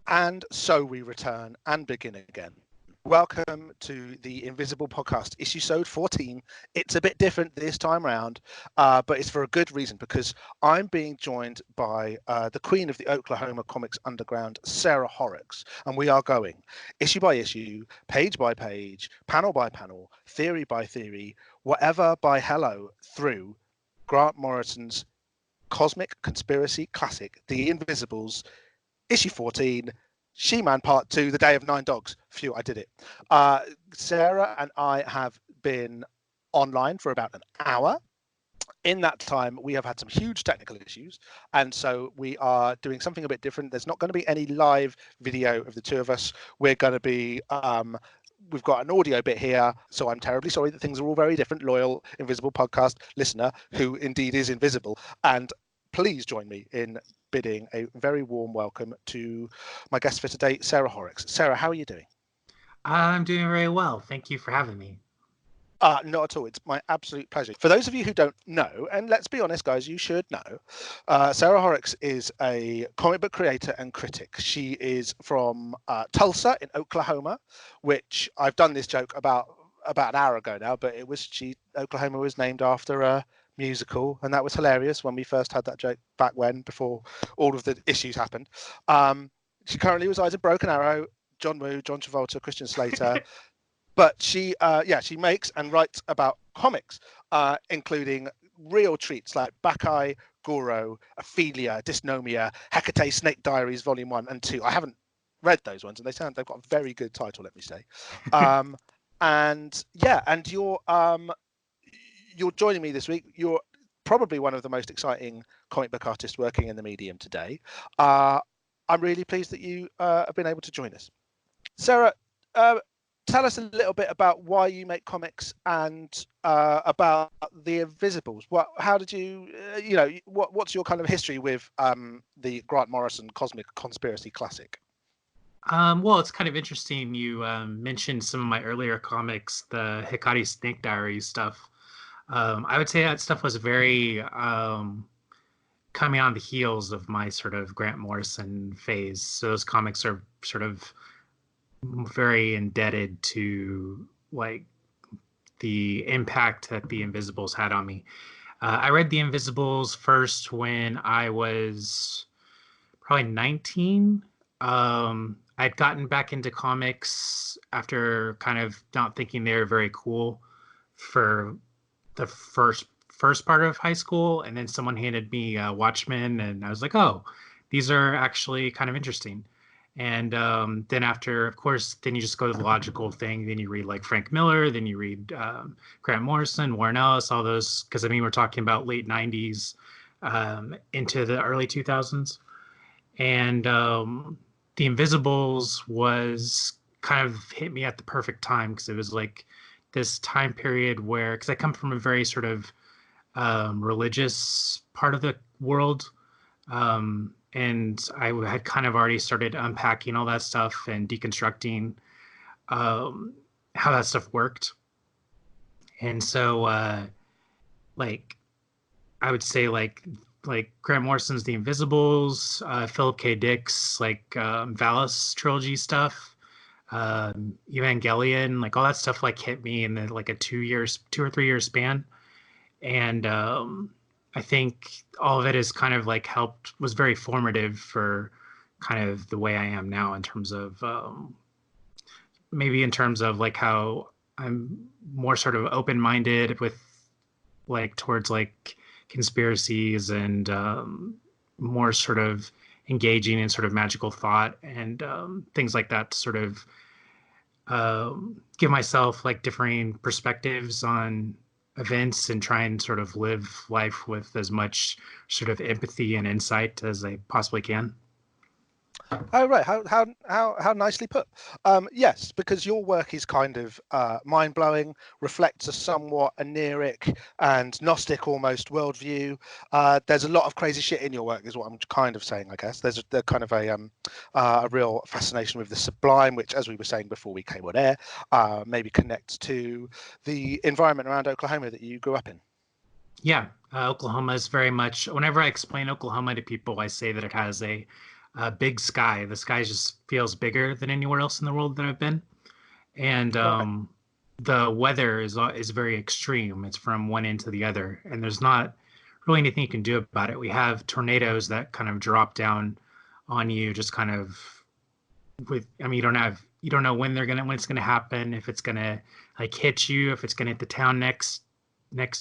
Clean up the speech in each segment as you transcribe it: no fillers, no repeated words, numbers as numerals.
And so we return and begin again. Welcome to the Invisible Podcast, issuesode 14. It's a bit different this time round, but it's for a good reason, because I'm being joined by the queen of the Oklahoma Comics Underground, Sarah Horrocks, and we are going issue by issue, page by page, panel by panel, theory by theory, whatever by hello, through Grant Morrison's Cosmic Conspiracy Classic, The Invisibles, issue 14, She-Man Part 2, The Day of Nine Dogs. Phew, I did it. Sarah and I have been online for about an hour. In that time, we have had some huge technical issues, and so we are doing something a bit different. There's not going to be any live video of the two of us. We're going to be we've got an audio bit here, so I'm terribly sorry that things are all very different. Loyal Invisible Podcast listener, who indeed is invisible, and please join me in bidding a very warm welcome to my guest for today, Sarah Horrocks. Sarah, how are you doing? I'm doing very well. Thank you for having me. Not at all. It's my absolute pleasure. For those of you who don't know, and let's be honest, guys, you should know, Sarah Horrocks is a comic book creator and critic. She is from Tulsa in Oklahoma, which I've done this joke about an hour ago now, but Oklahoma was named after a musical, and that was hilarious when we first had that joke back before all of the issues happened. She currently resides in Broken Arrow, John Woo, John Travolta, Christian Slater. But she makes and writes about comics, including real treats like Bacchae, Goro, Ophelia, Dysnomia, Hecate, Snake Diaries, Volume 1 and 2. I haven't read those ones, and they've got a very good title, let me say. And you're joining me this week. You're probably one of the most exciting comic book artists working in the medium today. I'm really pleased that you have been able to join us. Sarah, tell us a little bit about why you make comics and about the Invisibles. How did you, what's your kind of history with the Grant Morrison Cosmic Conspiracy Classic? Well, it's kind of interesting. You mentioned some of my earlier comics, the Hecate Snake Diaries stuff. I would say that stuff was very coming on the heels of my sort of Grant Morrison phase. So those comics are sort of very indebted to like the impact that the Invisibles had on me. I read the Invisibles first when I was probably 19. I'd gotten back into comics after kind of not thinking they were very cool for the first part of high school, and then someone handed me Watchmen, and I was like, oh, these are actually kind of interesting. And then after, of course, then you just go to the logical thing. Then you read like Frank Miller, then you read Grant Morrison, Warren Ellis, all those, because I mean, we're talking about late 90s into the early 2000s. And The Invisibles was kind of hit me at the perfect time, because it was like this time period where, because I come from a very sort of religious part of the world. And I had kind of already started unpacking all that stuff and deconstructing how that stuff worked. And so, like, I would say like Grant Morrison's The Invisibles, Philip K. Dick's like Valis trilogy stuff, Evangelion, like all that stuff like hit me in the, like a 2 or 3 year span. And I think all of it is kind of like was very formative for kind of the way I am now in terms of maybe in terms of like how I'm more sort of open-minded with like towards like conspiracies and more sort of engaging in sort of magical thought and things like that to sort of give myself like differing perspectives on events and try and sort of live life with as much sort of empathy and insight as I possibly can. Oh, right. How nicely put. Yes, because your work is kind of mind-blowing, reflects a somewhat oniric and Gnostic almost worldview. There's a lot of crazy shit in your work, is what I'm kind of saying, I guess. There's kind of a real fascination with the sublime, which, as we were saying before we came on air, maybe connects to the environment around Oklahoma that you grew up in. Yeah, Oklahoma is very much, whenever I explain Oklahoma to people, I say that it has a big sky. The sky just feels bigger than anywhere else in the world that I've been, and Right. the weather is very extreme. It's from one end to the other, and there's not really anything you can do about it. We have tornadoes that kind of drop down on you, just kind of with. I mean, you don't know when it's gonna happen, if it's gonna like hit you, if it's gonna hit the town next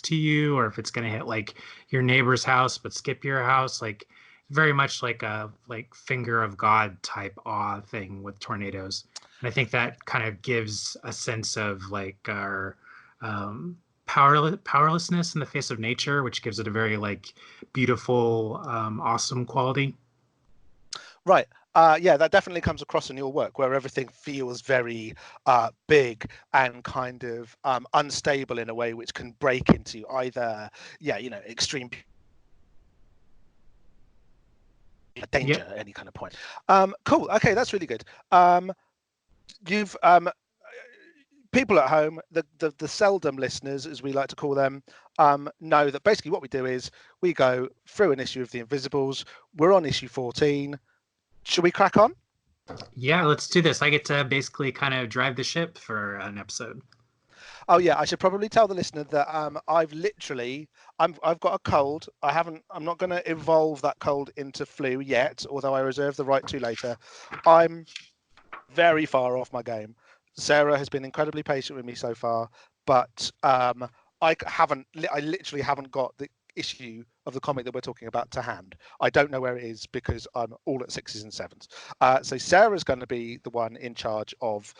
to you, or if it's gonna hit like your neighbor's house but skip your house. Like very much like a like finger of God type awe thing with tornadoes. And I think that kind of gives a sense of like our powerlessness in the face of nature, which gives it a very like beautiful, awesome quality. Right. Yeah, that definitely comes across in your work, where everything feels very big and kind of unstable in a way which can break into either, yeah, you know, extreme danger Yep. at any kind of point. Cool. Okay, that's really good. You've people at home, the seldom listeners, as we like to call them, know that basically what we do is we go through an issue of The Invisibles. We're on issue 14. Should we crack on? Yeah, let's do this. I get to basically kind of drive the ship for an episode. Oh yeah, I should probably tell the listener that I've got a cold. I'm not going to evolve that cold into flu yet, although I reserve the right to later. I'm very far off my game. Sarah has been incredibly patient with me so far, but I literally haven't got the issue of the comic that we're talking about to hand. I don't know where it is because I'm all at sixes and sevens. So Sarah's going to be the one in charge of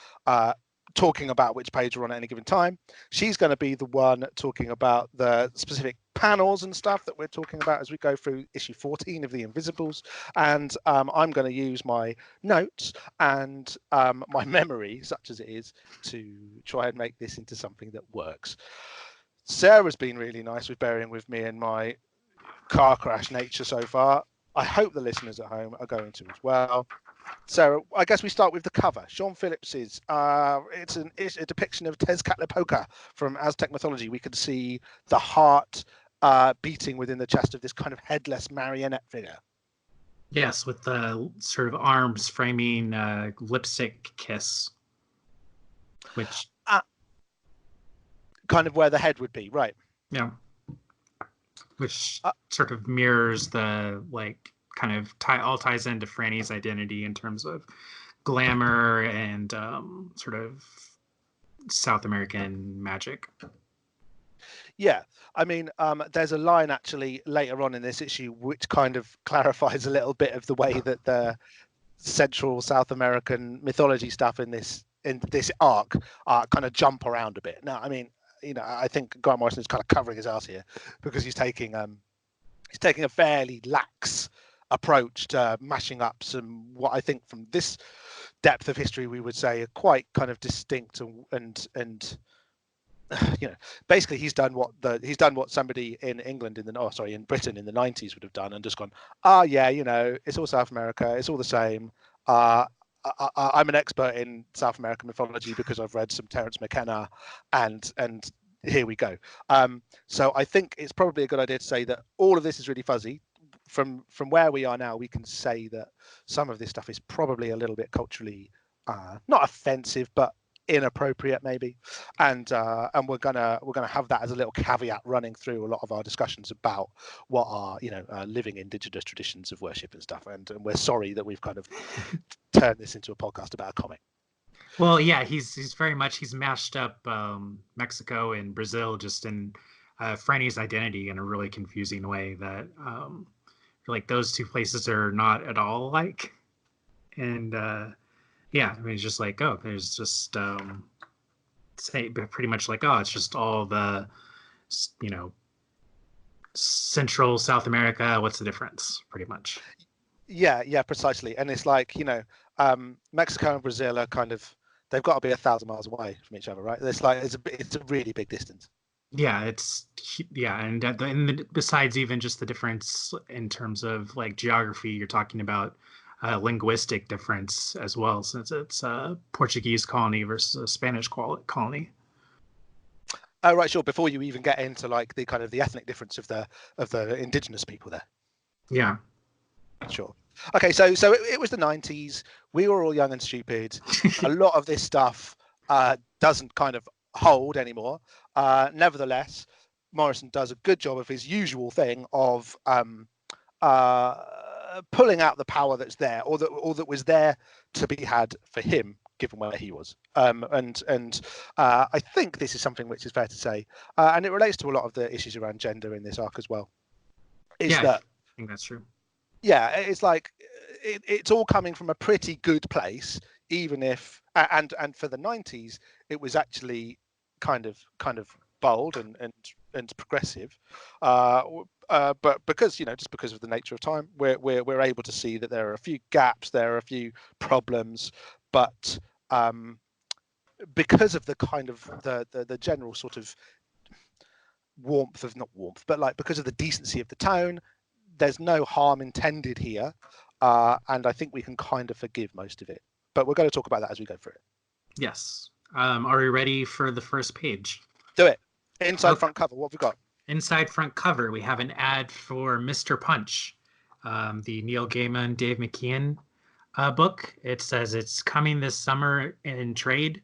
talking about which page we're on at any given time. She's going to be the one talking about the specific panels and stuff that we're talking about as we go through issue 14 of The Invisibles. And I'm going to use my notes and my memory, such as it is, to try and make this into something that works. Sarah's been really nice with bearing with me and my car crash nature so far. I hope the listeners at home are going to as well. Sarah, I guess we start with the cover. Sean Phillips's. It's a depiction of Tezcatlipoca from Aztec mythology. We can see the heart beating within the chest of this kind of headless marionette figure. Yes, with the sort of arms framing lipstick kiss, which kind of where the head would be, right? yeah, which sort of mirrors the like kind of all ties into Franny's identity in terms of glamour and sort of South American magic. Yeah, I mean, there's a line actually later on in this issue which kind of clarifies a little bit of the way that the Central South American mythology stuff in this arc kind of jump around a bit. Now, I mean, you know, I think Grant Morrison is kind of covering his ass here because he's taking a fairly lax approach to mashing up some what I think from this depth of history we would say are quite kind of distinct and you know, basically he's done what somebody in England in Britain in the 90s would have done and just gone, yeah, you know, it's all South America, it's all the same. I'm an expert in South American mythology because I've read some Terence McKenna, and here we go. So I think it's probably a good idea to say that all of this is really fuzzy. From where we are now, we can say that some of this stuff is probably a little bit culturally not offensive, but inappropriate maybe, and we're gonna have that as a little caveat running through a lot of our discussions about what are, you know, living indigenous traditions of worship and stuff, and we're sorry that we've kind of turned this into a podcast about a comic. Well, yeah, he's very much he's mashed up Mexico and Brazil just in Franny's identity in a really confusing way that like those two places are not at all alike, and yeah, I mean, it's just like, oh, there's just say pretty much like, oh, it's just all the, you know, Central South America. What's the difference? Pretty much. Yeah, precisely. And it's like, you know, Mexico and Brazil are kind of, they've got to be 1,000 miles away from each other, right? It's like it's a really big distance. Yeah, and besides even just the difference in terms of like geography, you're talking about linguistic difference as well, since it's a Portuguese colony versus a Spanish colony. Oh, right, sure. Before you even get into like the kind of the ethnic difference of the indigenous people there. Yeah. Sure. Okay, so it was the 90s. We were all young and stupid. A lot of this stuff doesn't kind of hold anymore. Nevertheless, Morrison does a good job of his usual thing of pulling out the power that's there, or that was there to be had for him, given where he was. And I think this is something which is fair to say, and it relates to a lot of the issues around gender in this arc as well. I think that's true. Yeah, it's like it's all coming from a pretty good place, even if and for the 90s it was actually kind of bold and progressive, but because just because of the nature of time, we're able to see that there are a few gaps, there are a few problems, but because of the kind of the general sort of not warmth, but like because of the decency of the tone, there's no harm intended here, and I think we can kind of forgive most of it. But we're going to talk about that as we go through it. Yes. Are we ready for the first page? Do it. Inside front cover. What have we got? Inside front cover, we have an ad for Mr. Punch, the Neil Gaiman, Dave McKean book. It says it's coming this summer in trade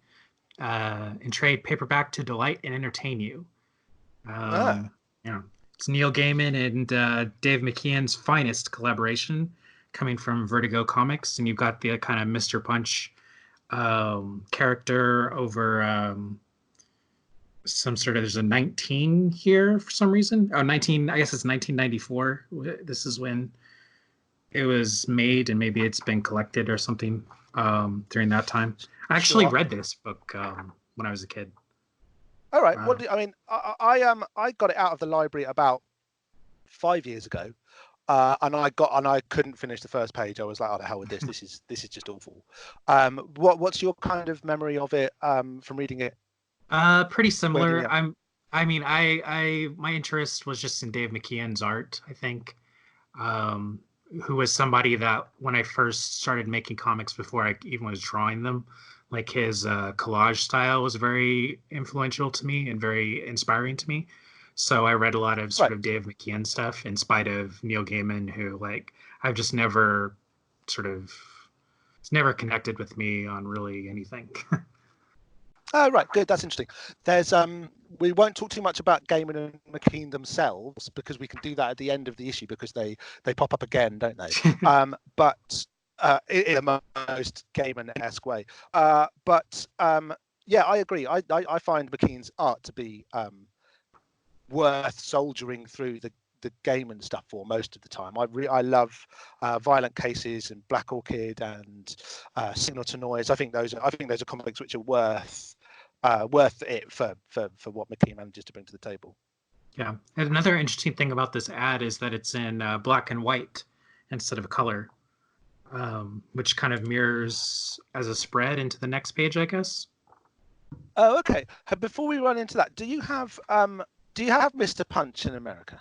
paperback to delight and entertain you. It's Neil Gaiman and Dave McKean's finest collaboration, coming from Vertigo Comics, and you've got the kind of Mr. Punch character over some sort of, there's a 19 here for some reason. 19, I guess it's 1994. This is when it was made, and maybe it's been collected or something during that time. I actually read this book when I was a kid. All right. I got it out of the library about 5 years ago, and I couldn't finish the first page. I was like, "Oh, the hell with this! This is just awful." What's your kind of memory of it from reading it? Pretty similar. My interest was just in Dave McKean's art, I think, who was somebody that when I first started making comics, before I even was drawing them, like his collage style was very influential to me and very inspiring to me. So I read a lot of sort of Dave McKean stuff in spite of Neil Gaiman, who I've just never it's never connected with me on really anything. Oh, right, good. That's interesting. There's we won't talk too much about Gaiman and McKean themselves, because we can do that at the end of the issue, because they pop up again, don't they? But in the most Gaiman-esque way. Yeah, I agree. I find McKean's art to be worth soldiering through the Gaiman stuff for most of the time. I love Violent Cases and Black Orchid and Signal to Noise. I think those are comics which are worth it for what McKean manages to bring to the table. Yeah, and another interesting thing about this ad is that it's in black and white instead of color, which kind of mirrors as a spread into the next page, I guess. Oh, okay. Before we run into that, do you have Mr. Punch in America?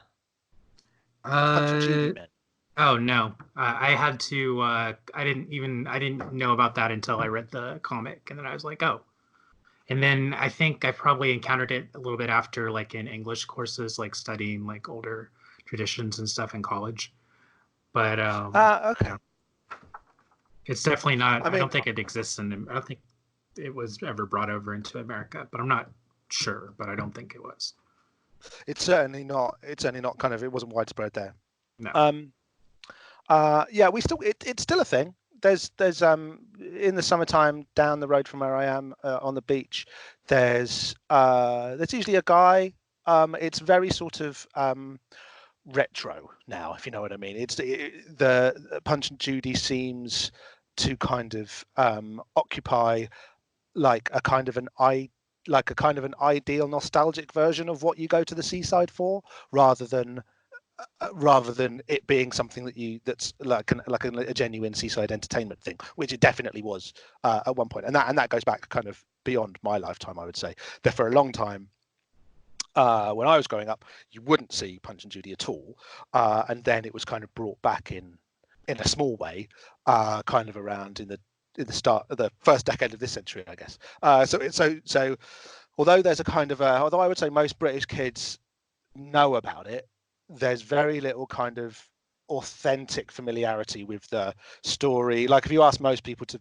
Punch and Judy Men? Oh no, I had to. I didn't know about that until I read the comic, and then I was like, oh. And then I think I probably encountered it a little bit after, in English courses, studying older traditions and stuff in college. But okay. Yeah. It's definitely not. I don't think it exists I don't think it was ever brought over into America, but I'm not sure. But I don't think it was. It's certainly not. It's certainly not kind of. It wasn't widespread there. No. Yeah, it's still a thing. There's in the summertime down the road from where I am on the beach, there's usually a guy. It's very sort of retro now, if you know what I mean. The Punch and Judy seems to kind of occupy a kind of an ideal nostalgic version of what you go to the seaside for, rather than it being something that's a genuine seaside entertainment thing, which it definitely was at one point. And that goes back kind of beyond my lifetime, I would say. That for a long time, when I was growing up, you wouldn't see Punch and Judy at all, and then it was kind of brought back in a small way, kind of around in the start of the first decade of this century, I guess. So although there's a kind of although I would say most British kids know about it, there's very little kind of authentic familiarity with the story. Like if you ask most people to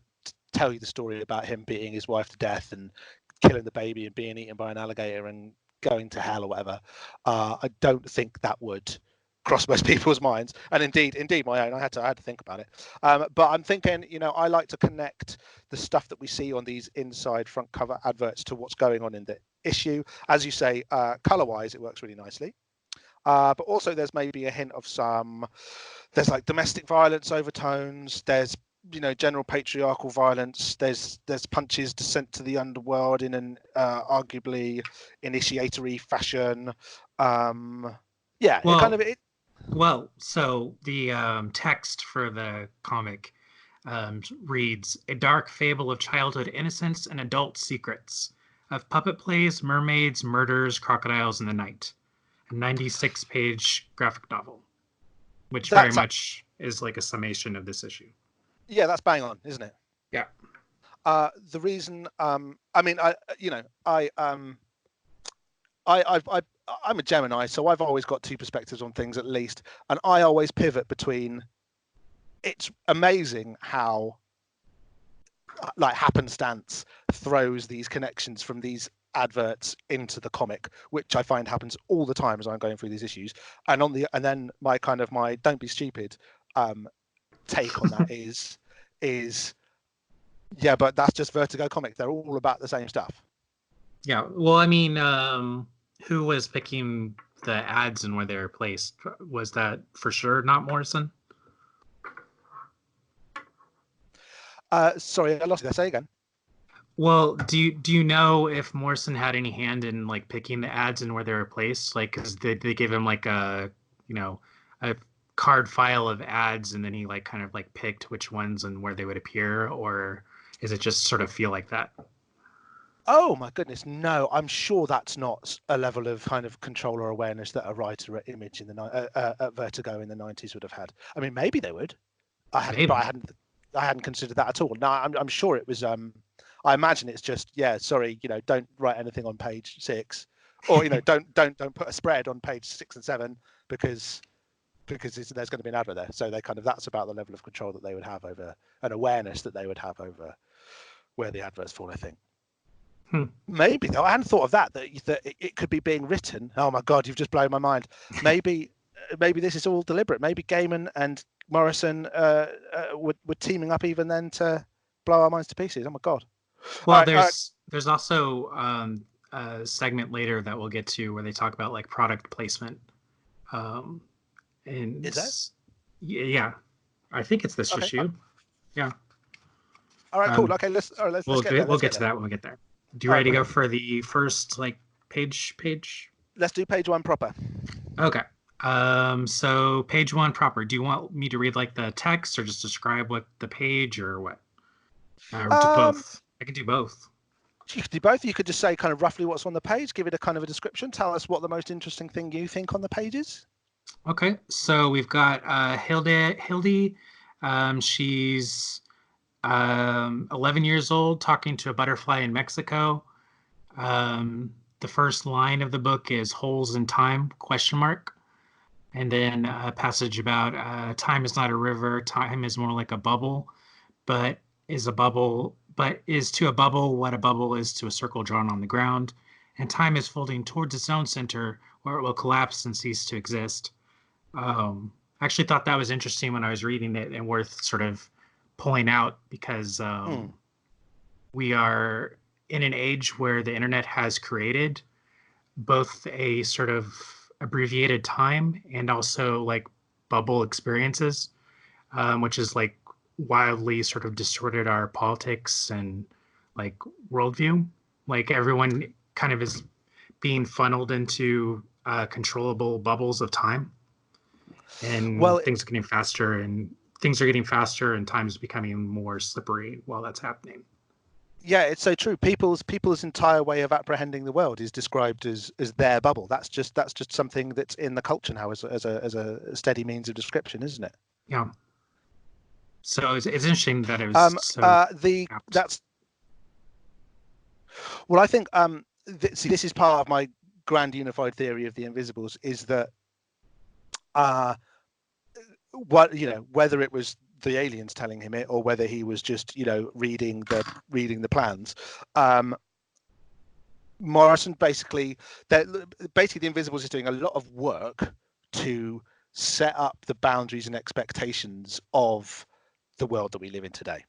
tell you the story about him beating his wife to death and killing the baby and being eaten by an alligator and going to hell or whatever, I don't think that would cross most people's minds, and indeed my own. I had to think about it, but I'm thinking, I like to connect the stuff that we see on these inside front cover adverts to what's going on in the issue. As you say, color wise it works really nicely, but also there's maybe a hint of there's like domestic violence overtones, there's general patriarchal violence, there's punches descent to the underworld in an arguably initiatory fashion. Yeah, Well, it well, so the text for the comic reads, "A dark fable of childhood innocence and adult secrets, of puppet plays, mermaids, murders, crocodiles in the night." A 96-page graphic novel, which very much is like a summation of this issue. Yeah, that's bang on, isn't it? Yeah. The reason, I'm a Gemini, so I've always got two perspectives on things at least, and I always pivot between. It's amazing how, like, happenstance throws these connections from these adverts into the comic, which I find happens all the time as I'm going through these issues. And then my don't be stupid take on that is yeah, but that's just Vertigo comic. They're all about the same stuff. Yeah. Well, I mean, who was picking the ads and where they were placed? Was that for sure not Morrison? Sorry, I lost you there. Say again. Well, do you know if Morrison had any hand in like picking the ads and where they were placed? Like, because they gave him like a card file of ads, and then he like kind of like picked which ones and where they would appear, or is it just sort of feel like that? Oh my goodness, no! I'm sure that's not a level of kind of control or awareness that a writer at Image at Vertigo in the '90s would have had. I mean, maybe they would. I hadn't considered that at all. No, I'm sure it was. I imagine it's just, yeah, sorry, don't write anything on page 6, or don't put a spread on page 6 and 7 because there's going to be an advert there. So that's about the level of control that they would have over, an awareness that they would have over where the adverts fall, I think. Maybe though, I hadn't thought of that it could be being written. Oh my God, you've just blown my mind. Maybe this is all deliberate. Maybe Gaiman and Morrison were teaming up even then to blow our minds to pieces. Oh my God. Well, there's also a segment later that we'll get to where they talk about like product placement. And is that? Yeah, I think it's this issue. Yeah. All right, cool. Okay, let's we'll get there. We'll get to that when we get there. Do you ready to go for the first like page? Let's do page 1 proper. Okay. So page 1 proper. Do you want me to read like the text or just describe what the page or what? Or do both? I can do both. You could do both. You could just say kind of roughly what's on the page, give it a kind of a description, tell us what the most interesting thing you think on the page is. Okay, so we've got Hildy. She's 11 years old, talking to a butterfly in Mexico. The first line of the book is "Holes in Time?" ? And then a passage about time is not a river, time is more like a bubble, but is to a bubble what a bubble is to a circle drawn on the ground, and time is folding towards its own center where it will collapse and cease to exist. I actually thought that was interesting when I was reading it and worth sort of pulling out because we are in an age where the internet has created both a sort of abbreviated time and also like bubble experiences, which is like wildly sort of distorted our politics and like worldview. Like everyone kind of is being funneled into controllable bubbles of time, and things are getting faster and time is becoming more slippery while that's happening. Yeah, it's so true. People's entire way of apprehending the world is described as their bubble. That's just something that's in the culture now as a steady means of description, isn't it? Yeah. So it's interesting that it was that's. Well, I think this is part of my grand unified theory of the Invisibles, is that what, whether it was the aliens telling him it or whether he was just, reading the plans. Morrison basically the Invisibles is doing a lot of work to set up the boundaries and expectations of the world that we live in today.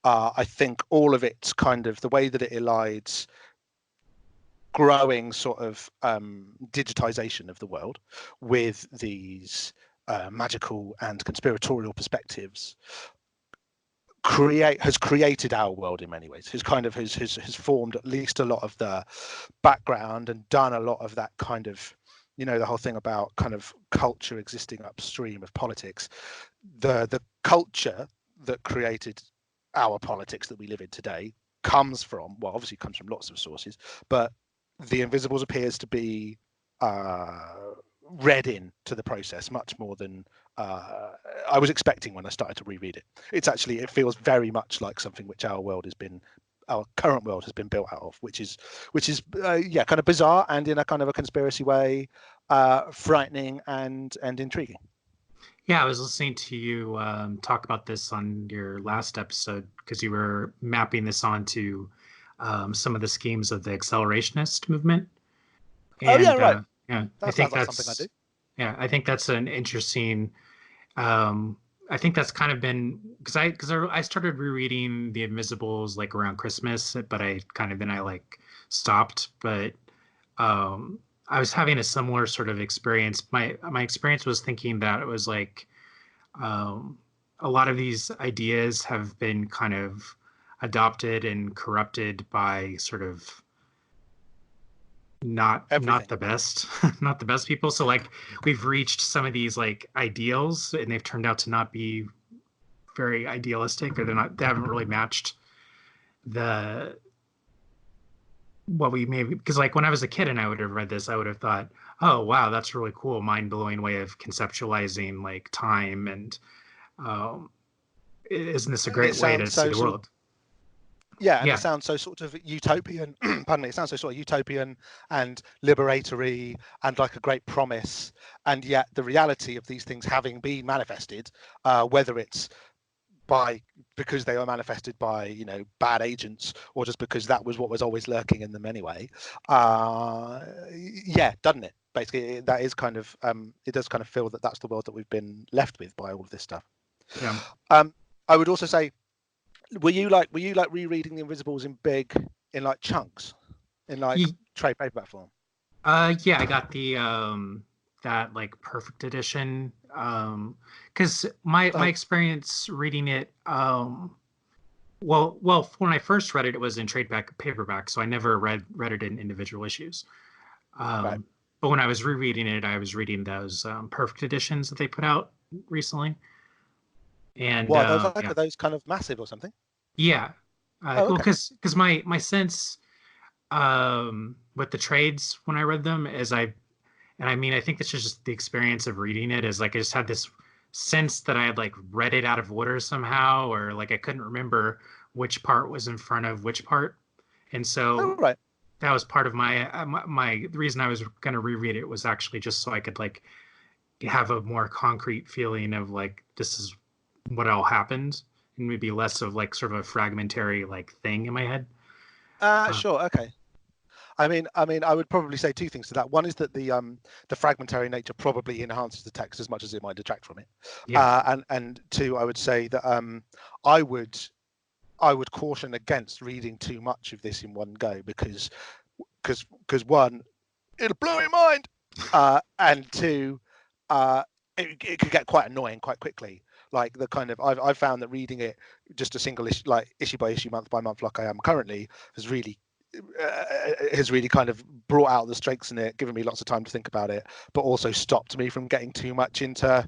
I think all of it's kind of the way that it elides growing sort of digitization of the world with these magical and conspiratorial perspectives has created our world in many ways. Has formed at least a lot of the background and done a lot of that kind of, the whole thing about kind of culture existing upstream of politics. The culture that created our politics that we live in today obviously comes from lots of sources, but the Invisibles appears to be read into the process much more than I was expecting when I started to reread it. It feels very much like something which our current world has been built out of, which is kind of bizarre and in a kind of a conspiracy way, frightening and intriguing. Yeah, I was listening to you talk about this on your last episode because you were mapping this onto some of the schemes of the accelerationist movement. And, right. Yeah, that sounds like something I do. Yeah, I think that's an interesting. I think that's kind of been because I started rereading The Invisibles like around Christmas, but I stopped. But I was having a similar sort of experience. My experience was thinking that it was like a lot of these ideas have been kind of adopted and corrupted by sort of not the best not the best people. So like we've reached some of these like ideals and they've turned out to not be very idealistic, or they haven't really matched what we maybe, because like when I was a kid and I would have read this, I would have thought, oh wow, that's a really cool, mind-blowing way of conceptualizing like time, and isn't this a great way to see the world? It sounds so sort of utopian. Pardon me. It sounds so sort of utopian and liberatory and like a great promise. And yet the reality of these things having been manifested, whether it's because they were manifested by bad agents or just because that was what was always lurking in them anyway, doesn't it? Basically, that is kind of it does kind of feel that that's the world that we've been left with by all of this stuff. Yeah. I would also say, were you like rereading The Invisibles in like chunks, in like trade paperback form? Yeah, I got the that like perfect edition, because my experience reading it, well when I first read it, it was in trade paperback, so I never read it in individual issues. Right. But when I was rereading it, I was reading those perfect editions that they put out recently. And are those kind of massive or something? Yeah. Well, because my sense with the trades when I read them is I think that's just the experience of reading it, is like I just had this sense that I had like read it out of order somehow, or like I couldn't remember which part was in front of which part. And so that was part of the reason I was going to reread it was actually just so I could like have a more concrete feeling of like this is what all happened, and maybe less of like sort of a fragmentary like thing in my head. Sure. Okay. I mean, I would probably say two things to that. One is that the fragmentary nature probably enhances the text as much as it might detract from it. Yeah. And two, I would say that I would caution against reading too much of this in one go, because one, it'll blow your mind, and two, it could get quite annoying quite quickly. Like the kind of I've found that reading it just a single issue, like issue by issue, month by month, like I am currently, has really kind of brought out the strengths in it, given me lots of time to think about it, but also stopped me from getting too much into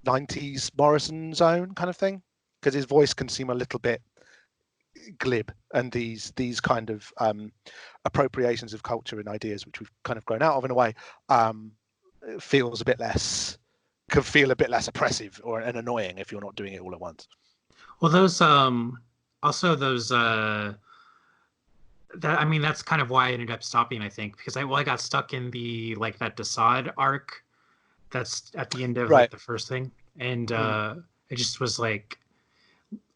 90s Morrison zone kind of thing, because his voice can seem a little bit glib, and these kind of appropriations of culture and ideas which we've kind of grown out of in a way, could feel a bit less oppressive and annoying if you're not doing it all at once. Well, those also those that's kind of why I ended up stopping, I think, because I got stuck in the like that Desaad arc that's at the end of like the first thing. and Mm. it just was like,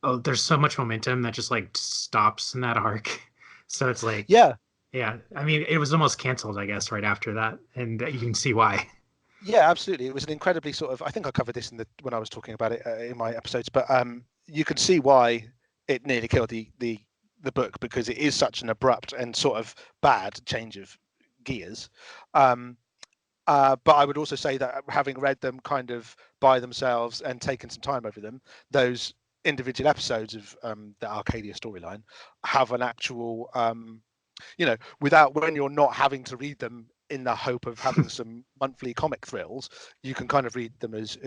oh, there's so much momentum that just like stops in that arc. So it's like, Yeah, yeah, I mean, it was almost canceled, I guess, right after that, and you can see why. yeah, absolutely. It was an incredibly sort of. I think I covered this in the when I was talking about it in my episodes, but you can see why it nearly killed the book because it is such an abrupt and sort of bad change of gears. Um, but I would also say that having read them kind of by themselves and taken some time over them, those individual episodes of the Arcadia storyline have an actual, without when you're not having to read them in the hope of having some monthly comic thrills, you can kind of read them as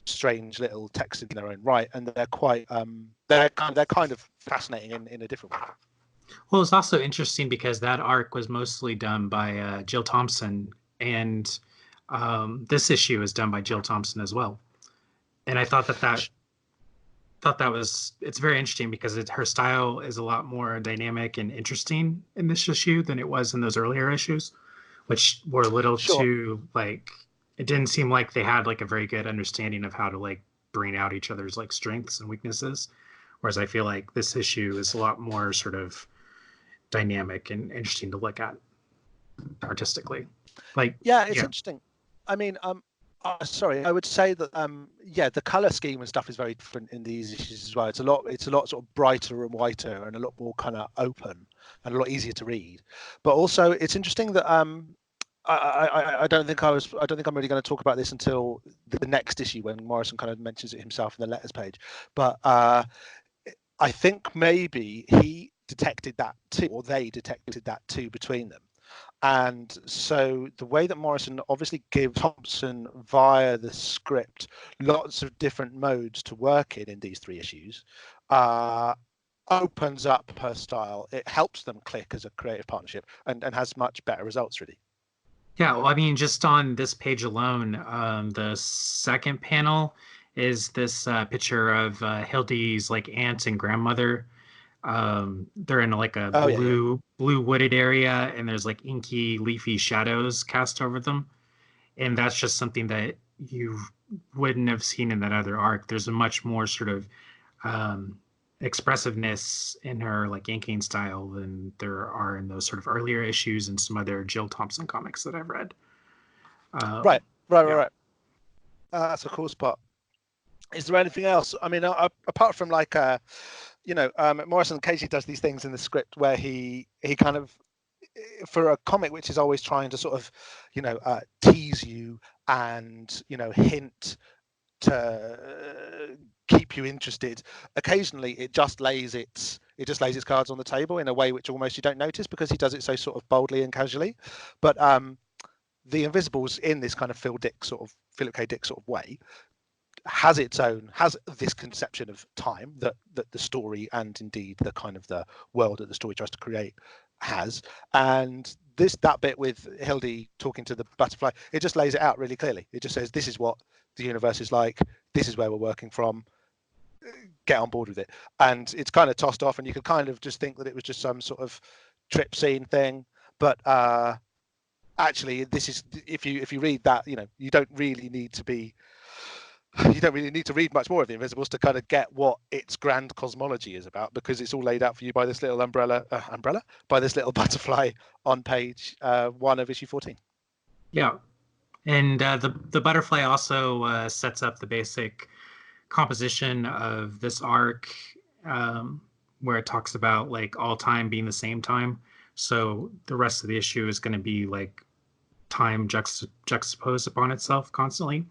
strange little texts in their own right, and they're quite they're kind of fascinating in a different way. Well, it's also interesting because that arc was mostly done by Jill Thompson, and this issue is done by Jill Thompson as well. And I thought that was it's very interesting because her style is a lot more dynamic and interesting in this issue than it was in those earlier issues, which were a little Sure. too like it didn't seem like they had like a very good understanding of how to like bring out each other's like strengths and weaknesses. Whereas I feel like this issue is a lot more sort of dynamic and interesting to look at artistically. Like, Yeah, it's yeah, interesting. I mean, sorry, I would say that yeah, the color scheme and stuff is very different in these issues as well. It's a lot sort of brighter and whiter and a lot more kind of open and a lot easier to read. But also, it's interesting that I don't think I don't think I'm really going to talk about this until the next issue when Morrison kind of mentions it himself in the letters page. But I think maybe he detected that too, or they detected that too between them. And so the way that Morrison obviously gives Thompson via the script lots of different modes to work in these three issues opens up her style. It helps them click as a creative partnership and has much better results, really. yeah. Well, I mean, just on this page alone, the second panel is this picture of Hildy's like aunt and grandmother. They're in like a Oh, yeah, yeah. blue wooded area, and there's like inky, leafy shadows cast over them, and that's just something that you wouldn't have seen in that other arc. There's a much more sort of um, expressiveness in her like inking style than there are in those sort of earlier issues and some other Jill Thompson comics that I've read. Right, right, right, Yeah. right. That's a cool spot. Is there anything else? I mean, apart from like, Morrison occasionally does these things in the script where he kind of for a comic which is always trying to sort of, tease you and hint to keep you interested. Occasionally, it just lays its cards on the table in a way which almost you don't notice because he does it so sort of boldly and casually. But the Invisibles in this kind of Philip K. Dick sort of way has this conception of time that the story and indeed the kind of the world that the story tries to create has. And that bit with Hildy talking to the butterfly, it just lays it out really clearly. It just says this is what the universe is like, this is where we're working from, get on board with it. And it's kind of tossed off and you could kind of just think that it was just some sort of trip scene thing, but actually this is, if you read that, you don't really need to read much more of the Invisibles to kind of get what its grand cosmology is about, because it's all laid out for you by this little umbrella by this little butterfly on page 1 of issue 14. Yeah. And the butterfly also sets up the basic composition of this arc, where it talks about like all time being the same time. So the rest of the issue is going to be like time juxtaposed upon itself constantly.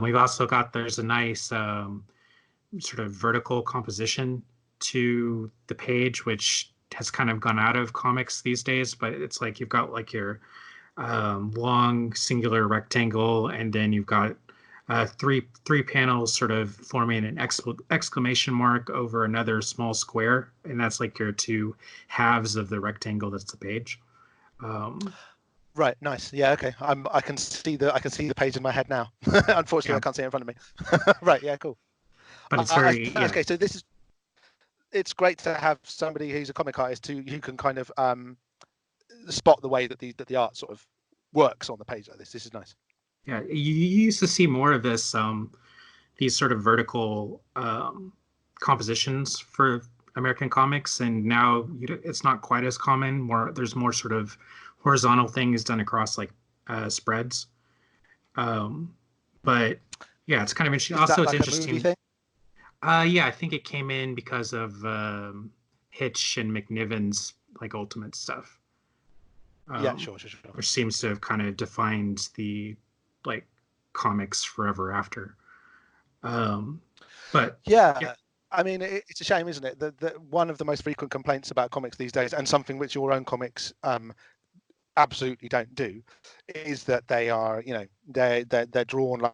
We've also got there's a nice sort of vertical composition to the page, which has kind of gone out of comics these days. But it's like you've got like your long singular rectangle, and then you've got three panels sort of forming an exclamation mark over another small square, and that's like your two halves of the rectangle that's the page. Right, nice. Yeah, okay. I can see the page in my head now. Unfortunately, Yeah, I can't see it in front of me. Right, yeah, cool. but it's very Okay, so it's great to have somebody who's a comic artist who can kind of spot the way that the art sort of works on the page like this. This is nice. yeah. You used to see more of this. these sort of vertical compositions for American comics, and now it's not quite as common. There's more sort of horizontal things done across like spreads. But yeah, it's kind of interesting. Is also, that it's like interesting. A movie thing? Yeah, I think it came in because of Hitch and McNiven's like Ultimate stuff. Yeah, sure. Which seems to have kind of defined the like comics forever after. But yeah. I mean, it's a shame, isn't it? That one of the most frequent complaints about comics these days, and something which your own comics absolutely don't do, is that they are, you know, they're drawn like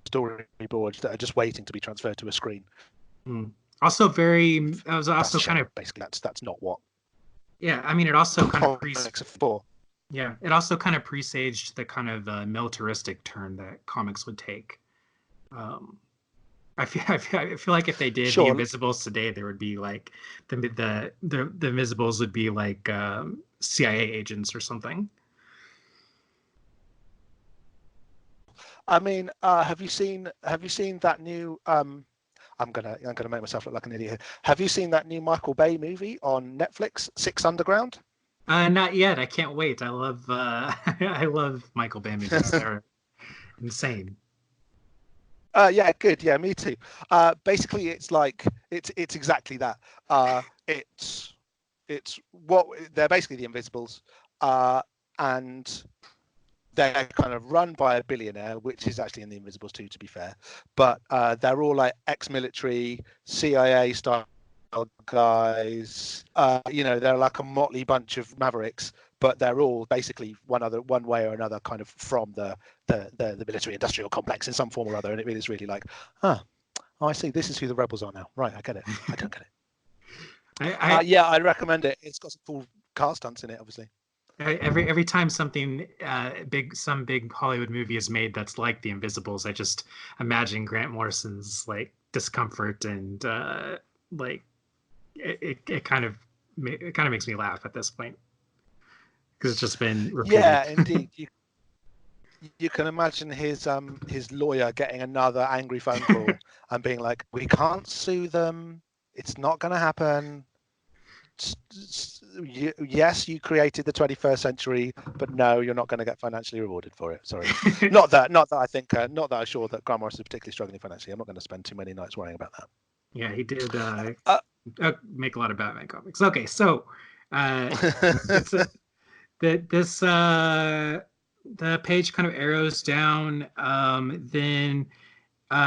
storyboards that are just waiting to be transferred to a screen. Also, I was also kind of basically that's not what. Yeah, I mean, it also kind of for. Yeah, it also kind of presaged the kind of militaristic turn that comics would take. I feel like if they did the Invisibles today, there would be like the Invisibles would be like CIA agents or something. I mean, have you seen that new? I'm gonna make myself look like an idiot here. Have you seen that new Michael Bay movie on Netflix, Six Underground? Not yet. I can't wait. I love I love Michael Bay movies. They're insane. Yeah, good. Yeah, me too. Basically, it's exactly that. It's what they're basically the Invisibles, and they're kind of run by a billionaire, which is actually in the Invisibles too, to be fair. But they're all like ex-military, CIA style guys. You know, they're like a motley bunch of mavericks, but they're all basically one way or another kind of from the military industrial complex in some form or other. And it is really like, oh, I see. This is who the rebels are now. Right, I get it. I don't get it. Yeah, I recommend it. It's got some cool car stunts in it, obviously. Every time something some big Hollywood movie is made that's like The Invisibles, I just imagine Grant Morrison's like discomfort and like it kind of makes me laugh at this point because it's just been repeated. Yeah, indeed. You can imagine his lawyer getting another angry phone call and being like, "We can't sue them. It's not going to happen. Yes, you created the 21st century, but no, you're not going to get financially rewarded for it. Sorry." not that I think not that I'm sure that Grant Morrison is particularly struggling financially. I'm not going to spend too many nights worrying about that. Yeah, he did make a lot of Batman comics. Okay, so the page kind of arrows down. Then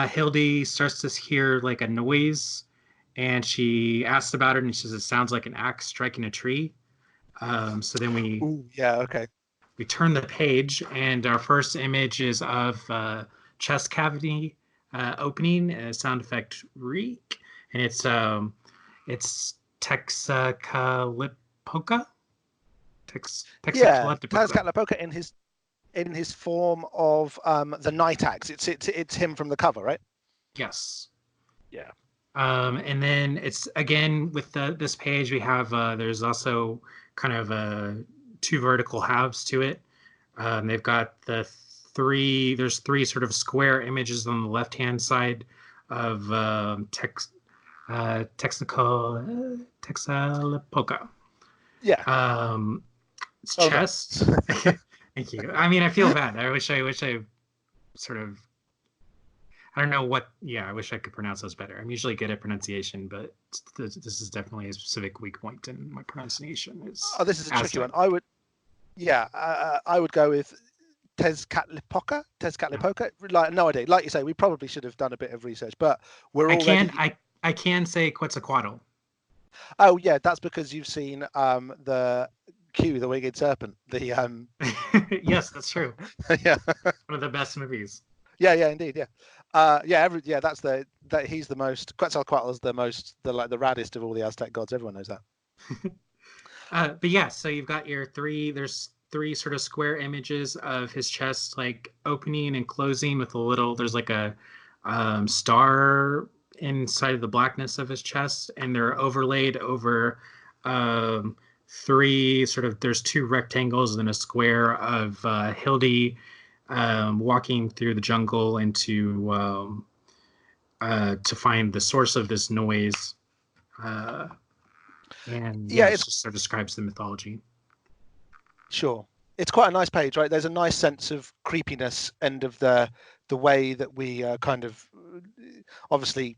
Hildy starts to hear like a noise, and she asks about it, and she says it sounds like an axe striking a tree. So then we turn the page, and our first image is of chest cavity opening, sound effect reek, and it's Texacalipoca. Texacalipoca in his form of the Night Axe. It's him from the cover, right? Yes. Yeah. And then it's again with this page we have there's also kind of two vertical halves to it. They've got there's three sort of square images on the left hand side of Texacalipoca. Yeah. It's chest. No. Thank you. I mean, I feel bad. I wish I sort of. I don't know what. Yeah, I wish I could pronounce those better. I'm usually good at pronunciation, but this is definitely a specific weak point in my pronunciation. This is a tricky one. I would go with Tezcatlipoca. Like, no idea. Like you say, we probably should have done a bit of research, but I can say Quetzalcoatl. Oh yeah, that's because you've seen the Q, the Winged Serpent. Yes, that's true. Yeah, one of the best movies. Yeah, indeed. Yeah, that's he's the most. Quetzalcoatl is the raddest of all the Aztec gods. Everyone knows that. But yeah, so you've got there's three sort of square images of his chest, like opening and closing with there's like a star inside of the blackness of his chest, and they're overlaid over there's two rectangles and a square of Hildy walking through the jungle into to find the source of this noise. And Yeah, yeah, it it's just sort of describes the mythology. sure. It's quite a nice page, right? There's a nice sense of creepiness and of the way that we kind of obviously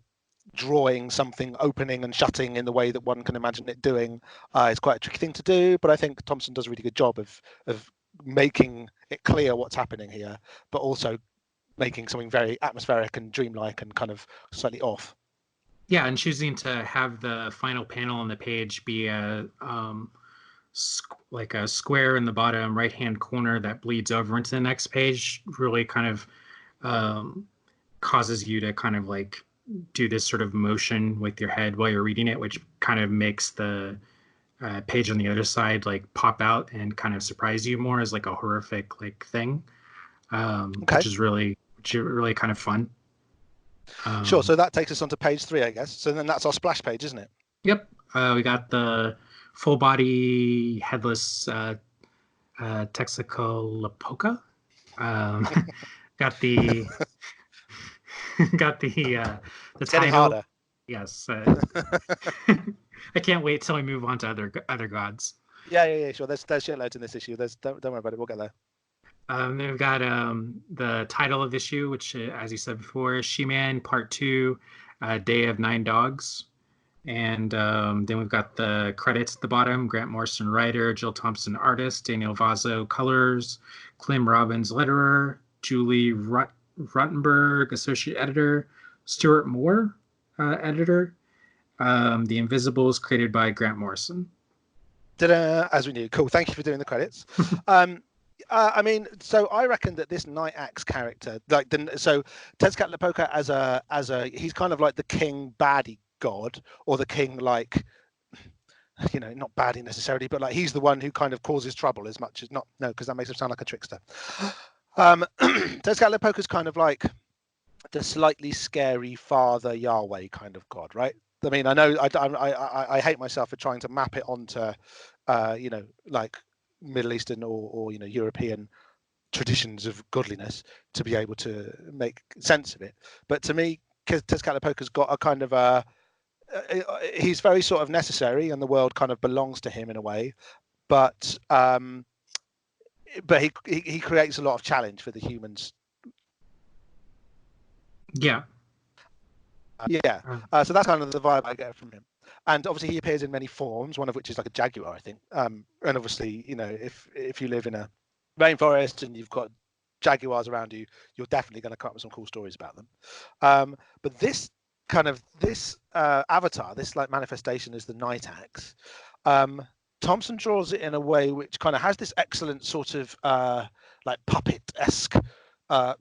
drawing something opening and shutting in the way that one can imagine it doing is quite a tricky thing to do. But I think Thompson does a really good job of making it clear what's happening here, but also making something very atmospheric and dreamlike and kind of slightly off. Yeah, and choosing to have the final panel on the page be like a square in the bottom right hand corner that bleeds over into the next page really kind of causes you to kind of like do this sort of motion with your head while you're reading it, which kind of makes the page on the other side like pop out and kind of surprise you more as like a horrific like thing, Okay. which is really kind of fun. Sure. So that takes us on to page 3, I guess. So then that's our splash page, isn't it? Yep. We got the full body headless Texacolopoca. Got the got the It's getting title. harder. Yes. I can't wait till we move on to other gods. Yeah, sure. There's shitloads in this issue. Don't worry about it. We'll get there. Then we've got the title of the issue, which, as you said before, SHEMAN Part 2, Day of 9 Dogs. And then we've got the credits at the bottom: Grant Morrison, writer; Jill Thompson, artist; Daniel Vazzo, colors; Clem Robbins, letterer; Julie Rottenberg, associate editor; Stuart Moore, editor. The Invisibles, created by Grant Morrison. As we knew. Cool. Thank you for doing the credits. I mean, so I reckon that this Night Axe character, like so Tezcatlipoca as a he's kind of like the king baddie god, or the king, like, you know, not baddie necessarily, but like he's the one who kind of causes trouble as much as not. No, because that makes him sound like a trickster. Tezcatlipoca is kind of like the slightly scary father Yahweh kind of god, right? I mean, I know I hate myself for trying to map it onto, you know, like Middle Eastern or you know, European traditions of godliness to be able to make sense of it. But to me, Tezcatlipoca's got a kind of he's very sort of necessary, and the world kind of belongs to him in a way. But he creates a lot of challenge for the humans. Yeah. Yeah. So that's kind of the vibe I get from him. And obviously he appears in many forms, one of which is like a jaguar, I think. And obviously, you know, if you live in a rainforest and you've got jaguars around you, you're definitely going to come up with some cool stories about them. But this avatar, this like manifestation, is the Night Axe. Thompson draws it in a way which kind of has this excellent sort of like puppet-esque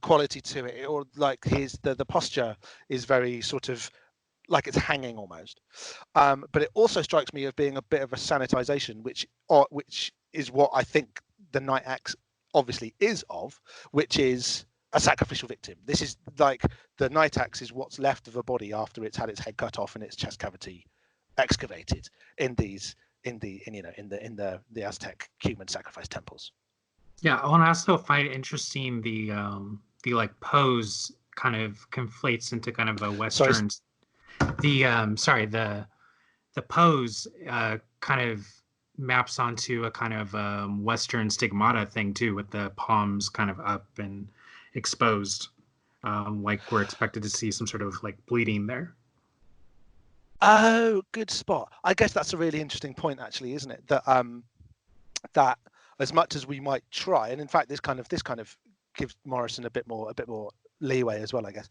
quality to it, or like the posture is very sort of like it's hanging almost. But it also strikes me of being a bit of a sanitization, which is what I think the Night Axe obviously is of, which is a sacrificial victim. This is like the Night Axe is what's left of a body after it's had its head cut off and its chest cavity excavated in the Aztec human sacrifice temples. Yeah, I want to also find interesting the like pose kind of conflates into kind of a Western. The pose kind of maps onto a kind of Western stigmata thing too, with the palms kind of up and exposed, like we're expected to see some sort of like bleeding there. Oh, good spot. I guess that's a really interesting point, actually, isn't it? That as much as we might try, and in fact, this kind of gives Morrison a bit more leeway as well, I guess.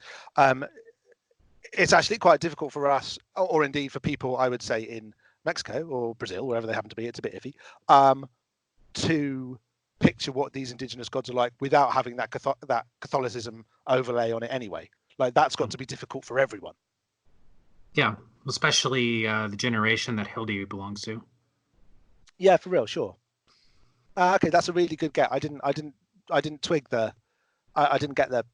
It's actually quite difficult for us, or indeed for people, I would say, in Mexico or Brazil, wherever they happen to be. It's a bit iffy to picture what these indigenous gods are like without having that Catholicism overlay on it anyway. Like that's got to be difficult for everyone. Yeah, especially the generation that Hildy belongs to. Yeah, for real, sure. Okay, that's a really good get. I didn't twig I didn't get the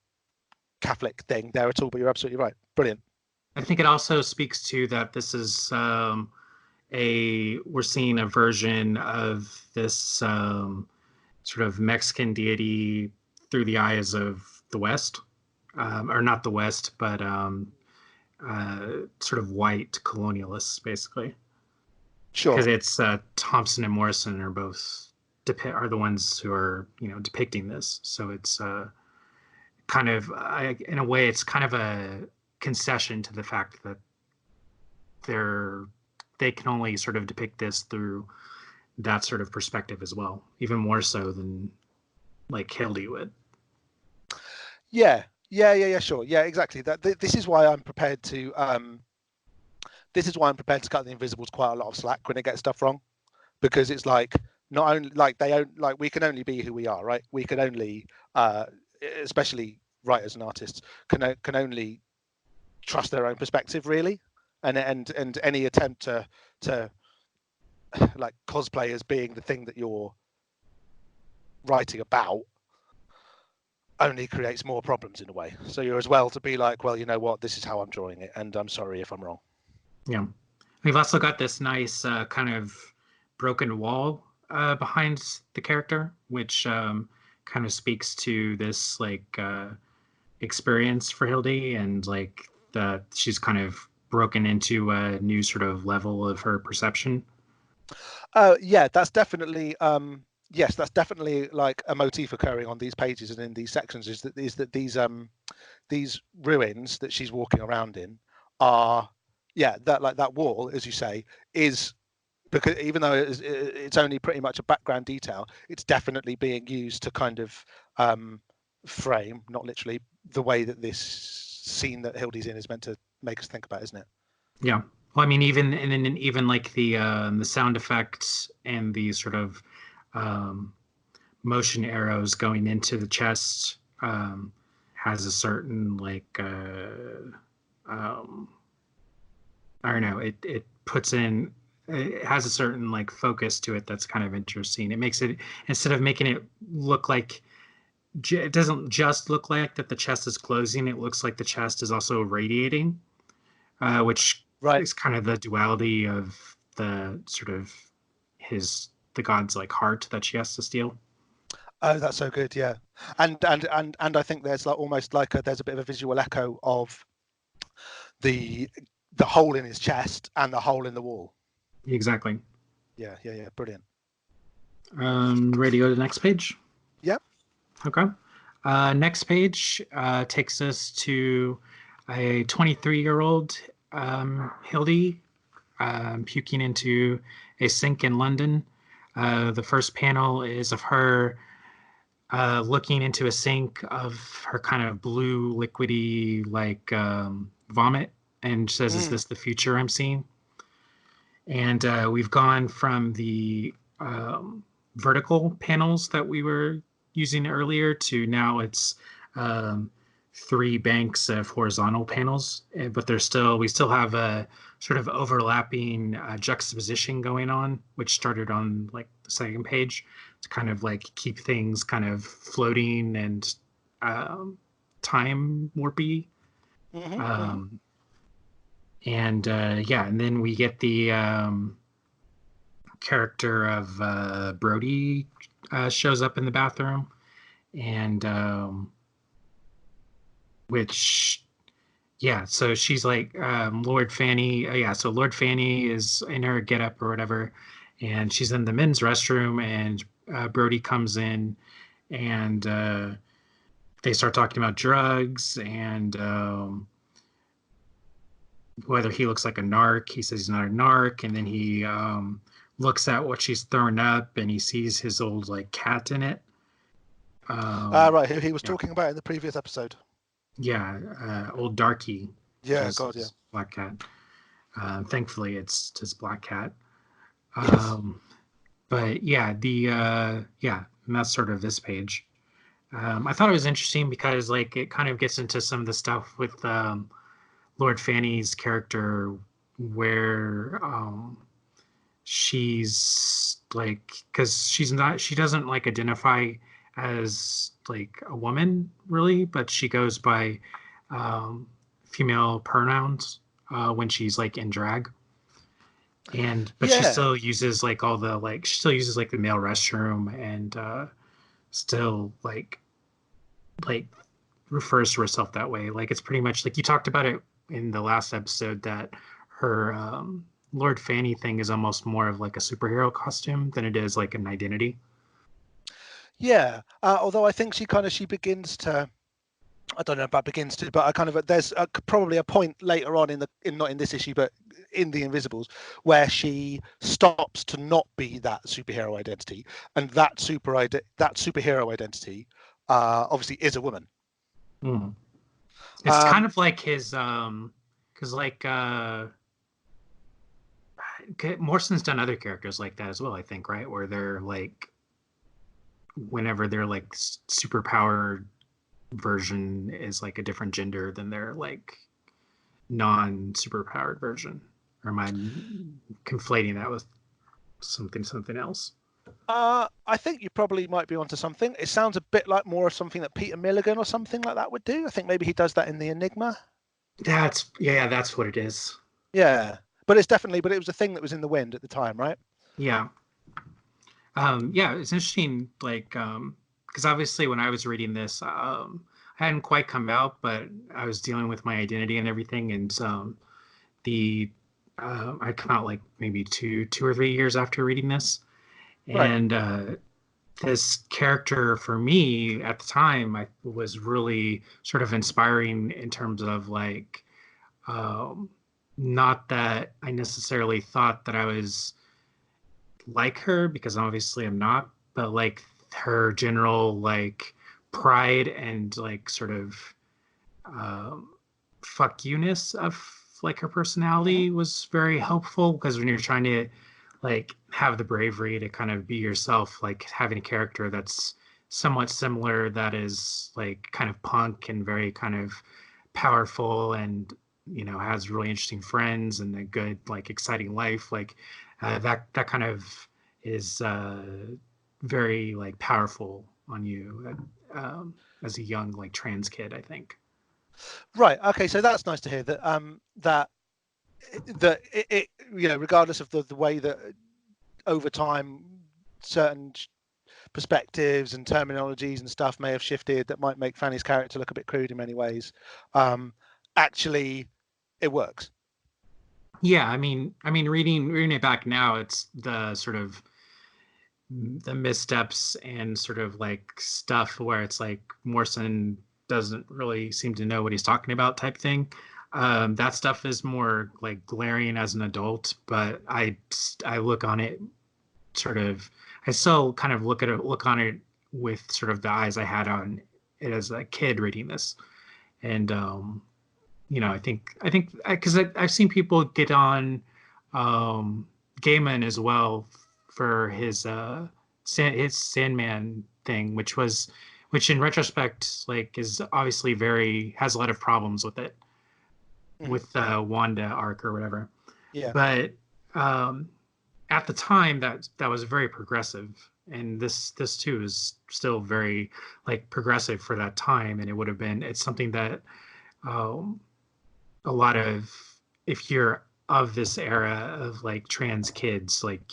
Catholic thing there at all, but you're absolutely right. Brilliant. I think it also speaks to that this is we're seeing a version of this sort of Mexican deity through the eyes of the West, or not the West, but sort of white colonialists, basically. Sure. Because it's Thompson and Morrison are both are the ones who are depicting this. So it's kind of in a way it's kind of a concession to the fact that they can only sort of depict this through that sort of perspective as well, even more so than like Hildy would. Yeah, sure. Yeah, exactly. This is why I'm prepared to cut the Invisibles quite a lot of slack when they get stuff wrong, because it's like not only like we can only be who we are, right? We can only especially writers and artists can only trust their own perspective, really, and any attempt to like cosplay as being the thing that you're writing about only creates more problems in a way. So you're as well to be like, well, you know what, this is how I'm drawing it, and I'm sorry if I'm wrong. Yeah, we've also got this nice kind of broken wall behind the character, which kind of speaks to this like experience for Hildy, and like that she's kind of broken into a new sort of level of her perception. Yeah, that's definitely yes, that's definitely like a motif occurring on these pages and in these sections, is that these ruins that she's walking around in are, yeah, that like that wall, as you say, is, because even though it's only pretty much a background detail, it's definitely being used to kind of frame, not literally, the way that this scene that Hildy's in is meant to make us think about, isn't it? Yeah. Well, I mean, even like the sound effects and the sort of motion arrows going into the chest has a certain like I don't know. It puts in, it has a certain like focus to it that's kind of interesting. It makes it, instead of making it look like, it doesn't just look like that the chest is closing. It looks like the chest is also radiating, which Right. is kind of the duality of the sort of the god's like heart that she has to steal. Oh, that's so good. Yeah, and I think there's like almost like there's a bit of a visual echo of the hole in his chest and the hole in the wall. Exactly. Yeah, brilliant. Ready to go to the next page? Yep. Okay. Next page takes us to a 23-year-old Hildy puking into a sink in London. The first panel is of her looking into a sink of her kind of blue liquidy like vomit, and says, "Is this the future I'm seeing?" And we've gone from the vertical panels that we were using earlier to now it's 3 banks of horizontal panels, but we still have a sort of overlapping juxtaposition going on, which started on like the second page to kind of like keep things kind of floating and time warpy. And yeah, and then we get the character of Brody shows up in the bathroom, and which, yeah, so she's like Lord Fanny. Yeah, so Lord Fanny is in her getup or whatever, and she's in the men's restroom, and Brody comes in, and they start talking about drugs and whether he looks like a narc. He says he's not a narc, and then he looks at what she's thrown up, and he sees his old like cat in it. Right, who he was talking about in the previous episode. Yeah, old Darky. Yeah, God, yeah. Black cat. Thankfully, it's his black cat. Yes. But yeah, and that's sort of this page. I thought it was interesting because like it kind of gets into some of the stuff with Lord Fanny's character, where she's like, because she doesn't like identify as like a woman really, but she goes by female pronouns when she's like in drag, but she still uses like the male restroom, and still like refers to herself that way. Like it's pretty much like you talked about it in the last episode that her Lord Fanny thing is almost more of like a superhero costume than it is like an identity. Yeah, although I think she begins to. I don't know about begins to, but there's probably a point later on in not in this issue, but in the Invisibles, where she stops to not be that superhero identity, and that superhero identity, obviously is a woman. Mm. It's kind of like his, because like Morrison's done other characters like that as well, I think, right? Where they're like, whenever they're like superpowered version is like a different gender than their like non-superpowered version. Or am I conflating that with something else? I think you probably might be onto something. It sounds a bit like more of something that Peter Milligan or something like that would do. I think maybe he does that in the Enigma. That's what it is. Yeah, but it was a thing that was in the wind at the time, right? Yeah. Yeah, it's interesting, like, because obviously when I was reading this, I hadn't quite come out, but I was dealing with my identity and everything, and I come out like maybe two or 3 years after reading this, and this character for me at the time was really sort of inspiring in terms of like, not that I necessarily thought that I was like her, because obviously I'm not, but like her general like pride and like sort of fuck you-ness of like her personality was very helpful, because when you're trying to like have the bravery to kind of be yourself, like having a character that's somewhat similar, that is like kind of punk and very kind of powerful, and has really interesting friends and a good like exciting life, like that kind of is very like powerful on you as a young like trans kid, I think. Right. Okay. So that's nice to hear that it regardless of the way that over time certain perspectives and terminologies and stuff may have shifted that might make Fanny's character look a bit crude in many ways, actually it works. Yeah, I mean reading it back now, it's the sort of the missteps and sort of like stuff where it's like Morrison doesn't really seem to know what he's talking about type thing. That stuff is more like glaring as an adult, but I look on it sort of, I still kind of look on it with sort of the eyes I had on it as a kid reading this. And I think because I've seen people get on Gaiman as well for his Sandman thing, which in retrospect like is obviously has a lot of problems with it, with the Wanda arc or whatever. Yeah. But at the time that was very progressive, and this too is still very like progressive for that time, and it's something that a lot of, if you're of this era of like trans kids, like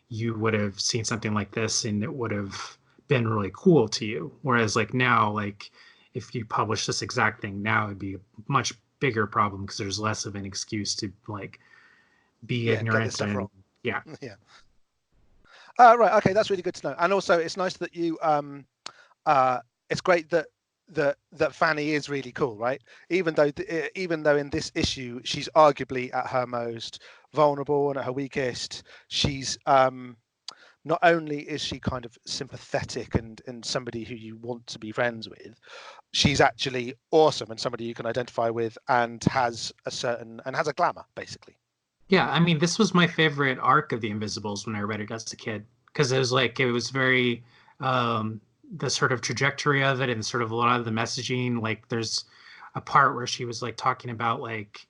you would have seen something like this and it would have been really cool to you. Whereas like now, like if you publish this exact thing now, it'd be a much bigger problem because there's less of an excuse to like be ignorant and yeah. Right. Okay, that's really good to know. And also, it's nice that you. It's great that Fanny is really cool, right? Even though in this issue she's arguably at her most vulnerable and at her weakest, she's not only is she kind of sympathetic and somebody who you want to be friends with, she's actually awesome and somebody you can identify with and has a glamour, basically. Yeah, I mean, this was my favorite arc of the Invisibles when I read it as a kid, because it was very the sort of trajectory of it and sort of a lot of the messaging. Like there's a part where she was like talking about like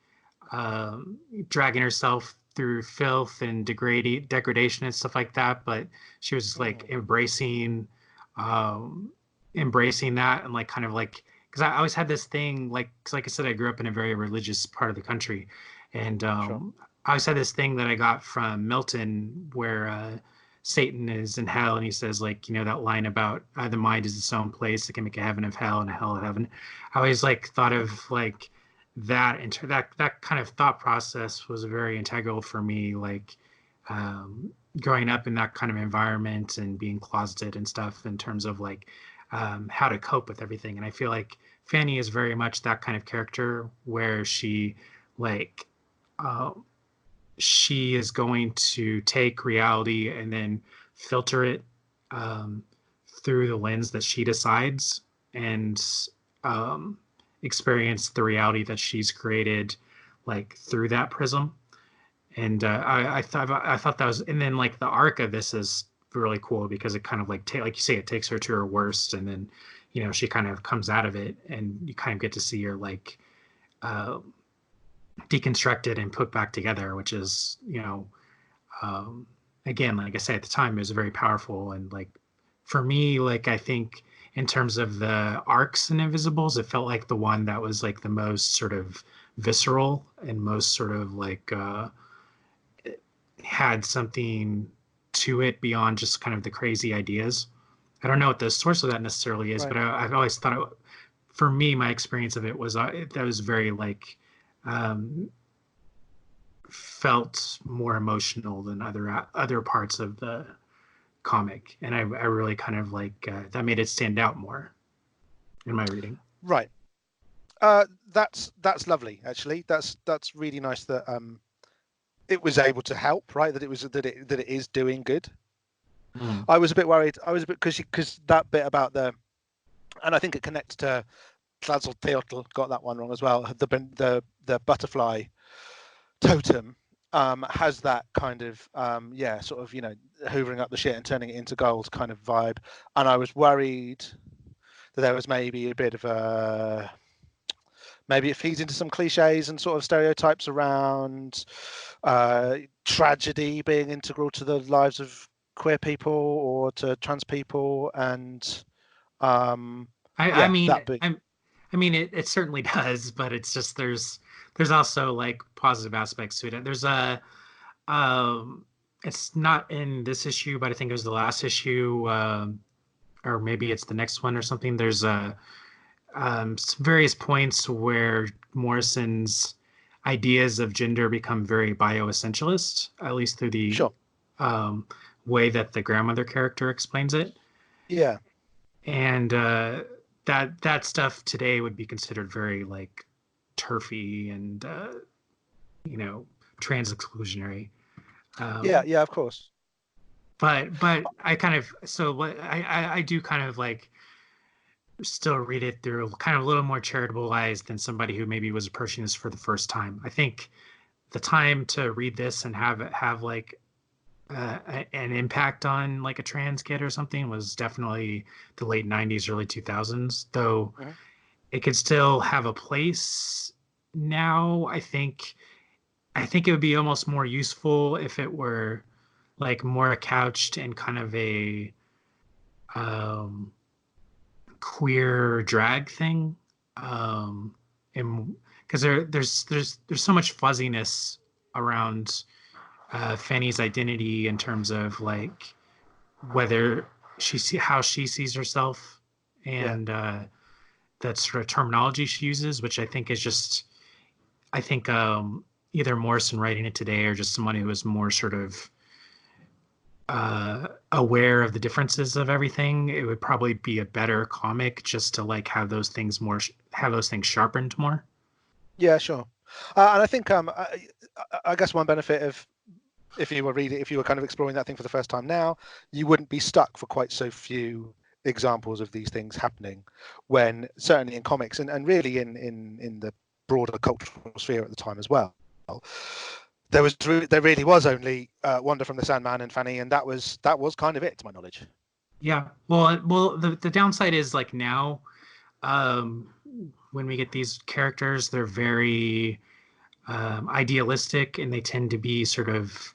dragging herself through filth and degradation and stuff like that, but she was like embracing that, and like kind of like, because I always had this thing like, cause like I said, I grew up in a very religious part of the country, and Sure. I always had this thing that I got from Milton where Satan is in hell, and he says like, that line about the mind is its own place, it can make a heaven of hell and a hell of heaven. I always like thought of like that kind of thought process was very integral for me, like growing up in that kind of environment and being closeted and stuff in terms of like how to cope with everything. And I feel like Fanny is very much that kind of character where she like uh, she is going to take reality and then filter it um, through the lens that she decides and um, experience the reality that she's created like through that prism. And I thought that was, and then like the arc of this is really cool because it kind of like like you say, it takes her to her worst, and then she kind of comes out of it, and you kind of get to see her like uh, deconstructed and put back together, which is again, like I said at the time, it was very powerful. And like for me, like I think in terms of the arcs and Invisibles, it felt like the one that was like the most sort of visceral and most sort of like had something to it beyond just kind of the crazy ideas. I don't know what the source of that necessarily is, Right. but I've always thought for me, my experience of it was that was very like um, felt more emotional than other parts of the comic, and I really kind of like that made it stand out more in my reading. Right. That's lovely. Actually, that's really nice that it was able to help. Right. That it is doing good. Mm. I was a bit worried. I was a bit because that bit about and I think it connects to Tlazolteotl. Got that one wrong as well. The butterfly totem has that kind of sort of hoovering up the shit and turning it into gold kind of vibe. And I was worried that there was maybe a bit of maybe it feeds into some cliches and sort of stereotypes around tragedy being integral to the lives of queer people or to trans people, and I mean, that big. I mean, it certainly does, but it's just there's also like positive aspects to it. There's a it's not in this issue, but I think it was the last issue, or maybe it's the next one or something. There's various points where Morrison's ideas of gender become very bioessentialist, at least through the Sure. way that the grandmother character explains it. Yeah. And that stuff today would be considered very like turfy and trans exclusionary. Yeah, of course. But I kind of I do kind of like still read it through kind of a little more charitable eyes than somebody who maybe was approaching this for the first time. I think the time to read this and have it have like an impact on like a trans kid or something was definitely the late 90s, early 2000s, though Mhm. it could still have a place now. I think it would be almost more useful if it were like more couched in kind of a um, queer drag thing, and because there's so much fuzziness around Fanny's identity in terms of like whether how she sees herself, Yeah. and that sort of terminology she uses, which I think is just I think either Morrison writing it today or just somebody who is more sort of aware of the differences of everything. It would probably be a better comic just to like have those things sharpened more. Yeah, sure. And I think I guess one benefit of if you were kind of exploring that thing for the first time now, you wouldn't be stuck for quite so few examples of these things happening, when certainly in comics and really in the broader cultural sphere at the time as well, there really was only Wanda from the Sandman and Fanny, and that was kind of it to my knowledge. Yeah. Well, the downside is like now, um, when we get these characters, they're very idealistic, and they tend to be sort of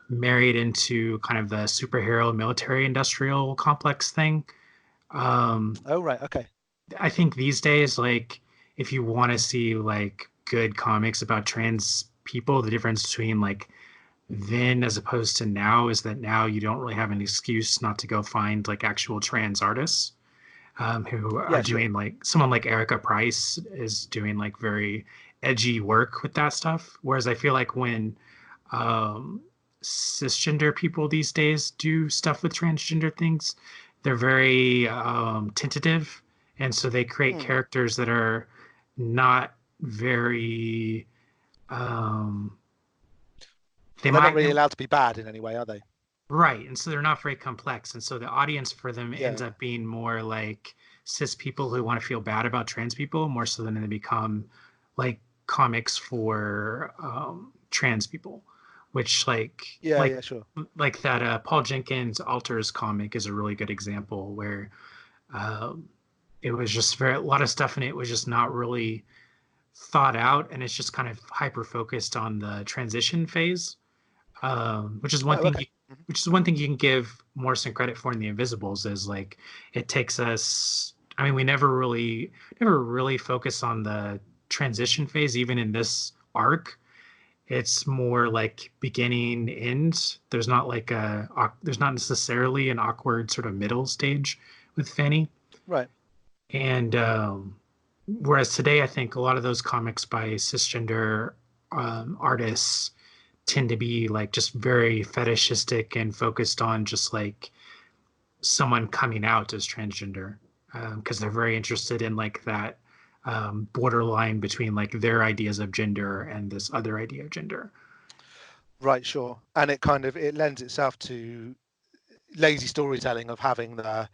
married into kind of the superhero military industrial complex thing. Oh, right. Okay. I think these days, like, if you want to see like good comics about trans people, the difference between like then as opposed to now is that now you don't really have an excuse not to go find like actual trans artists who are Yeah, sure. doing like someone like Erica Price is doing like very edgy work with that stuff. Whereas I feel like when um, cisgender people these days do stuff with transgender things, they're very tentative, and so they create Hmm. characters that are not very. Um, they Well, they're not might really allowed to be bad in any way, are they? right, and so they're not very complex, and so the audience for them ends Yeah. up being more like cis people who want to feel bad about trans people, more so than they become like comics for trans people, which Yeah, yeah, sure. like that Paul Jenkins Alters comic is a really good example where um, it was just very a lot of stuff in it was just not really thought out, and it's just kind of hyper focused on the transition phase, which is one Oh, thing okay. Mhm. which is one thing you can give Morrison credit for in the Invisibles is like it takes us. I mean, we never really focus on the transition phase, even in this arc. It's more like beginning end. There's not necessarily an awkward sort of middle stage with Fanny. Right. And whereas today, I think a lot of those comics by cisgender artists tend to be like just very fetishistic and focused on just like someone coming out as transgender because they're very interested in like that borderline between like their ideas of gender and this other idea of gender. Right, sure. And it lends itself to lazy storytelling of having the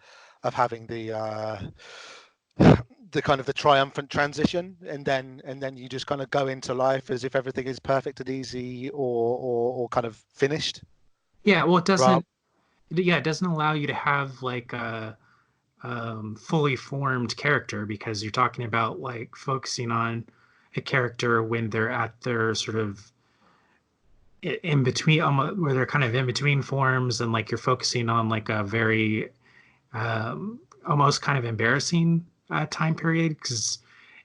kind of the triumphant transition, and then you just kind of go into life as if everything is perfect and easy or kind of finished. Yeah, well, Right. it doesn't allow you to have like a fully formed character because you're talking about like focusing on a character when they're at their sort of in between where they're kind of in between forms and like you're focusing on like a very almost kind of embarrassing time period because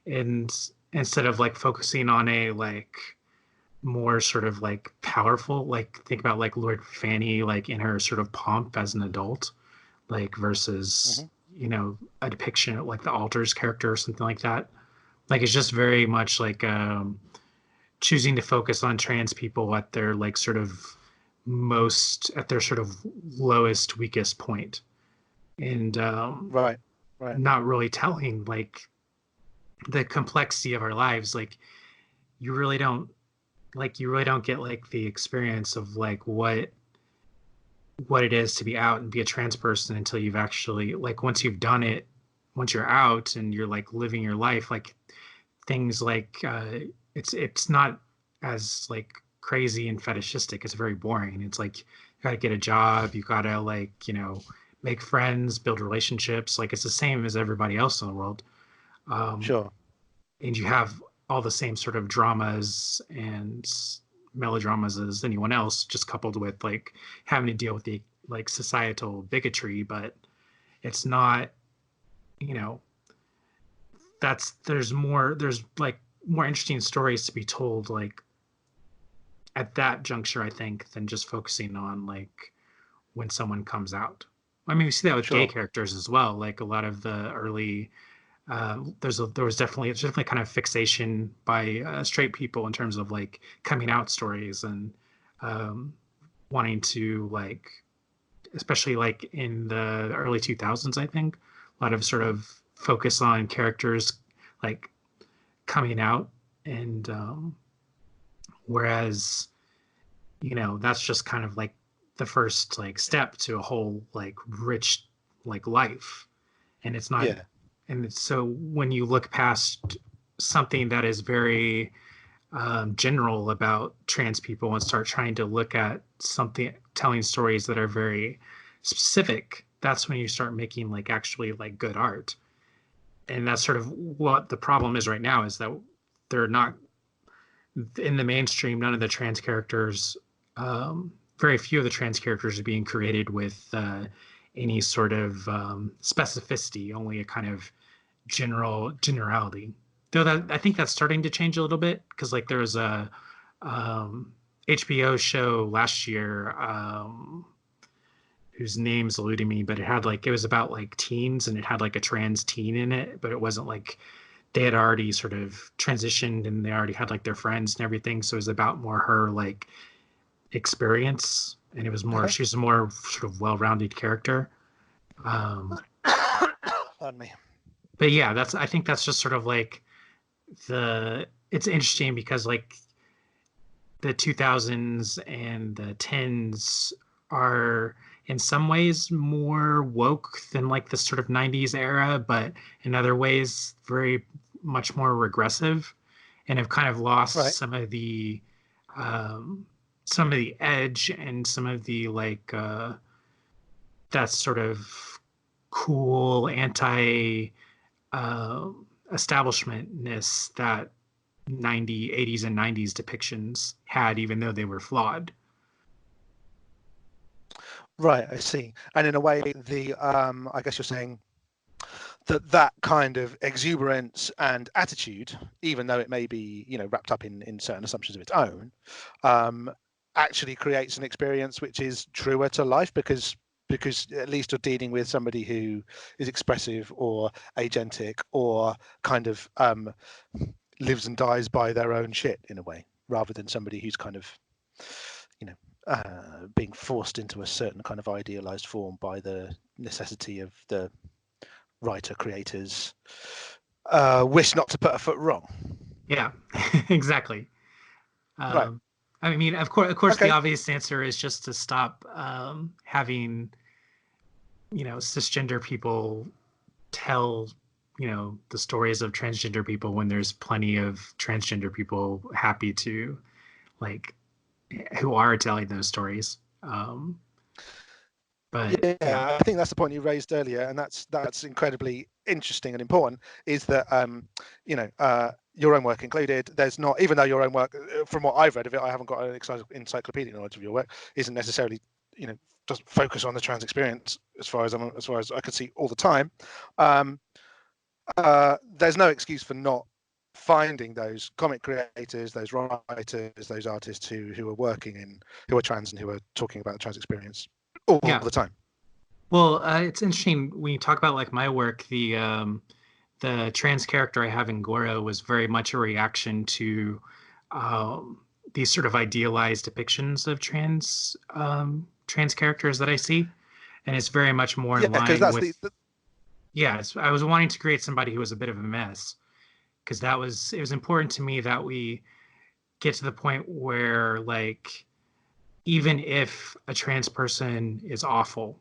instead of like focusing on a like more sort of like powerful like think about like Lord Fanny like in her sort of pomp as an adult like versus Hmm. a depiction of like the Alters character or something like that. Like it's just very much like choosing to focus on trans people at their like sort of most at their sort of lowest weakest point and Right. Right. not really telling like the complexity of our lives like you really don't you really don't get like the experience of like what it is to be out and be a trans person until you've actually like once you've done it once you're out and you're like living your life like things like it's not as like crazy and fetishistic. It's very boring. It's like you gotta get a job, you gotta like make friends, build relationships. Like it's the same as everybody else in the world, um, Sure. and you have all the same sort of dramas and melodramas as anyone else, just coupled with like having to deal with the like societal bigotry. But it's not, you know, there's like more interesting stories to be told like at that juncture I think than just focusing on like when someone comes out. I mean we see that with gay Sure. characters as well, like a lot of the early there was definitely it's definitely kind of fixation by straight people in terms of like coming out stories and um, wanting to like especially like in the early 2000s I think a lot of sort of focus on characters like coming out and whereas that's just kind of like the first like step to a whole like rich like life and it's not Yeah. so when you look past something that is very general about trans people and start trying to look at something telling stories that are very specific, that's when you start making like actually like good art. And that's sort of what the problem is right now is that they're not in the mainstream. None of the trans characters, very few of the trans characters are being created with any sort of specificity, only a kind of generality. Though that I think that's starting to change a little bit because like there was a HBO show last year whose name's eluding me, but it was about like teens and it had like a trans teen in it, but it wasn't like they had already sort of transitioned and they already had like their friends and everything. So it was about more her like experience, and it was more Okay. she's a more sort of well-rounded character. Pardon me. But yeah, I think that's just sort of like it's interesting because like the 2000s and the 10s are in some ways more woke than like the sort of 90s era, but in other ways very much more regressive, and have kind of lost Right. um, some of the edge and some of the like that sort of cool anti uh, establishmentness that 80s and 90s depictions had, even though they were flawed. Right. I see. And in a way, I guess you're saying that kind of exuberance and attitude, even though it may be, wrapped up in certain assumptions of its own, um, actually creates an experience which is truer to life because at least you're dealing with somebody who is expressive or agentic or kind of lives and dies by their own shit in a way, rather than somebody who's kind of, being forced into a certain kind of idealized form by the necessity of the writer creators wish not to put a foot wrong. Yeah, exactly. Right. I mean, of course, the Okay. obvious answer is just to stop having, cisgender people tell, the stories of transgender people when there's plenty of transgender people happy to, like, who are telling those stories. But yeah, Yeah, I think that's the point you raised earlier, and that's incredibly interesting and important. Is that your own work included? There's not, even though your own work, from what I've read of it, I haven't got an encyclopedic knowledge of your work, isn't necessarily doesn't focus on the trans experience as far as I could see all the time. Um, there's no excuse for not finding those comic creators, those writers, those artists who are who are trans and who are talking about the trans experience all yeah. the time. Well, it's interesting when you talk about like my work. The trans character I have in Goro was very much a reaction to um, these sort of idealized depictions of trans characters that I see, and it's very much more Yeah, in because line that's with. Yeah, I was wanting to create somebody who was a bit of a mess, because it was important to me that we get to the point where like even if a trans person is awful,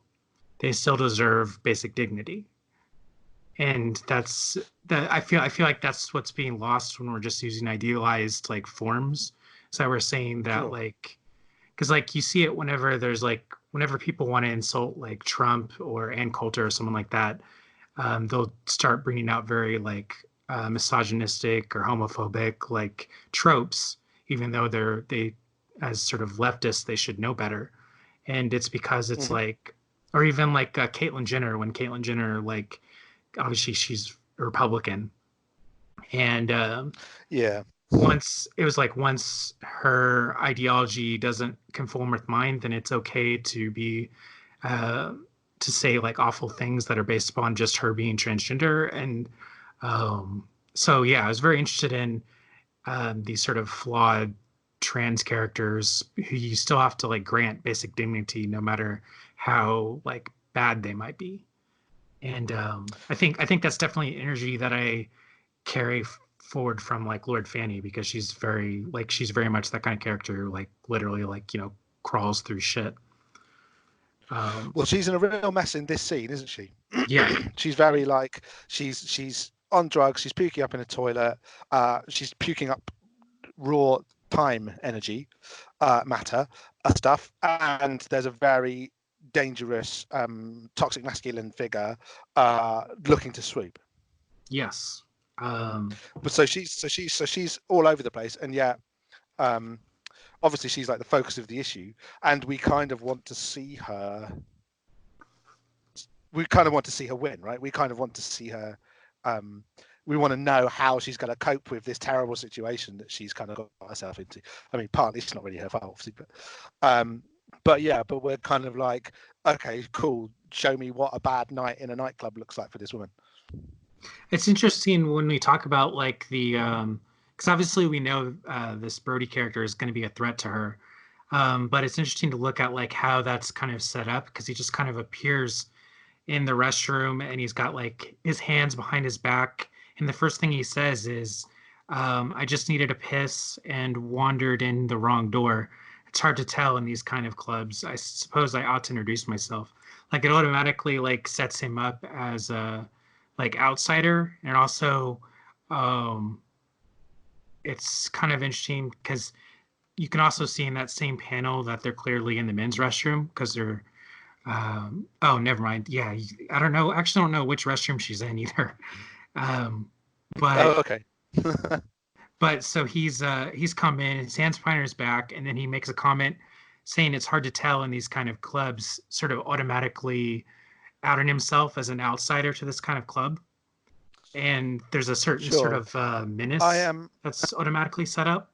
they still deserve basic dignity. And I feel like that's what's being lost when we're just using idealized like forms. So we're saying that sure. like, because like you see it whenever people want to insult like Trump or Ann Coulter or someone like that, they'll start bringing out very like misogynistic or homophobic like tropes, even though they as sort of leftists they should know better. And it's because it's Hmm. like, or even like Caitlyn Jenner, when Caitlyn Jenner like obviously she's a Republican, and Yeah. once her ideology doesn't conform with mine, then it's okay to be uh, to say like awful things that are based upon just her being transgender. And so yeah, I was very interested in these sort of flawed trans characters who you still have to like grant basic dignity no matter how like bad they might be. And I think that's definitely energy that I carry forward from like Lord Fanny, because she's very much that kind of character who like literally like crawls through shit. Um, Well, she's in a real mess in this scene, isn't she? yeah, She's very like she's on drugs. She's puking up in a toilet. She's puking up raw time energy, matter, stuff, and there's a very dangerous toxic masculine figure looking to swoop. yes, But so she's all over the place, and yet um, obviously she's like the focus of the issue, and we kind of want to see her. We kind of want to see her win, right? We kind of want to see her. Um, we want to know how she's going to cope with this terrible situation that she's kind of got herself into. I mean, partly it's not really her fault, obviously, but yeah, but we're kind of like, okay, cool. Show me what a bad night in a nightclub looks like for this woman. It's interesting when we talk about like the because obviously we know this Brody character is going to be a threat to her, but it's interesting to look at like how that's kind of set up because he just kind of appears in the restroom and he's got like his hands behind his back, and the first thing he says is, "I just needed a piss and wandered in the wrong door." It's hard to tell in these kind of clubs. I suppose I ought to introduce myself. Like it automatically like sets him up as a like outsider, and also um it's kind of interesting because you can also see in that same panel that they're clearly in the men's restroom because they're oh, never mind. Yeah, I don't know, actually don't know which restroom she's in either. um Oh, but okay. so he's come in, his hands behind his back, and then he makes a comment saying it's hard to tell in these kind of clubs, sort of automatically outing himself as an outsider to this kind of club. And there's a certain sort Sure. of I menace am. that's automatically set up.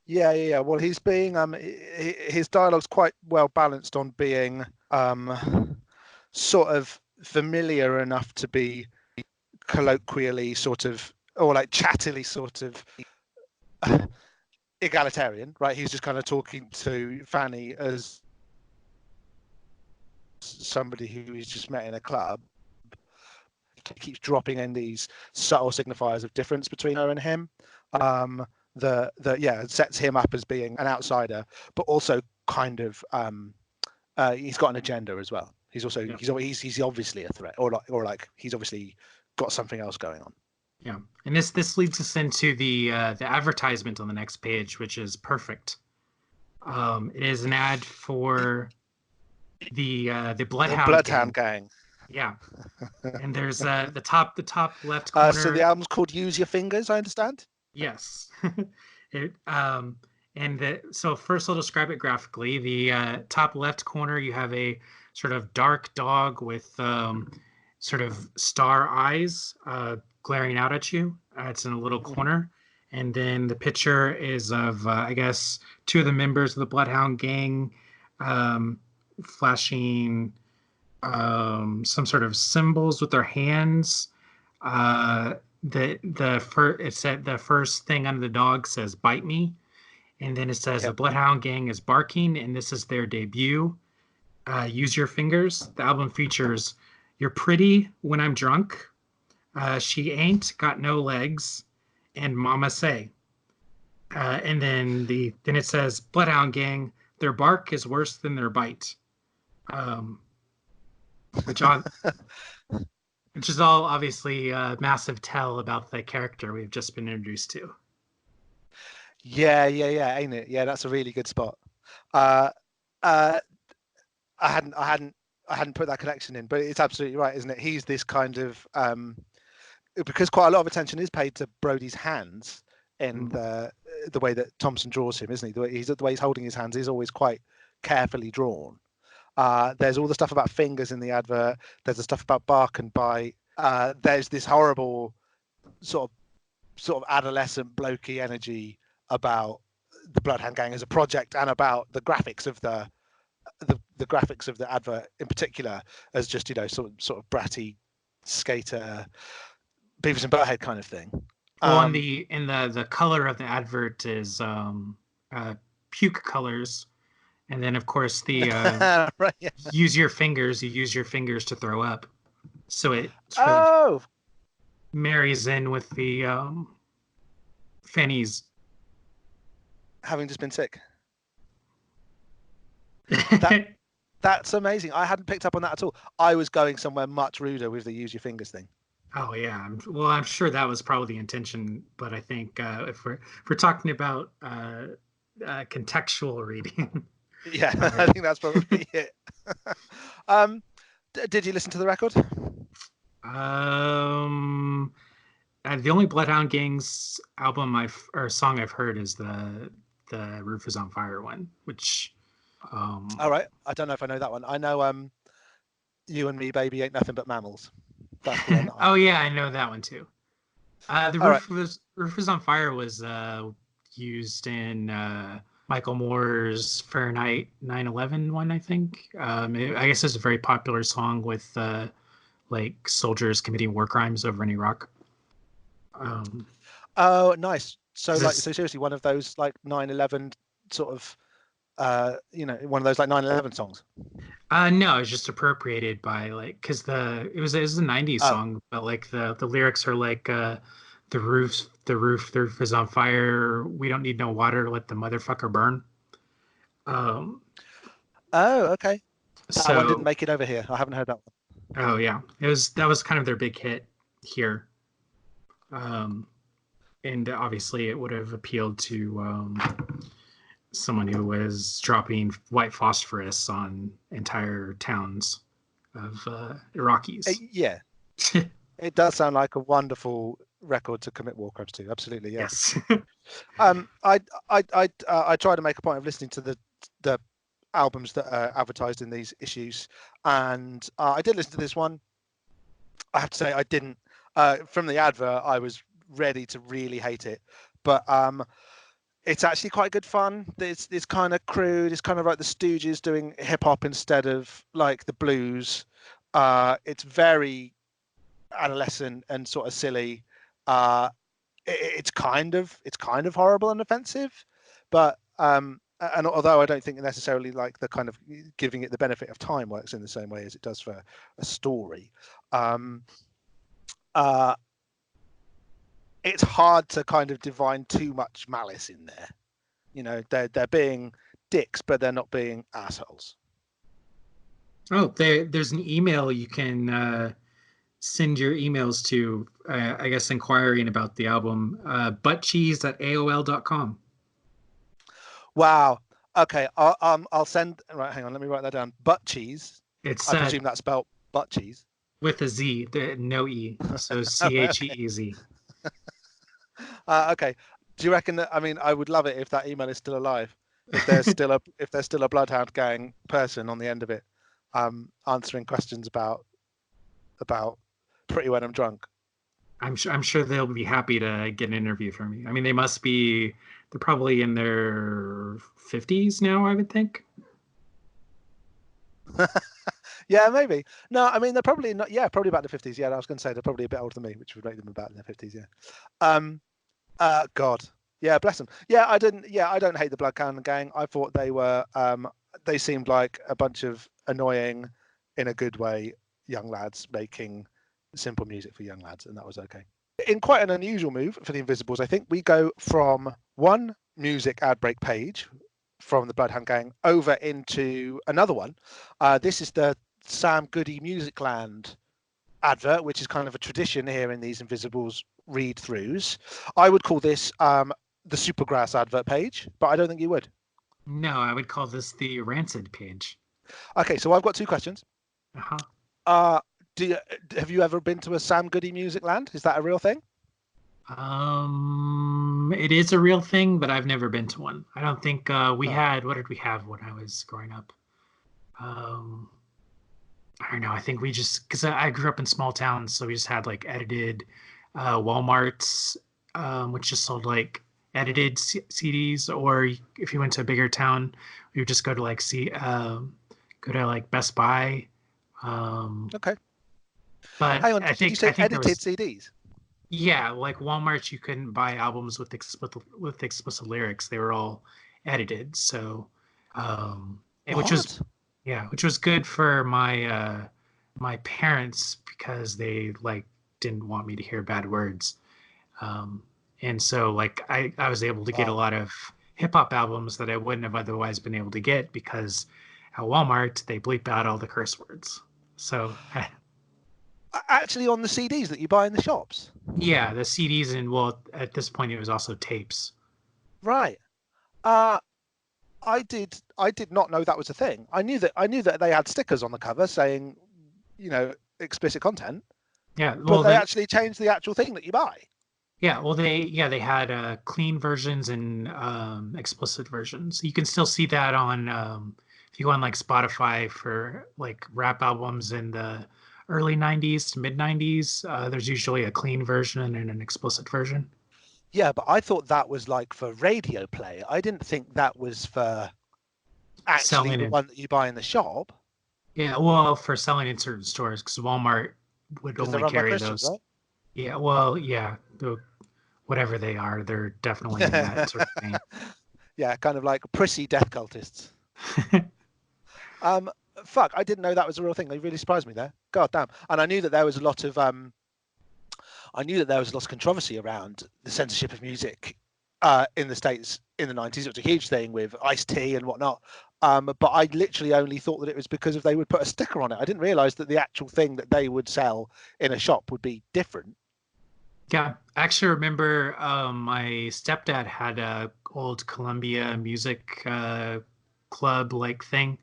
Yeah. Well, he's being his dialogue's quite well balanced on being sort of familiar enough to be colloquially sort of, or like chattily sort of egalitarian, right? He's just kind of talking to Fanny as somebody who he's just met in a club. He keeps dropping in these subtle signifiers of difference between her and him. Yeah, it sets him up as being an outsider, but also kind of he's got an agenda as well. He's also Yeah. he's obviously a threat, or like he's obviously got something else going on. Yeah. And this leads us into the advertisement on the next page, which is perfect. It is an ad for the The Bloodhound Bloodhound gang. Gang. Yeah. And there's the top left corner. So the album's called Use Your Fingers, I understand. Yes. it, so first I'll describe it graphically. The top left corner, you have a sort of dark dog with sort of star eyes glaring out at you. It's in a little corner. And then the picture is of, I guess, two of the members of the Bloodhound Gang flashing some sort of symbols with their hands. It said the first thing under the dog says "bite me," and then it says the Yep. Bloodhound Gang is barking, and this is their debut. Use your fingers. The album features "You're Pretty When I'm Drunk," "She Ain't Got No Legs," and "Mama Say." And then it says Bloodhound Gang. Their bark is worse than their bite. Which is all obviously a massive tell about the character we've just been introduced to. Yeah, ain't it? Yeah, that's a really good spot. Uh, uh, I hadn't put that connection in, but it's absolutely right, isn't it? He's this kind of because quite a lot of attention is paid to Brody's hands in the way that Thompson draws him, isn't he? The way he's holding his hands is always quite carefully drawn. There's all the stuff about fingers in the advert. There's the stuff about bark and bite. There's this horrible sort of adolescent blokey energy about the Bloodhound Gang as a project, and about the graphics of the graphics of the advert in particular as just sort of bratty skater Beavis and Butthead kind of thing. Well, the color of the advert is puke colors. And then, of course, the right, yeah. use your fingers. You use your fingers to throw up. So it sort of marries in with the Fanny's having just been sick. That's amazing. I hadn't picked up on that at all. I was going somewhere much ruder with the use your fingers thing. Oh yeah, I'm sure that was probably the intention, but I think if we're talking about contextual reading. Yeah, I think that's probably it. Did you listen to the record? The only Bloodhound Gang's album song I've heard is the Roof is on Fire one, which all right, I don't know if I know that one. I know You and Me Baby Ain't Nothing But Mammals. That's the one. Oh yeah, I know that one too. The Roof is on Fire was used in Michael Moore's Fahrenheit 9/11 one, I think. I guess it's a very popular song with like soldiers committing war crimes over in Iraq. Oh, nice. So So like, so seriously, one of those like 9/11 sort of, one of those like 9/11 songs. No, it's just appropriated by like because it was a '90s Oh, song, but like the lyrics are like the roof is on fire. We don't need no water. Let the motherfucker burn. Um, oh, okay. That one didn't so make it over here. I haven't heard that one. oh yeah, that was kind of their big hit here. Um, and obviously it would have appealed to someone who was dropping white phosphorus on entire towns of Iraqis. Yeah, it does sound like a wonderful record to commit war crimes to. Absolutely, yeah. Yes. I try to make a point of listening to the albums that are advertised in these issues, and I did listen to this one. I have to say I didn't. From the advert, I was ready to really hate it, but it's actually quite good fun. It's kind of crude. It's kind of like the Stooges doing hip hop instead of like the blues. It's very adolescent and sort of silly. It's kind of horrible and offensive, but and although I don't think necessarily like the kind of giving it the benefit of time works in the same way as it does for a story, it's hard to kind of divine too much malice in there. You know, they're being dicks, but they're not being assholes. Oh, there's an email you can send your emails to, I guess, inquiring about the album, buttcheese@aol.com. Wow. Okay. I'll send. Right. Hang on. Let me write that down. Butt cheese. It's I presume that's spelled butt cheese. with a Z, no E, so CHEEZ. Okay. Do you reckon that? I mean, I would love it if that email is still alive. If there's still a Bloodhound Gang person on the end of it, answering questions about Pretty When I'm Drunk. I'm sure they'll be happy to get an interview from you. I mean, they're probably in their 50s now, I would think. Yeah, maybe. No, I mean they're probably not. Yeah, probably about the 50s. Yeah, I was going to say they're probably a bit older than me, which would make them about in their 50s. Yeah. God. Yeah, bless them. Yeah, I didn't. Yeah, I don't hate the Bloodhound Gang. I thought they were. They seemed like a bunch of annoying, in a good way, young lads making simple music for young lads, and that was okay. In quite an unusual move for the Invisibles, I think we go from one music ad break page from the Bloodhound Gang over into another one. This is the Sam Goody Musicland advert, which is kind of a tradition here in these Invisibles read-throughs. I would call this the Supergrass advert page, but I don't think you would. No, I would call this the Rancid page. Okay, so I've got two questions. Uh-huh. Have you ever been to a Sam Goody Musicland? Is that a real thing? It is a real thing, but I've never been to one. I don't think we had. What did we have when I was growing up? I don't know. I think we just because I grew up in small towns, so we just had like edited Walmarts, which just sold like edited CDs. Or if you went to a bigger town, we would just go to like go to like Best Buy. Okay. But hang on, did you say edited CDs? Yeah, like Walmart, you couldn't buy albums with explicit lyrics. They were all edited. So, which was good for my my parents because they like didn't want me to hear bad words. And so like I was able to get a lot of hip hop albums that I wouldn't have otherwise been able to get because at Walmart they bleep out all the curse words. So actually on the CDs that you buy in the shops. Yeah, the CDs and well, at this point it was also tapes. Right. I did not know that was a thing. I knew that they had stickers on the cover saying, explicit content. Yeah, well, but they actually changed the actual thing that you buy. Yeah, well, they had clean versions and explicit versions. You can still see that on if you go on like Spotify for like rap albums in the early 90s to mid 90s. There's usually a clean version and an explicit version. Yeah, but I thought that was like for radio play. I didn't think that was for actually the one that you buy in the shop. Yeah, well, for selling in certain stores, because Walmart would Because they're only run by carry Christians, those. right? Yeah, well, yeah, whatever they are, they're definitely in that sort of vein. Yeah, kind of like prissy death cultists. Um, Fuck, I didn't know that was a real thing. They really surprised me there. God damn. And I knew that there was a lot of controversy around the censorship of music in the States in the 90s. It was a huge thing with Ice-T and whatnot. But I literally only thought that it was because if they would put a sticker on it. I didn't realize that the actual thing that they would sell in a shop would be different. Yeah, I actually remember my stepdad had a old Columbia music club like thing,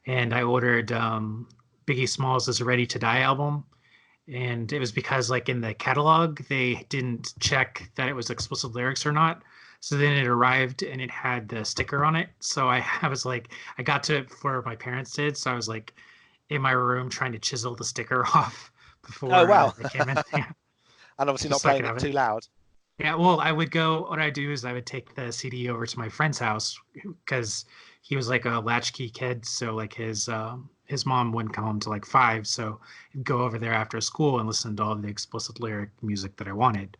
and I ordered Biggie Smalls' Ready to Die album. And it was because like in the catalog they didn't check that it was explicit lyrics or not. So then it arrived and it had the sticker on it. So I was like, I got to it before my parents did. So I was like in my room trying to chisel the sticker off Oh, before wow. they came in. Yeah, And obviously not just so I playing could have it it. too loud. Yeah, well, I would go. What I do is I would take the CD over to my friend's house because he was like a latchkey kid. So like his mom wouldn't come home till like 5, so he'd go over there after school and listen to all the explicit lyric music that I wanted,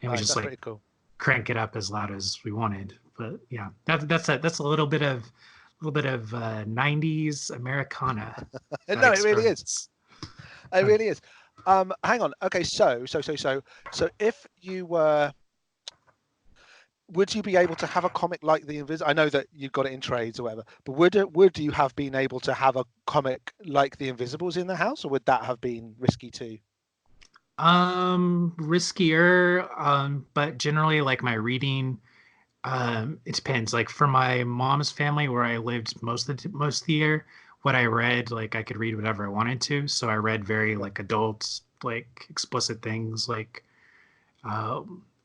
and we Nice, just that's like pretty cool. crank it up as loud as we wanted. But yeah, that's a little bit of 90s Americana that No, it really is. experience. It really is. Hang on. Okay, so if you were, would you be able to have a comic like the Invisible? I know that you've got it in trades or whatever, but would you have been able to have a comic like the Invisibles in the house, or would that have been risky too? Riskier, but generally like my reading, it depends. Like for my mom's family where I lived most of the year, what I read, like I could read whatever I wanted to. So I read very Yeah. like adult, like explicit things like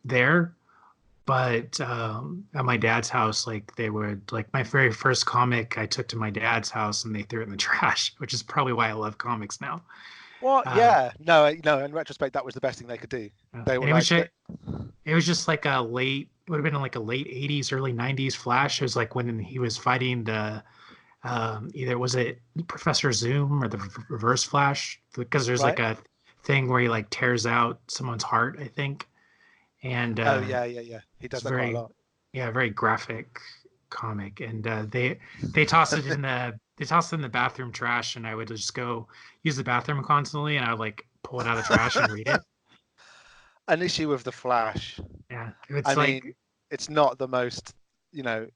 there. But at my dad's house, like they would like my very first comic I took to my dad's house and they threw it in the trash, which is probably why I love comics now. What? Uh, Yeah. No, no. In retrospect, that was the best thing they could do. They were and like, it was just like a late, would have been like a late 80s, early 90s Flash. It was like when he was fighting the, either was it Professor Zoom or the Reverse Flash? Because there's like right? a thing where he like tears out someone's heart, I think. And Oh, yeah, yeah, yeah. He it's does that quite a very, lot. yeah, very graphic comic. And they tossed it in the bathroom trash, and I would just go use the bathroom constantly, and I would like pull it out of the trash and read it. An issue of the Flash. Yeah, I it's like mean, it's not the most, you know,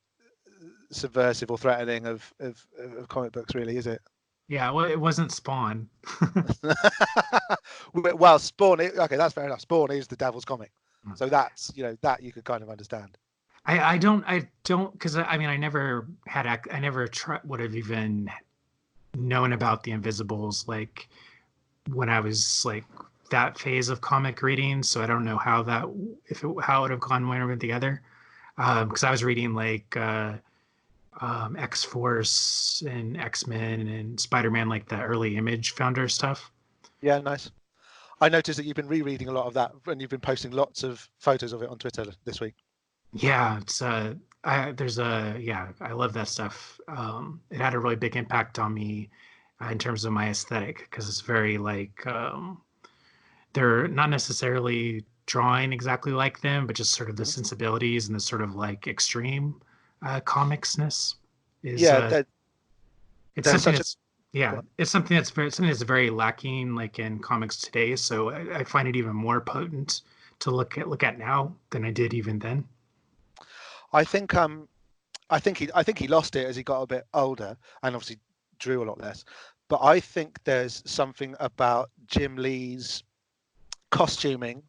subversive or threatening of comic books, really, is it? yeah, well, it wasn't Spawn. Well, Spawn. Okay, that's fair enough. Spawn is the devil's comic, so that's that you could kind of understand. I don't because I mean I never would have even known about the Invisibles like when I was like that phase of comic reading, so I don't know how it would have gone when we went together. Because I was reading like X Force and X Men and Spider Man, like the early Image founder stuff. Yeah, nice. I noticed that you've been rereading a lot of that, and you've been posting lots of photos of it on Twitter this week. Yeah, it's I love that stuff. It had a really big impact on me in terms of my aesthetic because it's very like they're not necessarily drawing exactly like them, but just sort of the Mhm. sensibilities and the sort of like extreme comicsness is Yeah, it's there's something such a. that's Go yeah, on. it's something that's very lacking like in comics today. So I find it even more potent to look at now than I did even then. I think I think he lost it as he got a bit older, and obviously drew a lot less. But I think there's something about Jim Lee's costuming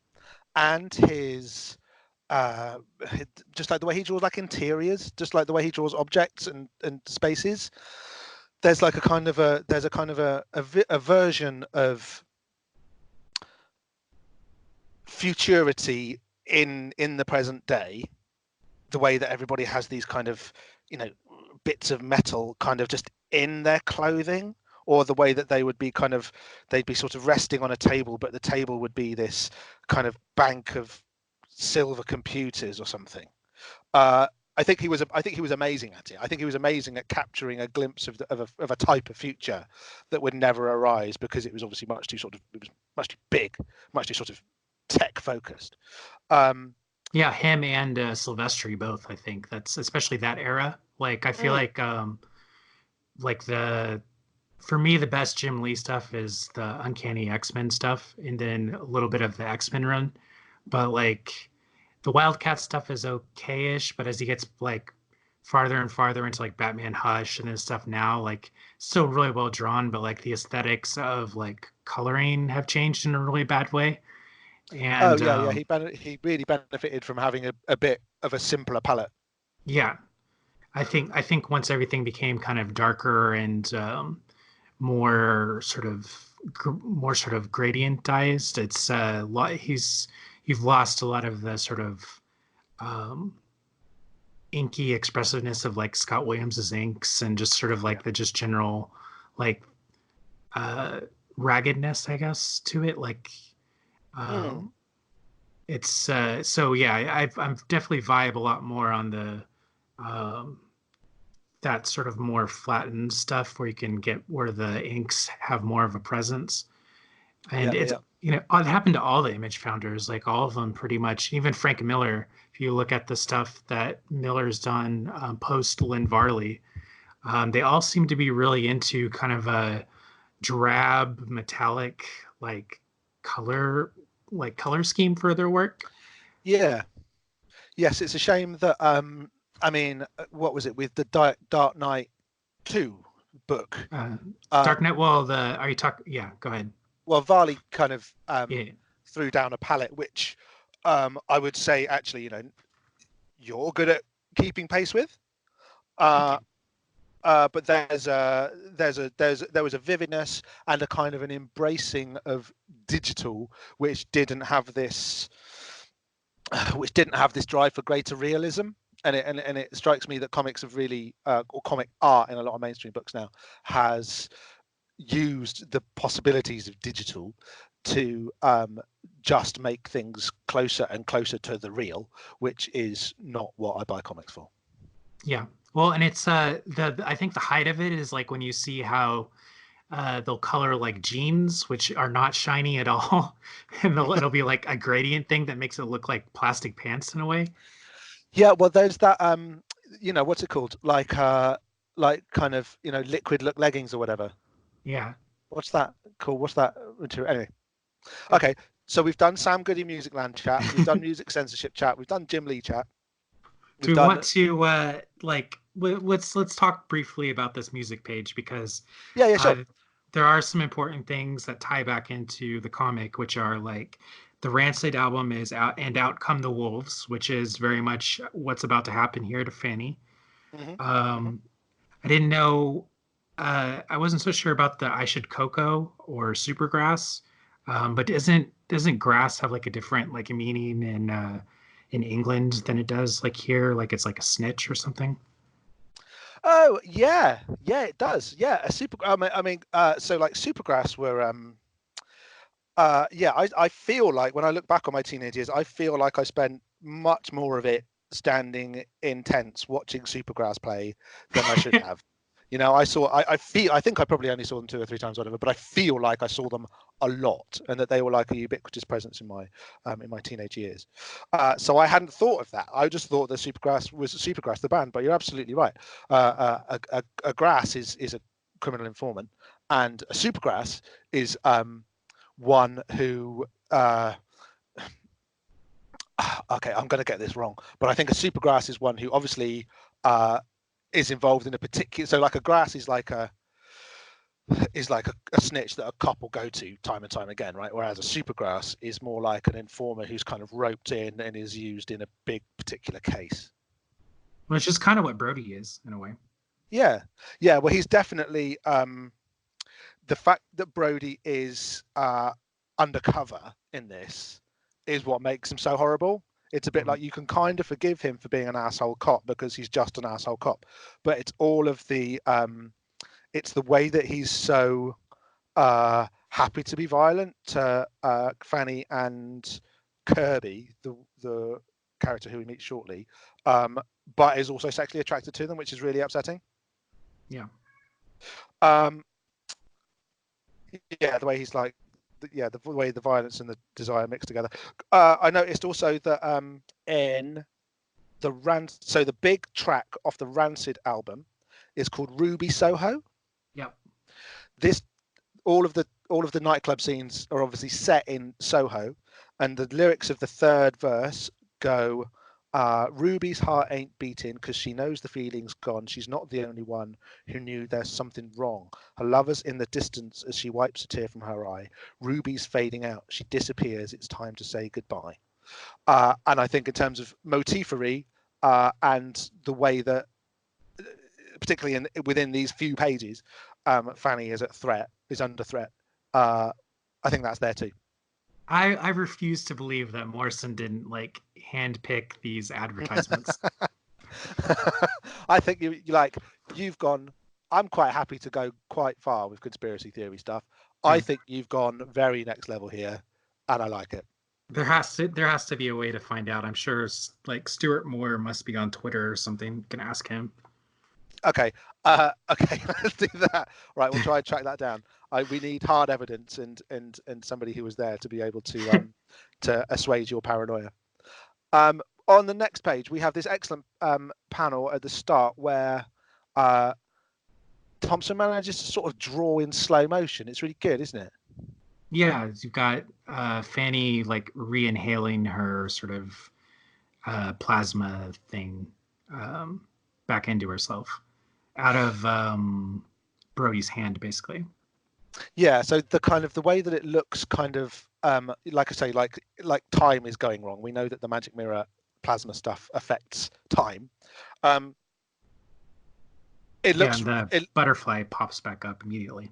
and his uh just like the way he draws like interiors, just like the way he draws objects and spaces. There's a kind of a version of futurity in the present day, the way that everybody has these kind of you know bits of metal kind of just in their clothing, or the way that they'd be sort of resting on a table, but the table would be this kind of bank of silver computers or something. I think he was amazing at it. I think he was amazing at capturing a glimpse of a type of future that would never arise, because it was obviously much too big, much too sort of tech focused. Yeah, him and Silvestri both. I think that's especially that era. Like I feel like for me the best Jim Lee stuff is the Uncanny X-Men stuff, and then a little bit of the X-Men run. But like the Wildcat stuff is okay-ish, but as he gets like farther and farther into like Batman Hush and then stuff now, like still really well drawn, but like the aesthetics of like coloring have changed in a really bad way. And he really benefited from having a bit of a simpler palette. yeah, I think once everything became kind of darker and more sort of gradientized, it's you've lost a lot of the sort of um, inky expressiveness of like Scott Williams's inks, and just sort of like the just general like raggedness, I guess, to it. Like it's so yeah, I'm definitely vibe a lot more on the that sort of more flattened stuff where you can get where the inks have more of a presence. And it's it happened to all the image founders, like all of them pretty much. Even Frank Miller, if you look at the stuff that Miller's done post Lynn Varley, they all seem to be really into kind of a drab metallic color scheme for their work. Yes, it's a shame that I mean, what was it with the Dark Knight 2 book? Dark Knight. Well, are you talking? Yeah, go ahead. Well, Varley kind of threw down a palette, which I would say actually, you're good at keeping pace with. But there was a vividness and a kind of an embracing of digital, which didn't have this drive for greater realism. And it strikes me that comics have really, or comic art in a lot of mainstream books now, has used the possibilities of digital to just make things closer and closer to the real, which is not what I buy comics for. Yeah, well, and it's I think the height of it is like when you see how they'll color like jeans, which are not shiny at all, and it'll be like a gradient thing that makes it look like plastic pants in a way. Yeah, well, there's that what's it called, like kind of liquid look leggings or whatever. Yeah. What's that called? What's that material? Anyway. Okay, so we've done Sam Goody Music Land chat, we've done music censorship chat, we've done Jim Lee chat. Do we want to let's talk briefly about this music page, because sure. There are some important things that tie back into the comic, which are like the Rancid album is out, and Out Come the Wolves, which is very much what's about to happen here to Fanny. I didn't know. I wasn't so sure about the I Should Cocoa or Supergrass, but doesn't grass have like a different like a meaning in England than it does like here? Like it's like a snitch or something. Oh yeah, it does. Yeah, so like Supergrass were I feel like when I look back on my teenage years, I feel like I spent much more of it standing in tents watching Supergrass play than I should have. I think I probably only saw them 2 or 3 times, whatever, but I feel like I saw them a lot, and that they were like a ubiquitous presence in my teenage years. So I hadn't thought of that. I just thought that Supergrass was Supergrass, the band. But you're absolutely right. A grass is a criminal informant, and a Supergrass is one who. Okay, I'm going to get this wrong, but I think a Supergrass is one who obviously is involved in a particular. So like a grass is like a snitch that a cop will go to time and time again, right? Whereas a Supergrass is more like an informer who's kind of roped in and is used in a big particular case. Which is kind of what Brody is in a way. Yeah. Well, he's definitely the fact that Brody is undercover in this is what makes him so horrible. It's a bit like you can kind of forgive him for being an asshole cop because he's just an asshole cop, but it's all of the it's the way that he's so happy to be violent to Fanny and Kirby, the character who we meet shortly, but is also sexually attracted to them, which is really upsetting. Yeah. Yeah, the way he's like, the way the violence and the desire mix together. I noticed also that in so the big track off the Rancid album is called Ruby Soho. Yep. All of the nightclub scenes are obviously set in Soho, and the lyrics of the third verse go, Ruby's heart ain't beating because she knows the feeling's gone. She's not the only one who knew there's something wrong. Her lover's in the distance as she wipes a tear from her eye. Ruby's fading out. She disappears. It's time to say goodbye. And I think in terms of motifery and the way that, particularly within these few pages, Fanny is under threat. I think that's there too. I refuse to believe that Morrison didn't like handpick these advertisements. I think you've gone. I'm quite happy to go quite far with conspiracy theory stuff. I think you've gone very next level here, and I like it. There has to be a way to find out. I'm sure like Stuart Moore must be on Twitter or something. You can ask him. Okay, let's do that. Right, we'll try and track that down. We need hard evidence and somebody who was there to be able to to assuage your paranoia. On the next page, we have this excellent panel at the start where Thompson manages to sort of draw in slow motion. It's really good, isn't it? Yeah, you've got Fanny like re-inhaling her sort of plasma thing back into herself out of Brody's hand, basically. Yeah, so the way that it looks, kind of like I say, like time is going wrong. We know that the magic mirror plasma stuff affects time. It looks. Yeah, and the butterfly pops back up immediately.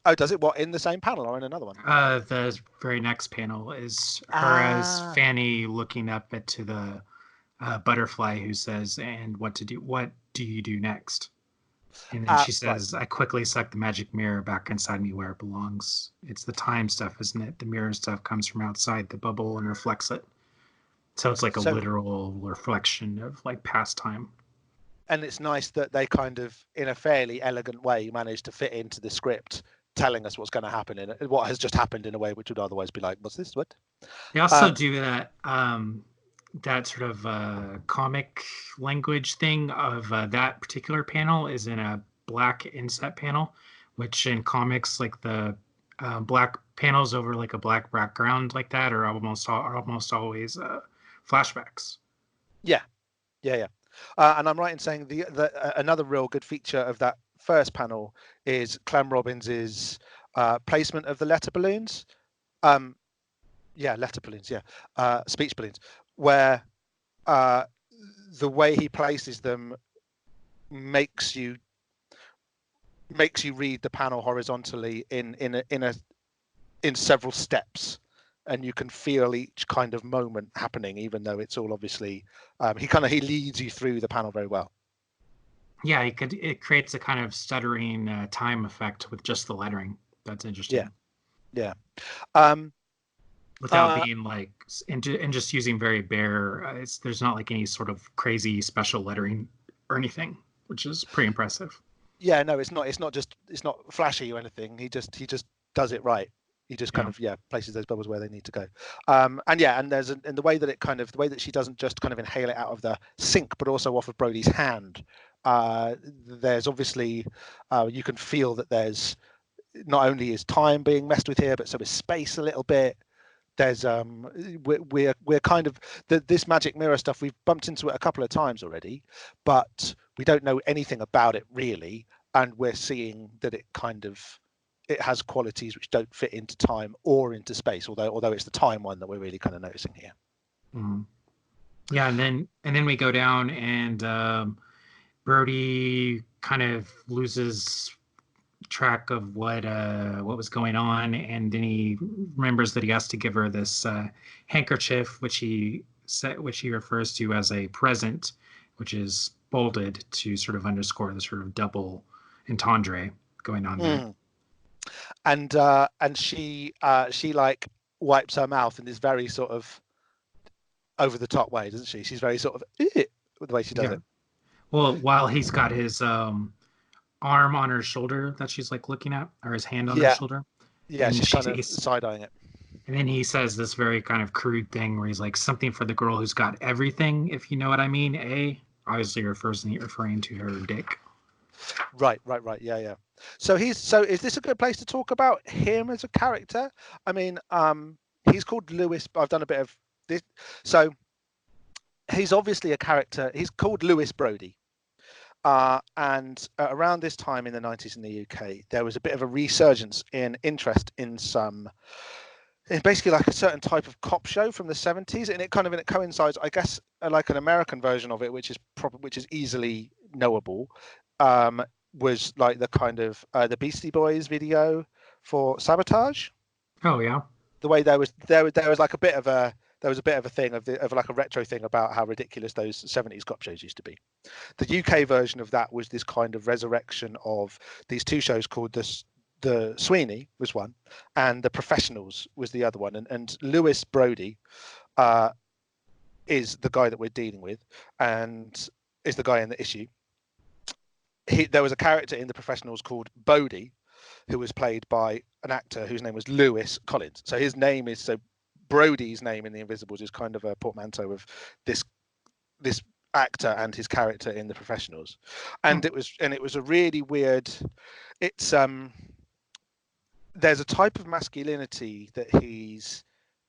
Oh, does it? What, in the same panel or in another one? The very next panel is her as Fanny looking up to the butterfly, who says, "And what do you do next?" And then she says, right. "I quickly suck the magic mirror back inside me where it belongs. It's the time stuff, isn't it? The mirror stuff comes from outside the bubble and reflects it. So it's like a literal reflection of like past time." And it's nice that they kind of, in a fairly elegant way, managed to fit into the script, telling us what's going to happen in it, what has just happened, in a way which would otherwise be like, what's this? What? They also do that that sort of comic language thing of that particular panel is in a black inset panel, which in comics, like the black panels over like a black background like that are almost always flashbacks. Yeah. And I'm right in saying the another real good feature of that first panel is Clem Robbins's placement of the letter balloons. Letter balloons, speech balloons, where the way he places them makes you read the panel horizontally in several steps, and you can feel each kind of moment happening, even though it's all obviously he leads you through the panel very well. Yeah, it creates a kind of stuttering time effect with just the lettering. That's interesting. Yeah. Without being like, and just using very bare, there's not like any sort of crazy special lettering or anything, which is pretty impressive. Yeah, no, it's not flashy or anything. He just does it right. He just kind of places those bubbles where they need to go. And there's in the way that the way that she doesn't just kind of inhale it out of the sink, but also off of Brody's hand. There's obviously you can feel that there's not only is time being messed with here, but so is space a little bit. There's we're kind of this magic mirror stuff. We've bumped into it a couple of times already, but we don't know anything about it really, and we're seeing that it has qualities which don't fit into time or into space. Although it's the time one that we're really kind of noticing here. Mm-hmm. Yeah, and then we go down, and Brody kind of loses track of what was going on, and then he remembers that he has to give her this handkerchief, which he refers to as a present, which is bolded to sort of underscore the sort of double entendre going on there. And she like wipes her mouth and is very sort of over the top way, doesn't she? She's very sort of with the way she does Yeah. it. Well, while he's got his arm on her shoulder that she's like looking at, or his hand on her Yeah, shoulder, yeah, and she's kind of side-eyeing it. and then he says this very kind of crude thing where he's like, something for the girl who's got everything, if you know what I mean. Obviously referring to her dick. Right. Yeah, yeah. So is this a good place to talk about him as a character? I mean, he's called Lewis. I've done a bit of this. So he's obviously a character. He's called Lewis Brody. And around this time in the 90s in the UK, there was a bit of a resurgence in interest in basically like a certain type of cop show from the 70s, and it coincides, I guess, like an American version of it, which is easily knowable, was like the kind of the Beastie Boys video for Sabotage. Oh yeah. The way there was like a bit of a thing of like a retro thing about how ridiculous those 70s cop shows used to be. The UK version of that was this kind of resurrection of these two shows called the Sweeney was one, and the Professionals was the other one. And Lewis Brody is the guy that we're dealing with, and is the guy in the issue. There was a character in the Professionals called Bodie, who was played by an actor whose name was Lewis Collins. So Brody's name in The Invisibles is kind of a portmanteau of this actor and his character in the Professionals. And it was a really weird. It's there's a type of masculinity that he's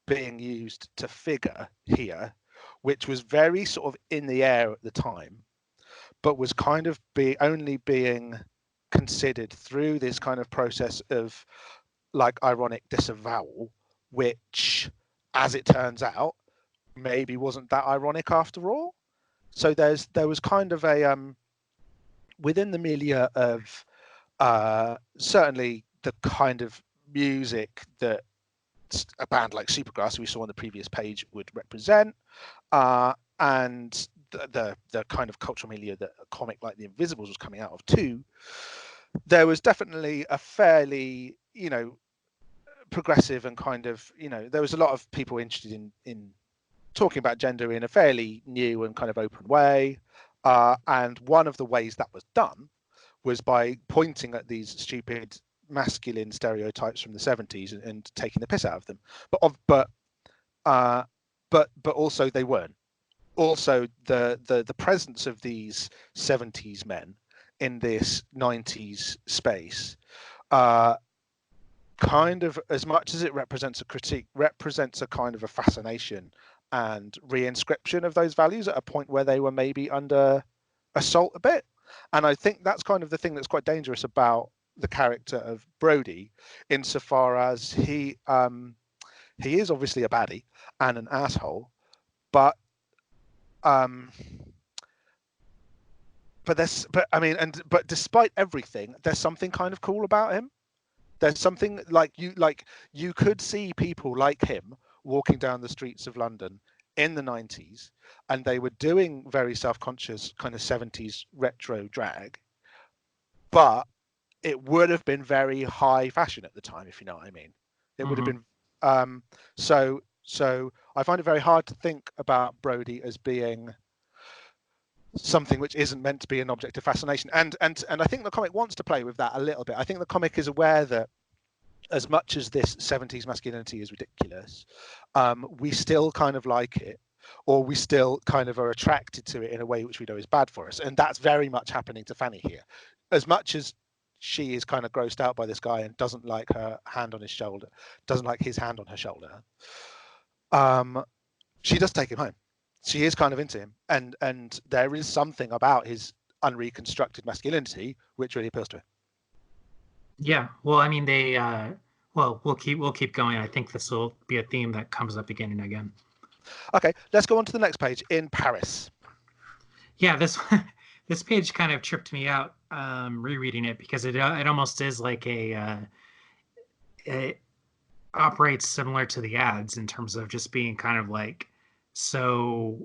being used to figure here, which was very sort of in the air at the time, but was kind of only being considered through this kind of process of like ironic disavowal, which, as it turns out, maybe wasn't that ironic after all. So there was kind of a within the milieu of certainly the kind of music that a band like Supergrass, who we saw on the previous page, would represent, and the kind of cultural milieu that a comic like The Invisibles was coming out of too. There was definitely a fairly, progressive and kind of, there was a lot of people interested in talking about gender in a fairly new and kind of open way. And one of the ways that was done was by pointing at these stupid masculine stereotypes from the 70s and taking the piss out of them. But also they weren't. Also, the presence of these 70s men in this 90s space, kind of, as much as it represents a critique, represents a kind of a fascination and reinscription of those values at a point where they were maybe under assault a bit. And I think that's kind of the thing that's quite dangerous about the character of Brody, insofar as he is obviously a baddie and an asshole, but despite everything, there's something kind of cool about him. There's something you could see people like him walking down the streets of London in the 90s, and they were doing very self-conscious kind of 70s retro drag, but it would have been very high fashion at the time, if you know what I mean. It would have been so I find it very hard to think about Brody as being something which isn't meant to be an object of fascination, and I think the comic wants to play with that a little bit. I think the comic is aware that as much as this 70s masculinity is ridiculous, we still kind of like it, or we still kind of are attracted to it in a way which we know is bad for us. And that's very much happening to Fanny here. As much as she is kind of grossed out by this guy and doesn't like her hand on his shoulder, doesn't like his hand on her shoulder, she does take him home. She is kind of into him, and there is something about his unreconstructed masculinity which really appeals to her. Yeah, well, I mean, we'll keep going. I think this will be a theme that comes up again and again. Okay, let's go on to the next page, in Paris. Yeah, this page kind of tripped me out rereading it, because it almost is like it operates similar to the ads in terms of just being kind of like so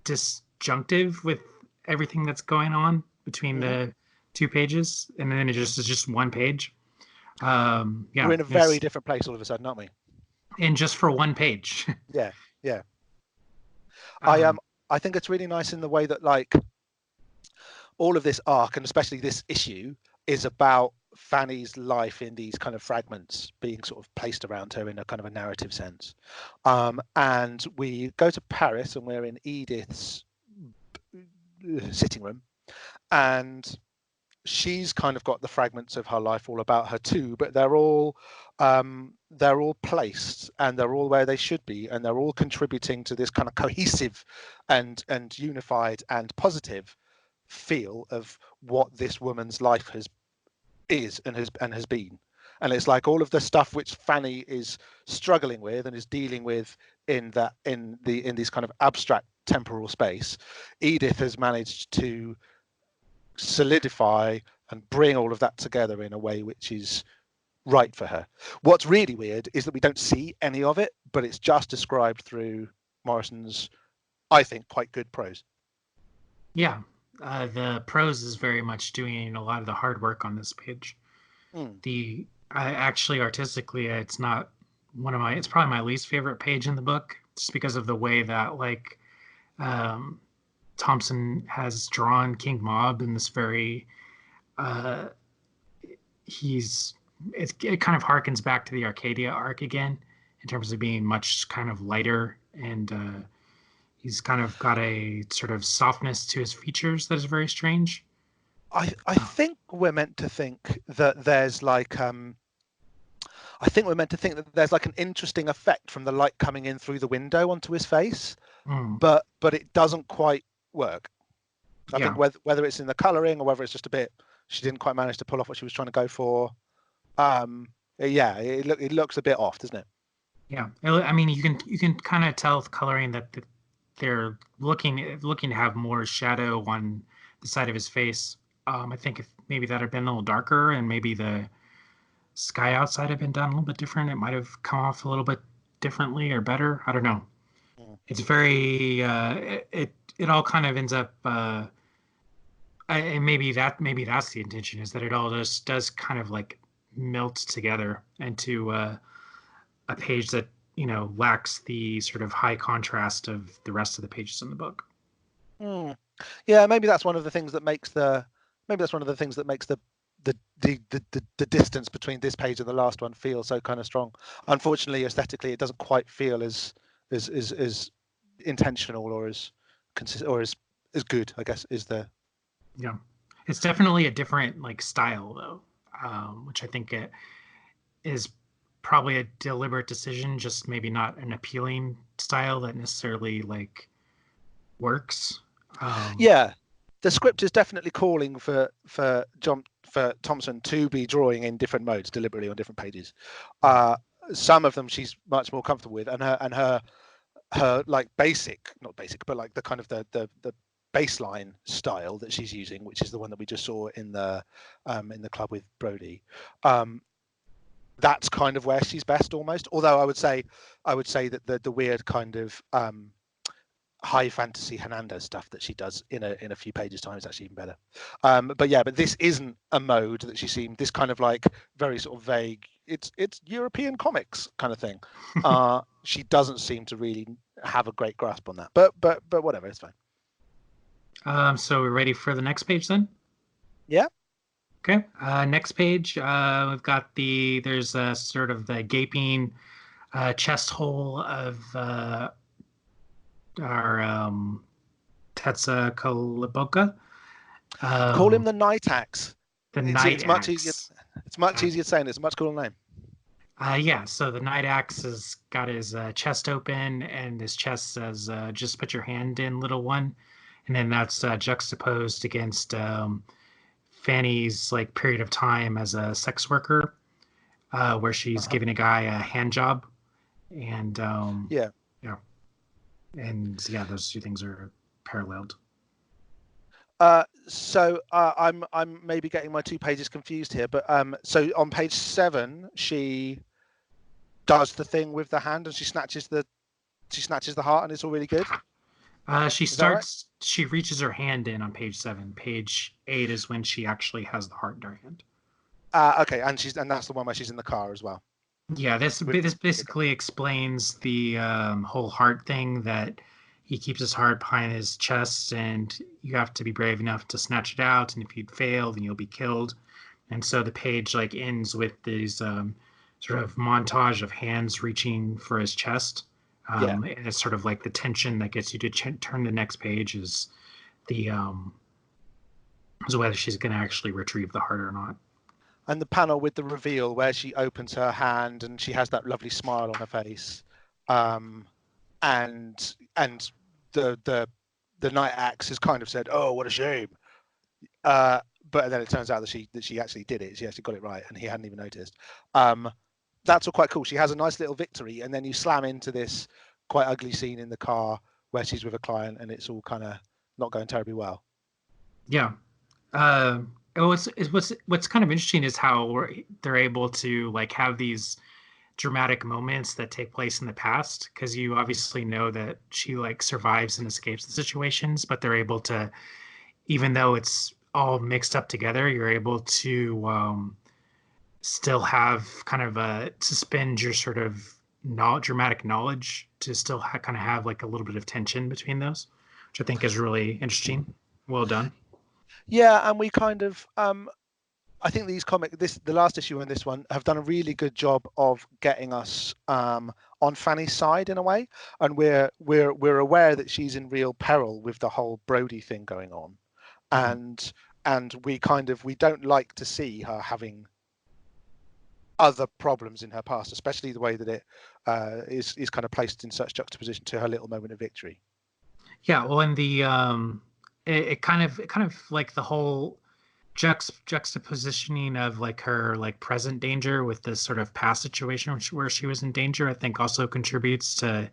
disjunctive with everything that's going on between the two pages, and then it is just one page. Yeah, we're in a very different place all of a sudden, aren't we? And just for one page. Yeah. I think it's really nice in the way that like all of this arc, and especially this issue, is about Fanny's life in these kind of fragments being sort of placed around her in a kind of a narrative sense. And we go to Paris and we're in Edith's sitting room, and she's kind of got the fragments of her life all about her too, but they're all placed and they're all where they should be, and they're all contributing to this kind of cohesive and unified and positive feel of what this woman's life is and has been. And it's like all of the stuff which Fanny is struggling with and is dealing with in this kind of abstract temporal space, Edith has managed to solidify and bring all of that together in a way which is right for her. What's really weird is that we don't see any of it, but it's just described through Morrison's, I think, quite good prose. Yeah. The prose is very much doing a lot of the hard work on this page. Actually, artistically, it's not it's probably my least favorite page in the book, just because of the way that like Thompson has drawn King Mob in this very it kind of harkens back to the Arcadia arc again in terms of being much kind of lighter, and he's kind of got a sort of softness to his features that is very strange. I think we're meant to think that there's like an interesting effect from the light coming in through the window onto his face, but it doesn't quite work. I think whether it's in the coloring or whether it's just a bit, she didn't quite manage to pull off what she was trying to go for. It looks a bit off, doesn't it? Yeah, I mean, you can kind of tell with coloring that they're looking to have more shadow on the side of his face. I think if maybe that had been a little darker and maybe the sky outside had been done a little bit different, it might have come off a little bit differently or better. I don't know. It's very it all kind of ends up and maybe that's the intention, is that it all just does kind of like melt together into a page that, you know, lacks the sort of high contrast of the rest of the pages in the book. Yeah, maybe that's one of the things that makes the distance between this page and the last one feel so kind of strong. Unfortunately, aesthetically, it doesn't quite feel as intentional or as consistent or as good, I guess, is the. Yeah, it's definitely a different like style though, which I think it is probably a deliberate decision, just maybe not an appealing style that necessarily like works. Yeah, the script is definitely calling for Thompson to be drawing in different modes deliberately on different pages. Some of them she's much more comfortable with, and her like not basic, but like the kind of the baseline style that she's using, which is the one that we just saw in the club with Brody. That's kind of where she's best almost. Although I would say that the weird kind of high fantasy Hernandez stuff that she does in a few pages time is actually even better. But this isn't a mode that she seemed, this kind of like very sort of vague, it's European comics kind of thing. She doesn't seem to really have a great grasp on that, but whatever, it's fine. So we're ready for the next page then? Yeah. Okay. Next page, we've got there's a sort of the gaping chest hole of our Tetzalcoatl. Call him the Night Axe. It's much easier. It's much easier saying. It's a much cooler name. So the Night Axe has got his chest open, and his chest says, "Just put your hand in, little one," and then that's juxtaposed against Fanny's like period of time as a sex worker, where she's giving a guy a hand job, and those two things are paralleled. So I'm maybe getting my two pages confused here, but so on page 7 she does the thing with the hand and she snatches the heart and it's all really good. She reaches her hand in on page 7. Page 8 is when she actually has the heart in her hand. Okay, and that's the one where she's in the car as well. Yeah, this basically explains the whole heart thing, that he keeps his heart behind his chest, and you have to be brave enough to snatch it out. And if you fail, then you'll be killed. And so the page like ends with these sort of montage of hands reaching for his chest. Yeah. And it's sort of like the tension that gets you to turn the next page the is whether she's going to actually retrieve the heart or not. And the panel with the reveal where she opens her hand and she has that lovely smile on her face, and the night axe has kind of said, "Oh, what a shame," but then it turns out that she actually did it. She actually got it right, and he hadn't even noticed. That's all quite cool. She has a nice little victory, and then you slam into this quite ugly scene in the car where she's with a client, and it's all kind of not going terribly well. Yeah. What's kind of interesting is how they're able to like have these dramatic moments that take place in the past, because you obviously know that she like survives and escapes the situations, but they're able to, even though it's all mixed up together, you're able to still have kind of suspend your sort of dramatic knowledge to still kind of have like a little bit of tension between those, which I think is really interesting. Well done. Yeah, and we kind of I think the last issue and this one have done a really good job of getting us on Fanny's side in a way, and we're aware that she's in real peril with the whole Brody thing going on, and we don't like to see her having other problems in her past, especially the way that it is kind of placed in such juxtaposition to her little moment of victory. Yeah, well, and it kind of like the whole juxtapositioning of like her like present danger with this sort of past situation where she was in danger, I think also contributes to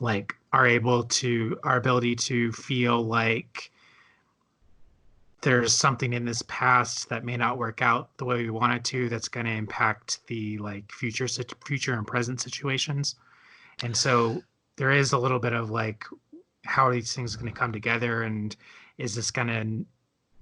like our ability to feel like there's something in this past that may not work out the way we want it to, that's going to impact the like future and present situations. And so there is a little bit of like, how are these things going to come together, and is this going to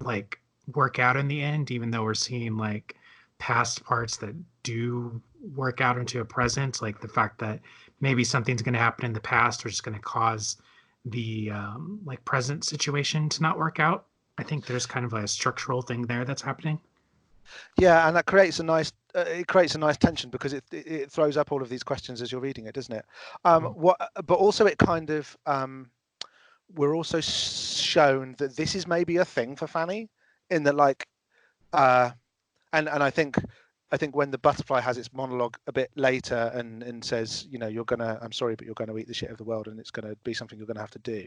like work out in the end, even though we're seeing like past parts that do work out into a present, like the fact that maybe something's going to happen in the past or just going to cause the like present situation to not work out. I think there's kind of a structural thing there that's happening. Yeah, and that creates a nice tension, because it throws up all of these questions as you're reading it, doesn't it? But also it kind of we're also shown that this is maybe a thing for Fanny, in that like and I think when the butterfly has its monologue a bit later and says, you know, I'm sorry, but you're going to eat the shit of the world, and it's going to be something you're going to have to do.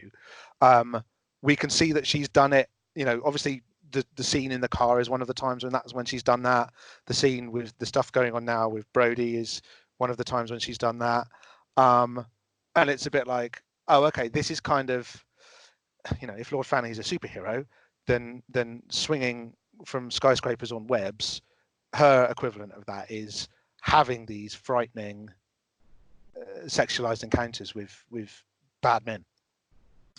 We can see that she's done it. You know, obviously the scene in the car is one of the times when she's done that. The scene with the stuff going on now with Brody is one of the times when she's done that. And it's a bit like, oh, okay, this is kind of, you know, if Lord Fanny is a superhero, then swinging from skyscrapers on webs, her equivalent of that is having these frightening sexualized encounters with bad men.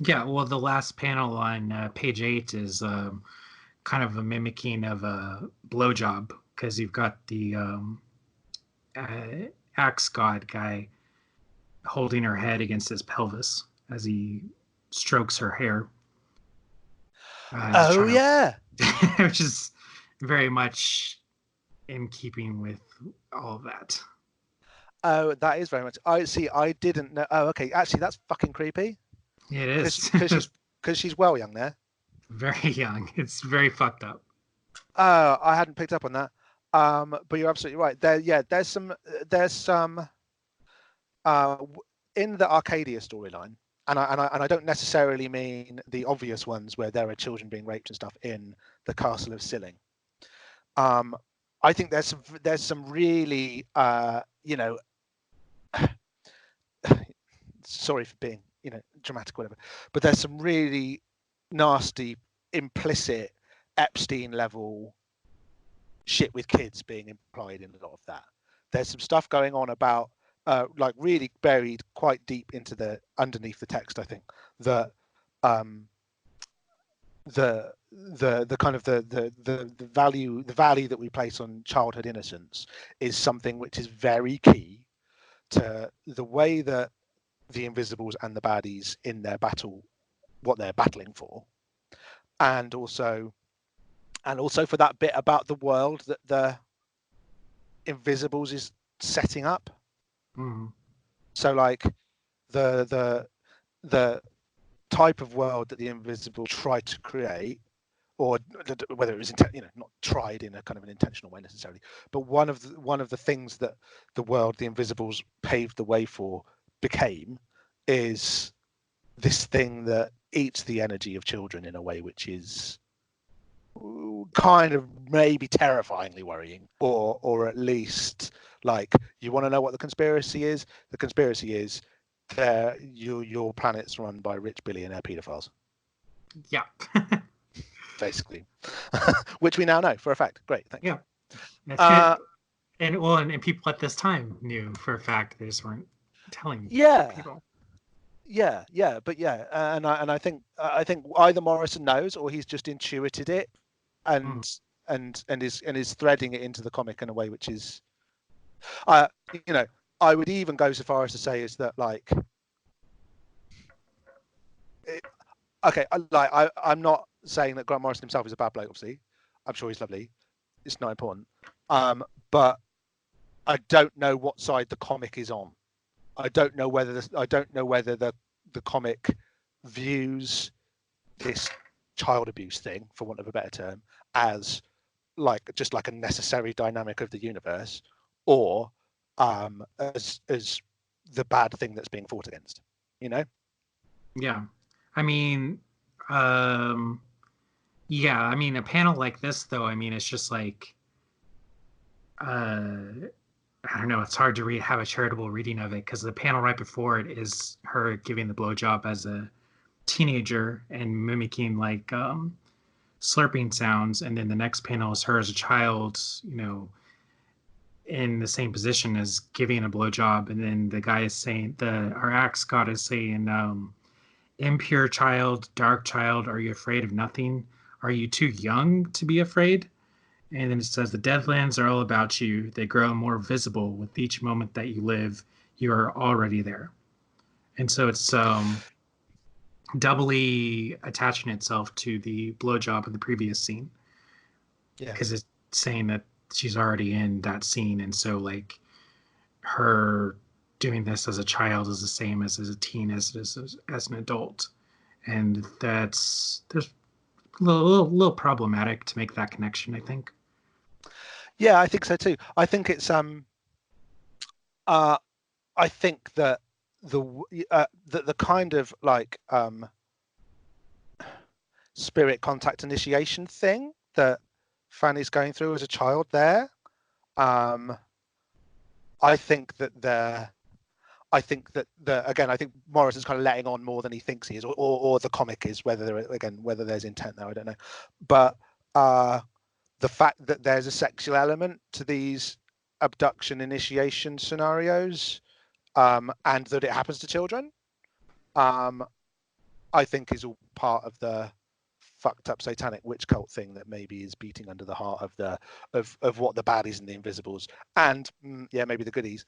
Yeah, well, the last panel on page 8 is kind of a mimicking of a blowjob, because you've got the axe god guy holding her head against his pelvis as he strokes her hair. Yeah. Which is very much in keeping with all of that. Oh, that is very much. I see. I didn't know. Oh, okay. Actually, that's fucking creepy. It is. Because she's well young there. Very young. It's very fucked up. I hadn't picked up on that. But you're absolutely right. There's some in the Arcadia storyline, and I don't necessarily mean the obvious ones where there are children being raped and stuff in the Castle of Silling. I think there's some really you know, sorry for being, you know, dramatic or whatever, but there's some really nasty implicit Epstein level shit with kids being implied in a lot of that. There's some stuff going on about like really buried quite deep into underneath the text, I think, that the kind of the value that we place on childhood innocence is something which is very key to the way that the Invisibles and the baddies in their battle, what they're battling for, and also for that bit about the world that the Invisibles is setting up. So like the type of world that the Invisible tried to create, or whether it was not tried in a kind of an intentional way necessarily, but one of the things that the world the Invisibles paved the way for became is this thing that eats the energy of children in a way which is kind of maybe terrifyingly worrying, or at least, like, you want to know what the conspiracy is? The conspiracy is that your planet's run by rich billionaire pedophiles. Yeah. Basically. Which we now know for a fact. Great, thank you. Yeah. And people at this time knew for a fact. They just weren't telling people. Yeah, and I think either Morrison knows, or he's just intuited it, and is threading it into the comic in a way which is, I would even go so far as to say is that, like, I'm not saying that Grant Morrison himself is a bad bloke. Obviously, I'm sure he's lovely. It's not important, but I don't know what side the comic is on. I don't know whether the comic views this child abuse thing, for want of a better term, as just like a necessary dynamic of the universe, or as the bad thing that's being fought against. Yeah, I mean, a panel like this, though, I mean, it's just like, I don't know, it's hard to have a charitable reading of it, because the panel right before it is her giving the blowjob as a teenager and mimicking like slurping sounds, and then the next panel is her as a child, in the same position as giving a blowjob, and then the guy is saying, our axe god is saying, impure child, dark child, are you afraid of nothing? Are you too young to be afraid? And then it says, the Deadlands are all about you. They grow more visible with each moment that you live. You are already there. And so it's doubly attaching itself to the blowjob in the previous scene. Yeah. Because it's saying that she's already in that scene. And so, like, her doing this as a child is the same as a teen as it is as an adult. And there's a little problematic to make that connection, I think. Yeah, I think so too. I think it's I think that the kind of like spirit contact initiation thing that Fanny's going through as a child there, I think that I think Morrison's kind of letting on more than he thinks he is, or the comic is, whether there's intent there, I don't know. But the fact that there's a sexual element to these abduction initiation scenarios, and that it happens to children, I think is all part of the fucked up satanic witch cult thing that maybe is beating under the heart of what the baddies and the Invisibles and maybe the goodies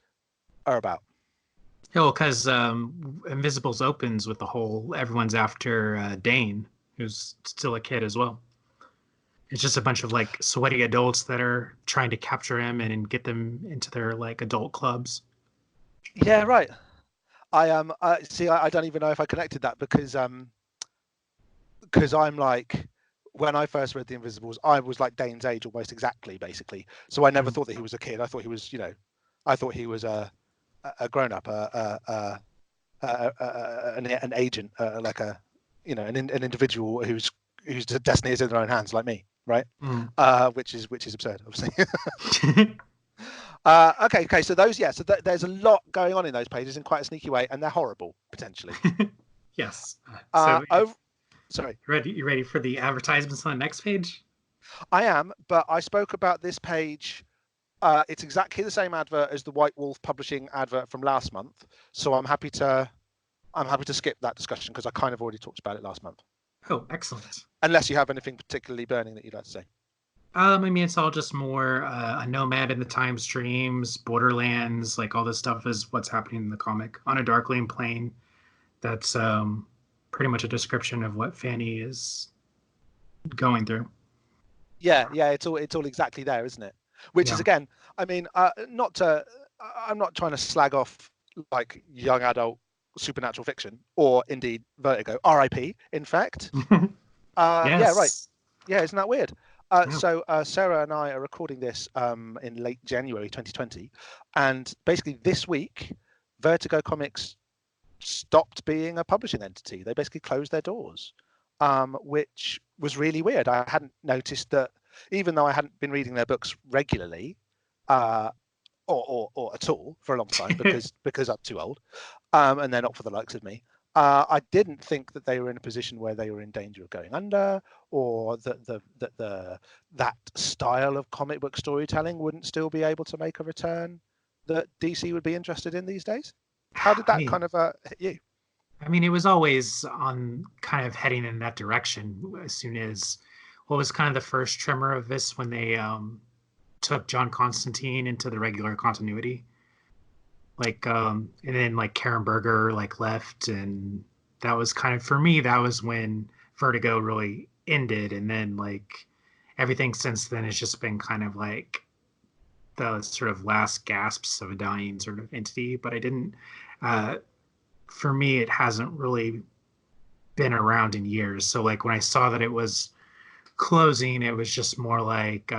are about. Yeah, well, because Invisibles opens with the whole everyone's after Dane, who's still a kid as well. It's just a bunch of like sweaty adults that are trying to capture him and get them into their like adult clubs. Yeah, right. I don't even know if I connected that because I'm like, when I first read The Invisibles, I was like Dane's age almost exactly, basically. So I never thought that he was a kid. I thought he was, a grown up, an agent, like an individual whose destiny is in their own hands, like me, right? Which is absurd, obviously. Okay. So those, so there's a lot going on in those pages in quite a sneaky way, and they're horrible potentially. Yes. Sorry. You ready for the advertisements on the next page? I am, but I spoke about this page. It's exactly the same advert as the White Wolf Publishing advert from last month, so I'm happy to skip that discussion because I kind of already talked about it last month. Oh, excellent. Unless you have anything particularly burning that you'd like to say. I mean, it's all just more a nomad in the time streams, Borderlands, like all this stuff is what's happening in the comic on a Darkling plane. That's pretty much a description of what Fanny is going through. Yeah, it's all exactly there, isn't it? Which is Yeah. again, I mean, not to, I'm not trying to slag off like young adult supernatural fiction or indeed Vertigo. R.I.P. In fact, yeah, right. Yes. Yeah, isn't that weird? Yeah. So Sarah and I are recording this in late January 2020, and basically this week, Vertigo Comics stopped being a publishing entity. They basically closed their doors, which was really weird. I hadn't noticed that, even though I hadn't been reading their books regularly, uh, or at all for a long time because I'm too old, and they're not for the likes of me. I didn't think that they were in a position where they were in danger of going under, or that style of comic book storytelling wouldn't still be able to make a return that DC would be interested in these days. How did I that mean, kind of hit you? I mean, it was always on kind of heading in that direction as soon as what was kind of the first tremor of this when they took John Constantine into the regular continuity. Like and then like Karen Berger like left, and that was kind of for me, that was when Vertigo really ended, and then like everything since then has just been kind of like the sort of last gasps of a dying sort of entity. But I didn't for me it hasn't really been around in years. So like when I saw that it was closing, it was just more like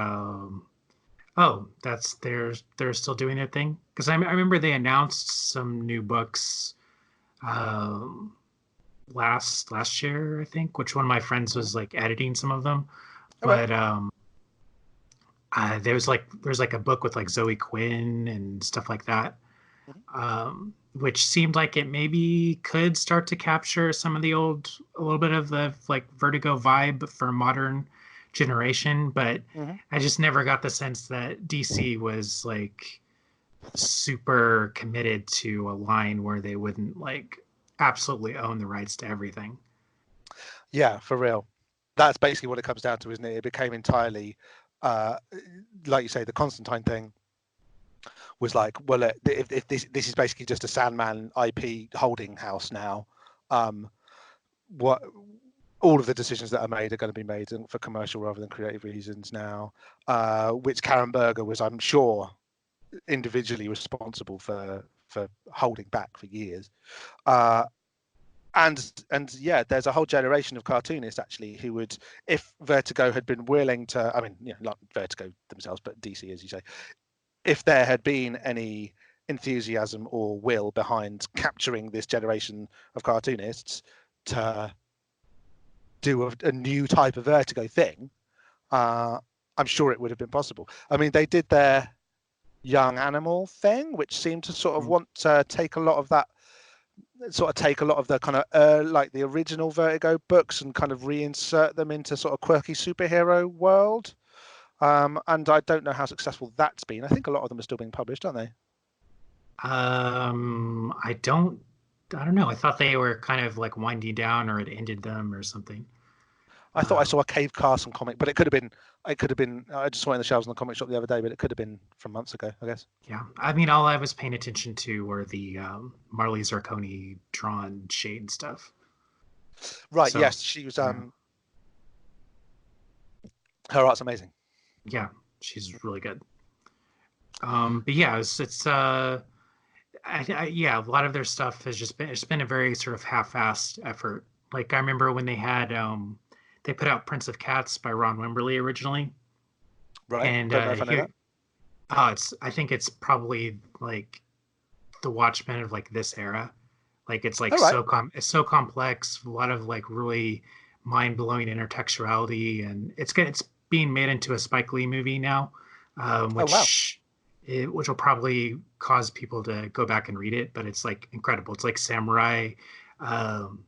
oh, that's they're still doing their thing. Because I remember they announced some new books um, last year, I think, which one of my friends Mhm. was like editing some of them. All right. But there's like a book with like Zoe Quinn and stuff like that, Mhm. which seemed like it maybe could start to capture some of the old, a little bit of the like Vertigo vibe for modern generation. But Mhm. I just never got the sense that DC was like super committed to a line where they wouldn't like absolutely own the rights to everything. Yeah, for real. That's basically what it comes down to, isn't it? It became entirely, uh, like you say, the Constantine thing was like, well, if this is basically just a Sandman IP holding house now, um, what all of the decisions that are made are going to be made for commercial rather than creative reasons now, which Karen Berger was, I'm sure, individually responsible for holding back for years. Uh, and yeah, there's a whole generation of cartoonists actually who would, if Vertigo had been willing to, I mean, not Vertigo themselves, but DC, as you say, if there had been any enthusiasm or will behind capturing this generation of cartoonists to do a new type of Vertigo thing, uh, I'm sure it would have been possible. I mean, they did their young animal thing, which seemed to sort of want to take a lot of that, sort of take a lot of the kind of like the original Vertigo books and kind of reinsert them into sort of quirky superhero world. And I don't know how successful that's been. I think a lot of them are still being published, aren't they? I don't know. I thought they were kind of like winding down or it ended them or something. I thought I saw Um, a Cave Carson comic, but it could have been. It could have been. I just saw it in the shelves in the comic shop the other day, but it could have been from months ago, I guess. yeah. I mean, all I was paying attention to were the Marley Zarconi drawn shade stuff. Right. So, Yes, she was. yeah, Her art's amazing. yeah, she's really good. But yeah, yeah, a lot of their stuff has just been, it's been a very sort of half-assed effort. Like I remember when they had, they put out Prince of Cats by Ron Wimberly originally. Right. And Don't know if I know here, that. I think it's probably like the Watchmen of like this era. Like it's like All right. it's so complex, a lot of like really mind-blowing intertextuality, and it's being made into a Spike Lee movie now, Oh wow. which will probably cause people to go back and read it. But it's like incredible. It's like samurai, um,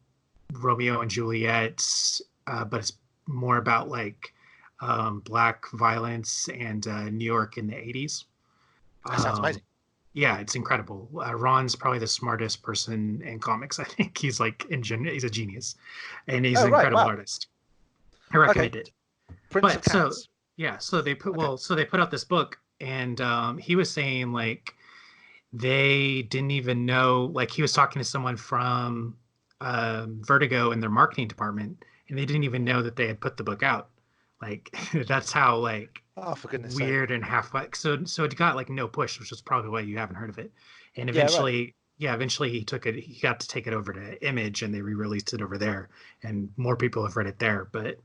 Romeo and Juliet, but it's more about like black violence and New York in the 80s. That sounds Um, amazing. yeah, it's incredible. Ron's probably the smartest person in comics. I think he's like he's a genius, and he's Oh an right. incredible Wow. artist. I Okay. recommend it. Prince of But so Cats. Yeah, so they put Okay. well, so they put out this book, and he was saying like they didn't even know. Like he was talking to someone from Vertigo in their marketing department, and they didn't even know that they had put the book out. Like that's how like Oh, for goodness sake. weird and half like so it got like no push, which is probably why you haven't heard of it. And Yeah, right. eventually he got to take it over to Image, and they re-released it over there, and more people have read it there. But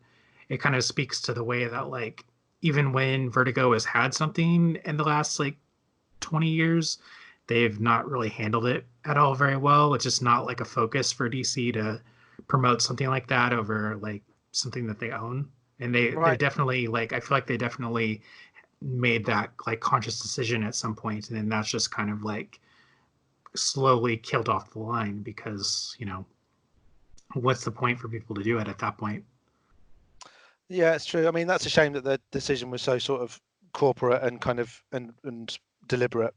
it kind of speaks to the way that like even when Vertigo has had something in the last like 20 years, they've not really handled it at all very well. It's just not like a focus for DC to promote something like that over like something that they own. And they're Right. definitely like I feel like they definitely made that like conscious decision at some point, and then that's just kind of like slowly killed off the line because what's the point for people to do it at that point? Yeah, it's true. I mean, that's a shame that the decision was so sort of corporate and kind of and deliberate.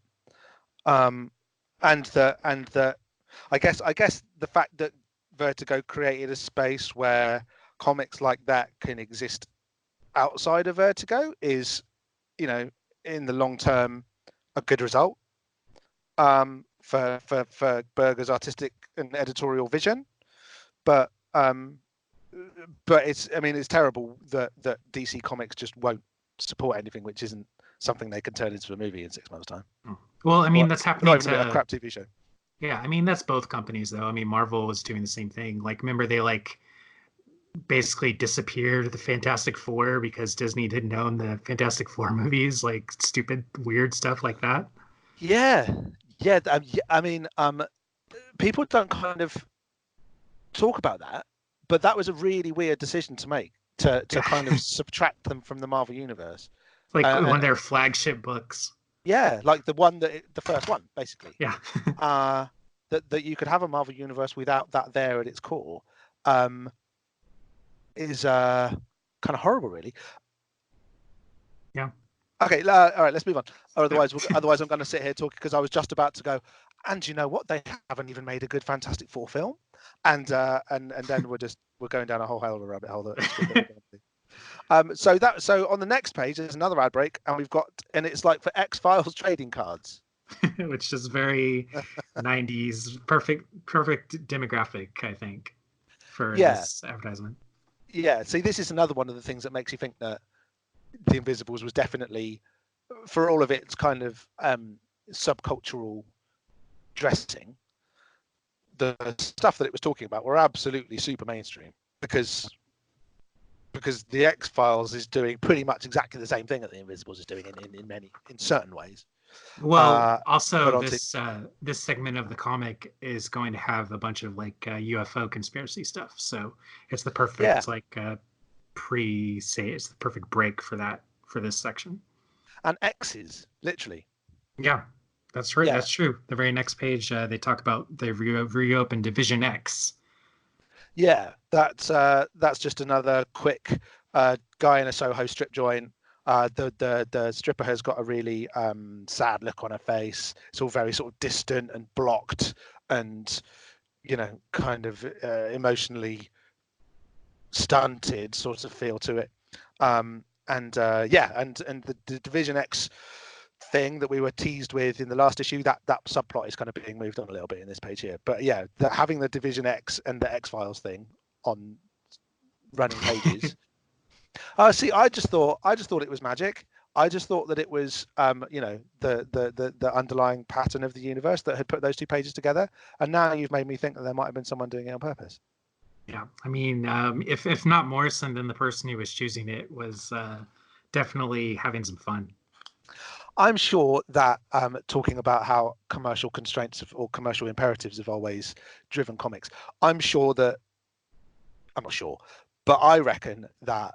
Um, and that I guess the fact that Vertigo created a space where comics like that can exist outside of Vertigo is, you know, in the long term, a good result. For Berger's artistic and editorial vision, but it's, I mean, it's terrible that DC Comics just won't support anything which isn't something they can turn into a movie in 6 months' time, Well, I mean or that's not happening even a to crap TV show. yeah, I mean that's both companies though. I mean Marvel was doing the same thing. Like remember they like basically disappeared the Fantastic Four because Disney didn't own the Fantastic Four movies, like stupid weird stuff like that. Yeah, yeah. I mean, people don't kind of talk about that, but that was a really weird decision to make, to Yeah. kind of subtract them from the Marvel universe. Like one of And their flagship books. yeah, like the first one, basically. Yeah. Uh, that you could have a Marvel universe without that there at its core, um, is kind of horrible, really. Yeah. Okay, all right, let's move on. Or otherwise, I'm going to sit here talking because I was just about to go. And you know what? They haven't even made a good Fantastic Four film, and then we're going down a whole hell of a rabbit hole that it's good that we're going to do. So on the next page there's another ad break, and it's like for X-Files trading cards. Which is very 90s, perfect demographic, I think, for Yeah, this advertisement. yeah. See, this is another one of the things that makes you think that The Invisibles was definitely, for all of its kind of subcultural dressing, the stuff that it was talking about were absolutely super mainstream, because the X Files is doing pretty much exactly the same thing that the Invisibles is doing in certain ways. Well, also But on TV. this segment of the comic is going to have a bunch of like UFO conspiracy stuff. So it's the Yeah, perfect like pre-say it's the perfect break for that for this section. and X's literally. Yeah, that's right. Yeah, That's true. The very next page, they talk about they've reopened Division X. yeah. That's just another quick guy in a Soho strip joint. The stripper has got a really sad look on her face. It's all very sort of distant and blocked, and kind of emotionally stunted sort of feel to it. And the Division X thing that we were teased with in the last issue, that subplot is kind of being moved on a little bit in this page here. But yeah, having the Division X and the X-Files thing on running pages. See, I just thought it was magic. I just thought that it was, the underlying pattern of the universe that had put those two pages together. And now you've made me think that there might have been someone doing it on purpose. Yeah, I mean, if not Morrison, then the person who was choosing it was definitely having some fun. I'm sure that talking about how commercial constraints or commercial imperatives have always driven comics, I'm not sure, but I reckon that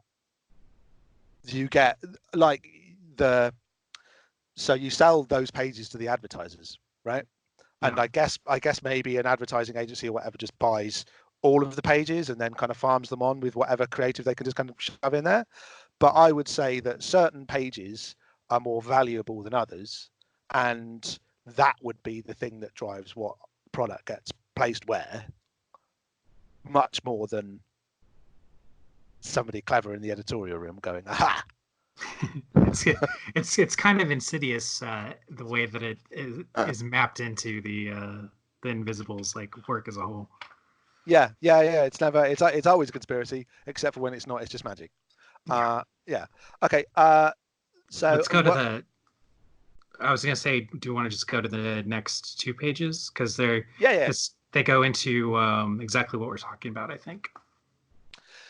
you get like so you sell those pages to the advertisers, right? And Yeah. I guess maybe an advertising agency or whatever just buys all of the pages and then kind of farms them on with whatever creative they can just kind of shove in there. But I would say that certain pages are more valuable than others, and that would be the thing that drives what product gets placed where, much more than somebody clever in the editorial room going, aha. It's kind of insidious the way that it is mapped into the Invisibles like work as a whole. Yeah. It's never. It's always a conspiracy, except for when it's not. It's just magic. Yeah. Okay. So Let's go to the. I was gonna say, do you want to just go to the next 2 pages because Yeah. they go into exactly what we're talking about, I think.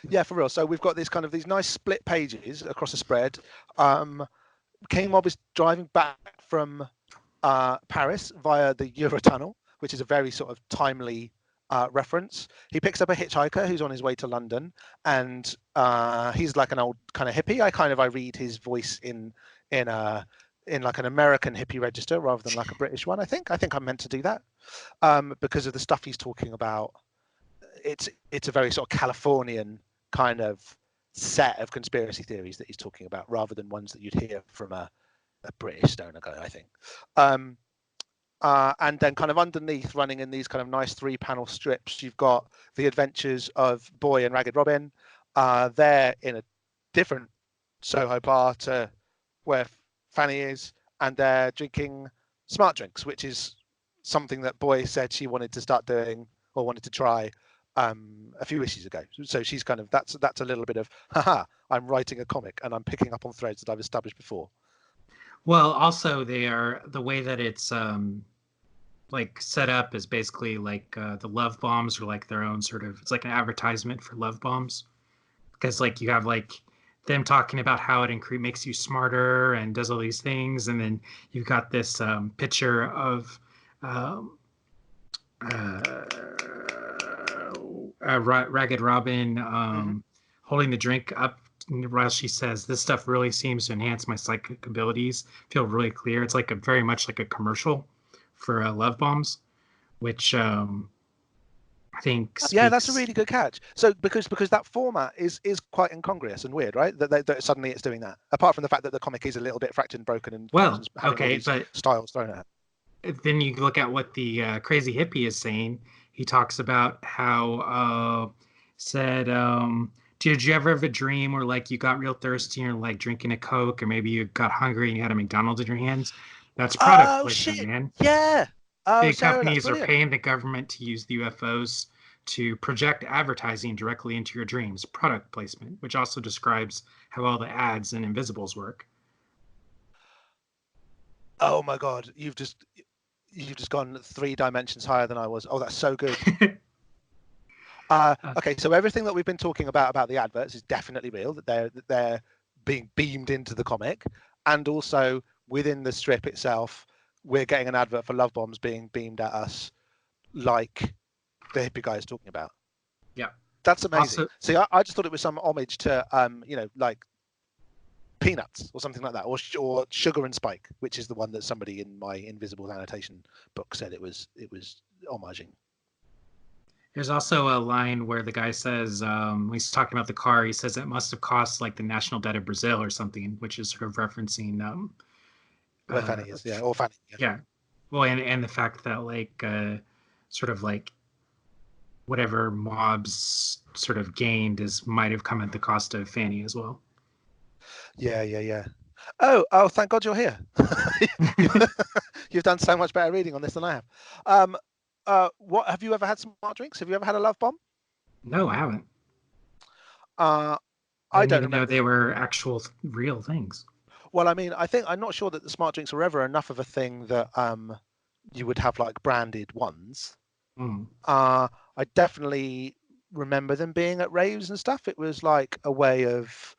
Yeah, for real. So we've got this kind of these nice split pages across a spread. King Mob is driving back from Paris via the Eurotunnel, which is a very sort of timely reference. He picks up a hitchhiker who's on his way to London, and he's like an old kind of hippie. I read his voice in like an American hippie register rather than like a British one. I think I'm meant to do that because of the stuff he's talking about. It's a very sort of Californian kind of set of conspiracy theories that he's talking about, rather than ones that you'd hear from a British stoner guy, I think. And then kind of underneath, running in these kind of nice 3-panel strips, you've got the adventures of Boy and Ragged Robin. They're in a different Soho bar to where Fanny is, and they're drinking smart drinks, which is something that Boy said she wanted to start doing or wanted to try a few issues ago. So she's kind of that's a little bit of haha, I'm writing a comic and I'm picking up on threads that I've established before. Well, also the way that it's like set up is basically like the love bombs are like their own sort of, it's like an advertisement for love bombs, because like you have like them talking about how it makes you smarter and does all these things, and then you've got this picture of Ragged Robin holding the drink up while she says, "This stuff really seems to enhance my psychic abilities. Feel really clear." It's like very much like a commercial for love bombs, which I think speaks... Yeah, that's a really good catch. So because that format is quite incongruous and weird, right? That suddenly it's doing that. Apart from the fact that the comic is a little bit fractured and broken, and well, okay, but styles thrown at it. Then you look at what the crazy hippie is saying. He talks about how did you ever have a dream where like you got real thirsty and you're like drinking a Coke, or maybe you got hungry and you had a McDonald's in your hands? That's product placement, man. Yeah. Big companies are paying the government to use the UFOs to project advertising directly into your dreams. Product placement, which also describes how all the ads and Invisibles work. Oh my God, you've just gone 3 dimensions higher than I was. Oh, that's so good. Okay, so everything that we've been talking about the adverts is definitely real. That they're being beamed into the comic, and also within the strip itself, we're getting an advert for love bombs being beamed at us, like the hippie guy is talking about. Yeah, that's amazing. Also, see, I just thought it was some homage to like Peanuts or something like that, or Sugar and Spike, which is the one that somebody in my Invisible annotation book said it was homaging. There's also a line where the guy says, when he's talking about the car, he says it must have cost like the national debt of Brazil or something, which is sort of referencing where Fanny is, or Fanny. Yeah. Well, and the fact that like sort of like whatever Mobs sort of gained might have come at the cost of Fanny as well. Yeah. Oh, thank God you're here. You've done so much better reading on this than I have. What have you ever had smart drinks? Have you ever had a love bomb? No, I haven't. I don't even know they were actual real things. Well, I mean, I'm not sure that the smart drinks were ever enough of a thing that you would have like branded ones. I definitely remember them being at raves and stuff. It was like a way of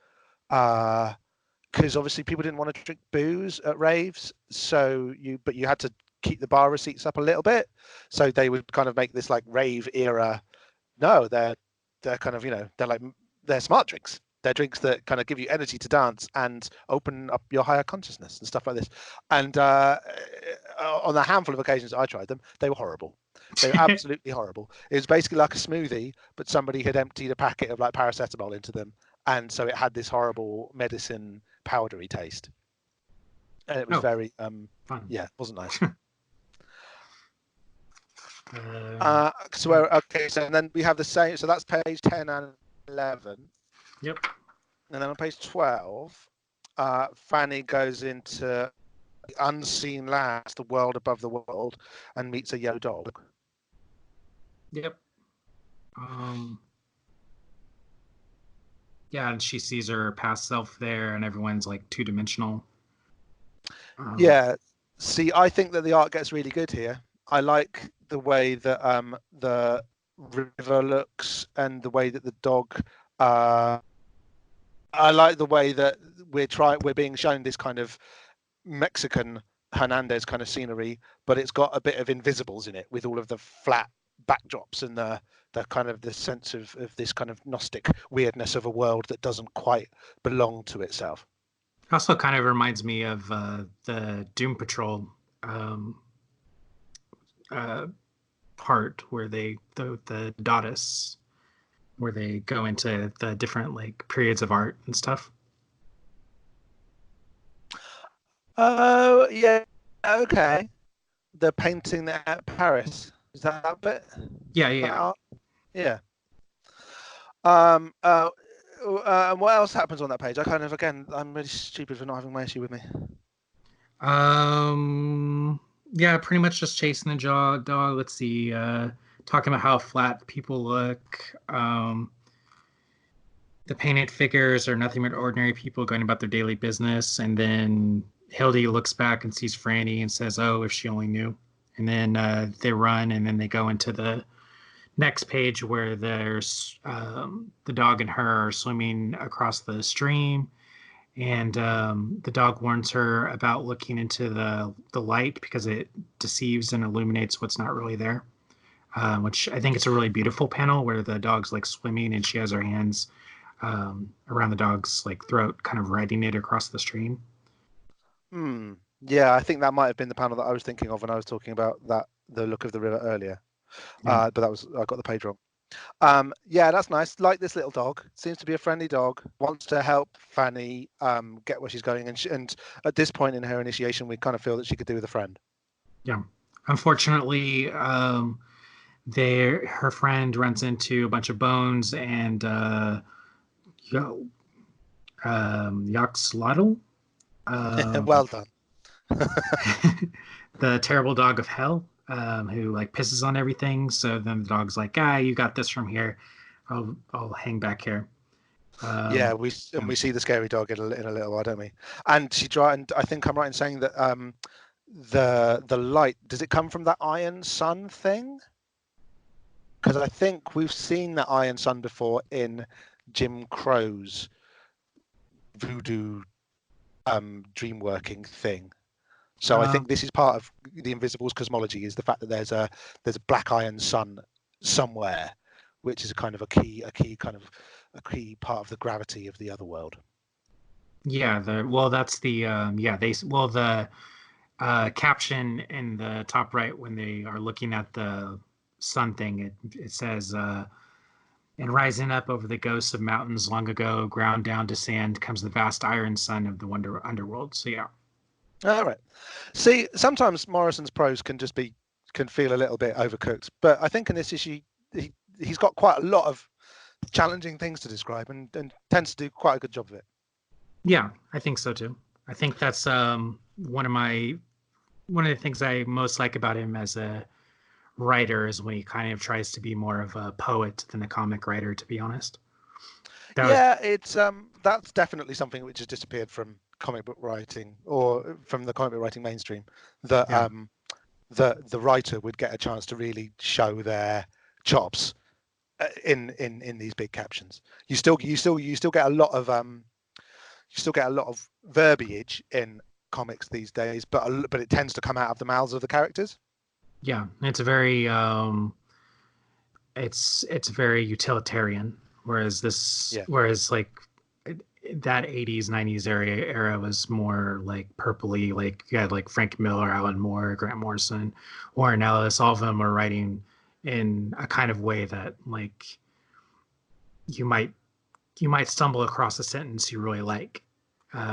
because obviously people didn't want to drink booze at raves, so you had to keep the bar receipts up a little bit, so they would kind of make this like rave era. No, they're kind of they're smart drinks. They're drinks that kind of give you energy to dance and open up your higher consciousness and stuff like this. And on a handful of occasions I tried them, they were horrible. They were absolutely horrible. It was basically like a smoothie, but somebody had emptied a packet of like paracetamol into them, and so it had this horrible medicine powdery taste. And it was very yeah, it wasn't nice. So then we have the same. So that's page 10 and 11. Yep. And then on page 12, Fanny goes into the unseen lands, the world above the world, and meets a yellow dog. Yep. Yeah, and she sees her past self there, and everyone's like two-dimensional. Yeah. See, I think that the art gets really good here. I like the way that the river looks and the way that the dog. I like the way that we're being shown this kind of Mexican Hernandez kind of scenery, but it's got a bit of invisibles in it with all of the flat backdrops and the kind of the sense of this kind of Gnostic weirdness of a world that doesn't quite belong to itself. Also kind of reminds me of the Doom Patrol part where the Dottis, where they go into the different like periods of art and stuff. Oh yeah, okay. The painting at Paris, is that bit? Yeah. Yeah. What else happens on that page? I'm really stupid for not having my issue with me. Yeah, pretty much just chasing the dog. Let's see. Talking about how flat people look. The painted figures are nothing but ordinary people going about their daily business. And then Hildy looks back and sees Franny and says, "Oh, if she only knew." And then they run, and then they go into the next page where there's the dog and her are swimming across the stream, and the dog warns her about looking into the light because it deceives and illuminates what's not really there, which I think it's a really beautiful panel where the dog's like swimming and she has her hands around the dog's like throat, kind of riding it across the stream. Yeah, I think that might have been the panel that I was thinking of when I was talking about the look of the river earlier. But I got the page wrong. Yeah, that's nice. Like this little dog, seems to be a friendly dog. Wants to help Fanny get where she's going, and at this point in her initiation, we kind of feel that she could do with a friend. Yeah, unfortunately, her friend runs into a bunch of bones and Yaxlotl. Well done. The terrible dog of hell, who like pisses on everything. So then the dog's like, you got this from here. I'll hang back here. Yeah, we see the scary dog in a little while, don't we? And and I think I'm right in saying that the light, does it come from that iron sun thing? Because I think we've seen that iron sun before in Jim Crow's voodoo dream working thing. So I think this is part of the Invisibles cosmology, is the fact that there's a black iron sun somewhere, which is a kind of a key part of the gravity of the other world. Yeah, that's the the caption in the top right when they are looking at the sun thing, it says and rising up over the ghosts of mountains long ago, ground down to sand, comes the vast iron sun of the underworld. So yeah. All right. See, sometimes Morrison's prose can feel a little bit overcooked, but I think in this issue he's got quite a lot of challenging things to describe and tends to do quite a good job of it. Yeah, I think so too. I think that's one of the things I most like about him as a writer is when he kind of tries to be more of a poet than a comic writer, to be honest. It's that's definitely something which has disappeared from comic book writing, or from the comic book writing mainstream, that the writer would get a chance to really show their chops in these big captions. You still get a lot of verbiage in comics these days, but it tends to come out of the mouths of the characters. Yeah, it's very it's very utilitarian, whereas like that 80s 90s era was more like purpley. Like you had like Frank Miller, Alan Moore, Grant Morrison, Warren Ellis. All of them are writing in a kind of way that like you might stumble across a sentence you really like,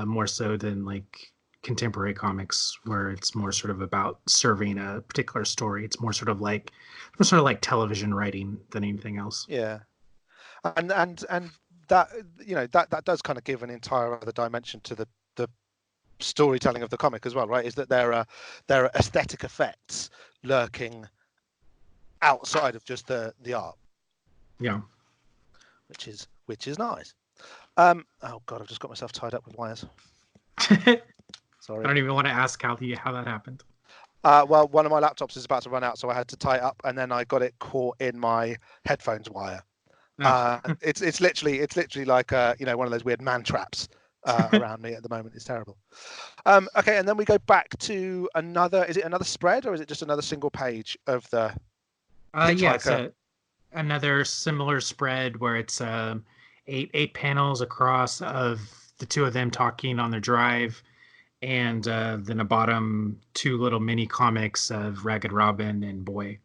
more so than like contemporary comics where it's more sort of about serving a particular story. It's more sort of like television writing than anything else. Yeah, and that that does kind of give an entire other dimension to the storytelling of the comic as well, right? Is that there are aesthetic effects lurking outside of just the art. Yeah. Which is nice. Oh god, I've just got myself tied up with wires. Sorry. I don't even want to ask how that happened. Well, one of my laptops is about to run out, so I had to tie it up, and then I got it caught in my headphones wire. It's literally like one of those weird man traps around me at the moment. It's terrible. Okay, and then we go back to another. Is it another spread, or is it just another single page of the? Yeah, it's another similar spread where it's eight panels across of the two of them talking on their drive, and then a bottom two little mini comics of Ragged Robin and Boy.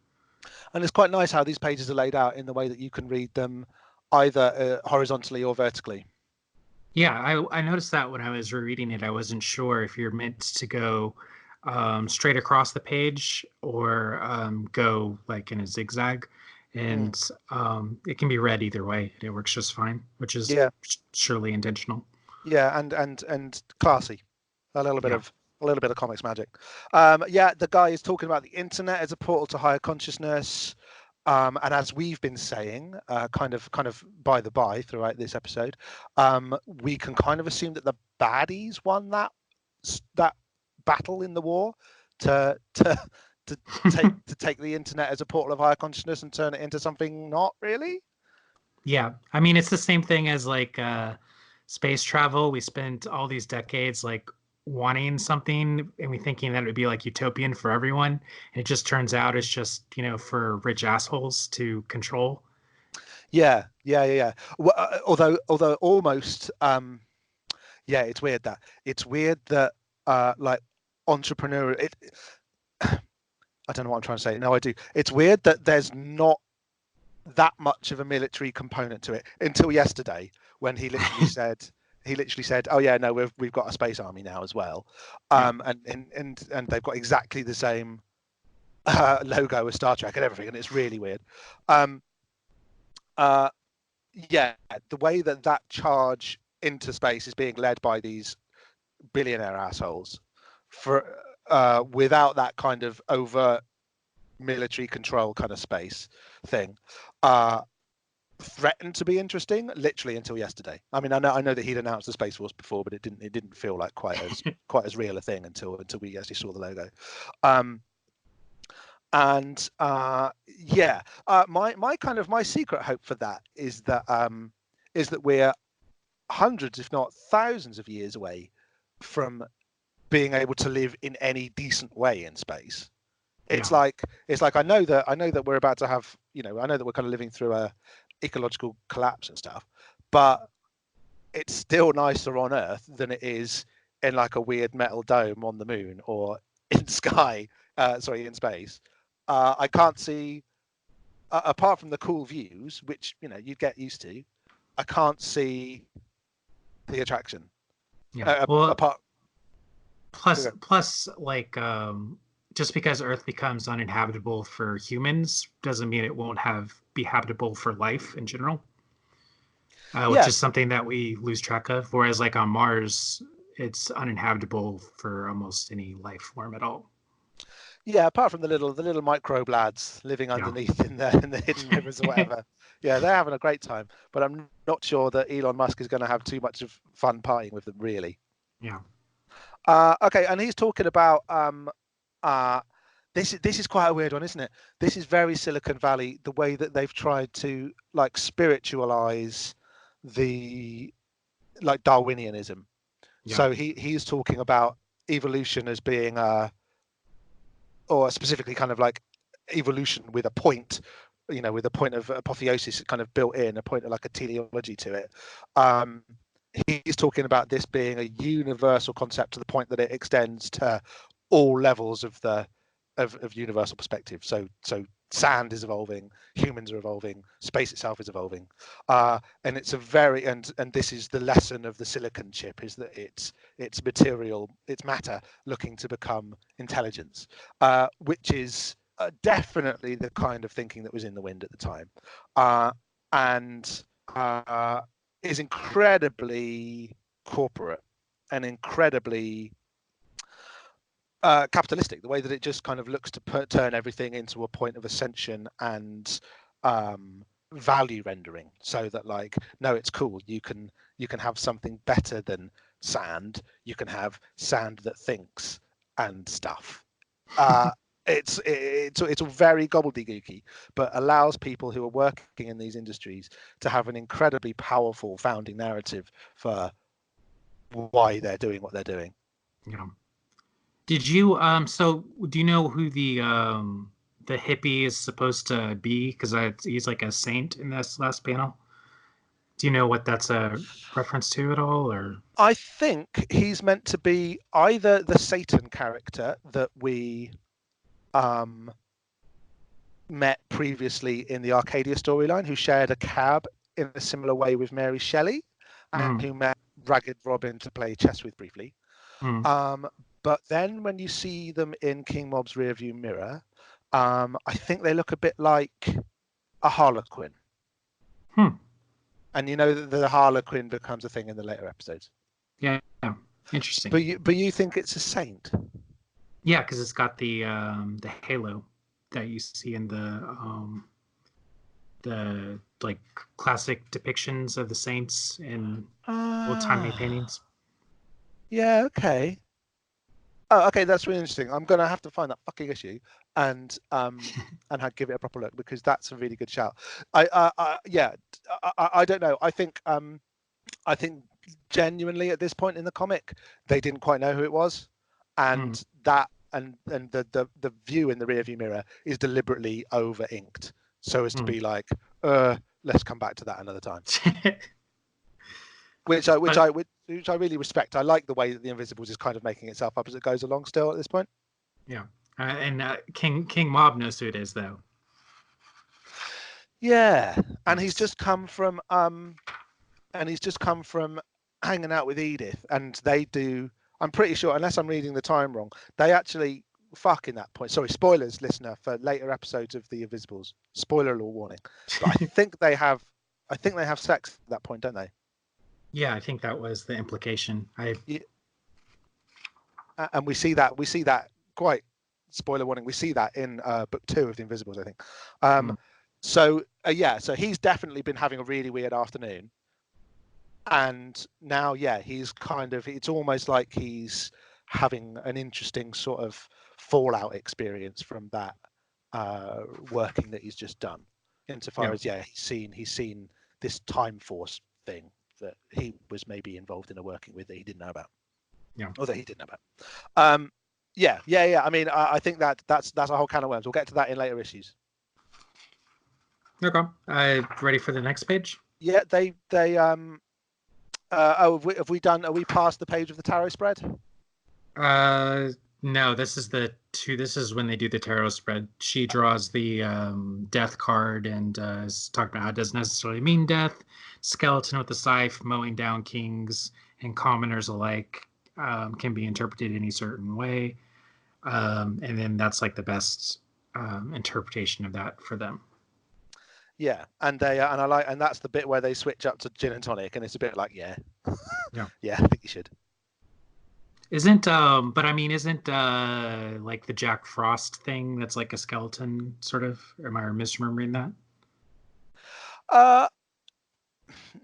And it's quite nice how these pages are laid out in the way that you can read them either horizontally or vertically. Yeah, I noticed that when I was rereading it. I wasn't sure if you're meant to go straight across the page or go like in a zigzag. And it can be read either way. It works just fine, which is surely intentional. Yeah, and classy. A little bit of comics magic. The guy is talking about the internet as a portal to higher consciousness. And as we've been saying, kind of by the by throughout this episode, we can kind of assume that the baddies won that battle in the war to take the internet as a portal of higher consciousness and turn it into something not really. Yeah, I mean it's the same thing as like space travel. We spent all these decades like wanting something and we thinking that it would be like utopian for everyone, and it just turns out it's just for rich assholes to control. Yeah. Well, although almost it's weird that like entrepreneur I don't know what I'm trying to say. No, I do. It's weird that there's not that much of a military component to it until yesterday when he literally said, "Oh yeah, no, we've got a space army now as well," and they've got exactly the same logo as Star Trek and everything, and it's really weird. The way that charge into space is being led by these billionaire assholes for without that kind of overt military control kind of space thing. Threatened to be interesting literally until yesterday. I mean, I know that he'd announced the Space Force before, but it didn't feel like quite as real a thing until we actually saw the logo. My secret hope for that is that we're hundreds, if not thousands, of years away from being able to live in any decent way in space. It's like I know that we're about to have, I know that we're kind of living through a ecological collapse and stuff, but it's still nicer on Earth than it is in like a weird metal dome on the moon or in in space. I can't see, apart from the cool views, which you'd get used to, I can't see the attraction. Plus, like just because Earth becomes uninhabitable for humans doesn't mean it won't be habitable for life in general, which is something that we lose track of. Whereas like on Mars, it's uninhabitable for almost any life form at all. Yeah, apart from the little microbe lads living underneath in the hidden rivers or whatever. Yeah, they're having a great time. But I'm not sure that Elon Musk is going to have too much of fun partying with them, really. Yeah. Okay, and he's talking about this is quite a weird one, isn't it? This is very Silicon Valley, the way that they've tried to like spiritualize the like Darwinianism. Yeah. So he's talking about evolution as being or specifically kind of like evolution with a point, with a point of apotheosis kind of built in, a point of like a teleology to it. He's talking about this being a universal concept to the point that it extends to all levels of universal perspective. So sand is evolving, humans are evolving, space itself is evolving, and it's a very and this is the lesson of the silicon chip, is that it's material, it's matter looking to become intelligence, which is definitely the kind of thinking that was in the wind at the time, and is incredibly corporate and incredibly capitalistic, the way that it just kind of looks to turn everything into a point of ascension and value rendering, so that like, no, it's cool, you can have something better than sand, you can have sand that thinks and stuff. It's all very gobbledygooky, but allows people who are working in these industries to have an incredibly powerful founding narrative for why they're doing what they're doing. Yeah. Did you so do you know who the hippie is supposed to be? Because he's like a saint in this last panel. Do you know what that's a reference to at all, or? I think he's meant to be either the Satan character that we met previously in the Arcadia storyline, who shared a cab in a similar way with Mary Shelley, and who met Ragged Robin to play chess with briefly. But then when you see them in King Mob's rearview mirror, I think they look a bit like a Harlequin. And you know that the Harlequin becomes a thing in the later episodes. Yeah, interesting. But you think it's a saint? Yeah, because it's got the halo that you see in the like classic depictions of the saints in old-timey paintings. Yeah, okay. Oh, okay, that's really interesting. I'm gonna have to find that fucking issue and give it a proper look, because that's a really good shout. I don't know. I think genuinely at this point in the comic, they didn't quite know who it was, and that and the view in the rearview mirror is deliberately over inked so as to be like, let's come back to that another time. which I really respect. I like the way that the Invisibles is kind of making itself up as it goes along still at this point. Yeah, and King Mob knows who it is though. Yeah, and he's just come from hanging out with Edith, and they do. I'm pretty sure, unless I'm reading the time wrong, they actually fuck in that point. Sorry, spoilers, listener, for later episodes of the Invisibles. Spoiler alert warning. But I think they have sex at that point, don't they? Yeah, I think that was the implication. And we see that quite, spoiler warning, we see that in book 2 of the Invisibles, I think. So he's definitely been having a really weird afternoon. And now, he's kind of, it's almost like he's having an interesting sort of fallout experience from that working that he's just done. Insofar as, he's seen this time force thing that he was maybe involved in a working with that he didn't know about. Yeah. Or that he didn't know about. I mean, I think that's a whole can of worms. We'll get to that in later issues. Okay. Ready for the next page? Yeah, are we past the page of the tarot spread? No, this is when they do the tarot spread. She draws the death card and is talking about how it doesn't necessarily mean death. Skeleton with the scythe mowing down kings and commoners alike can be interpreted any certain way. And then that's like the best interpretation of that for them. Yeah, and that's the bit where they switch up to gin and tonic, and it's a bit like, yeah, I think you should. Isn't like the Jack Frost thing that's like a skeleton sort of? Am I misremembering that?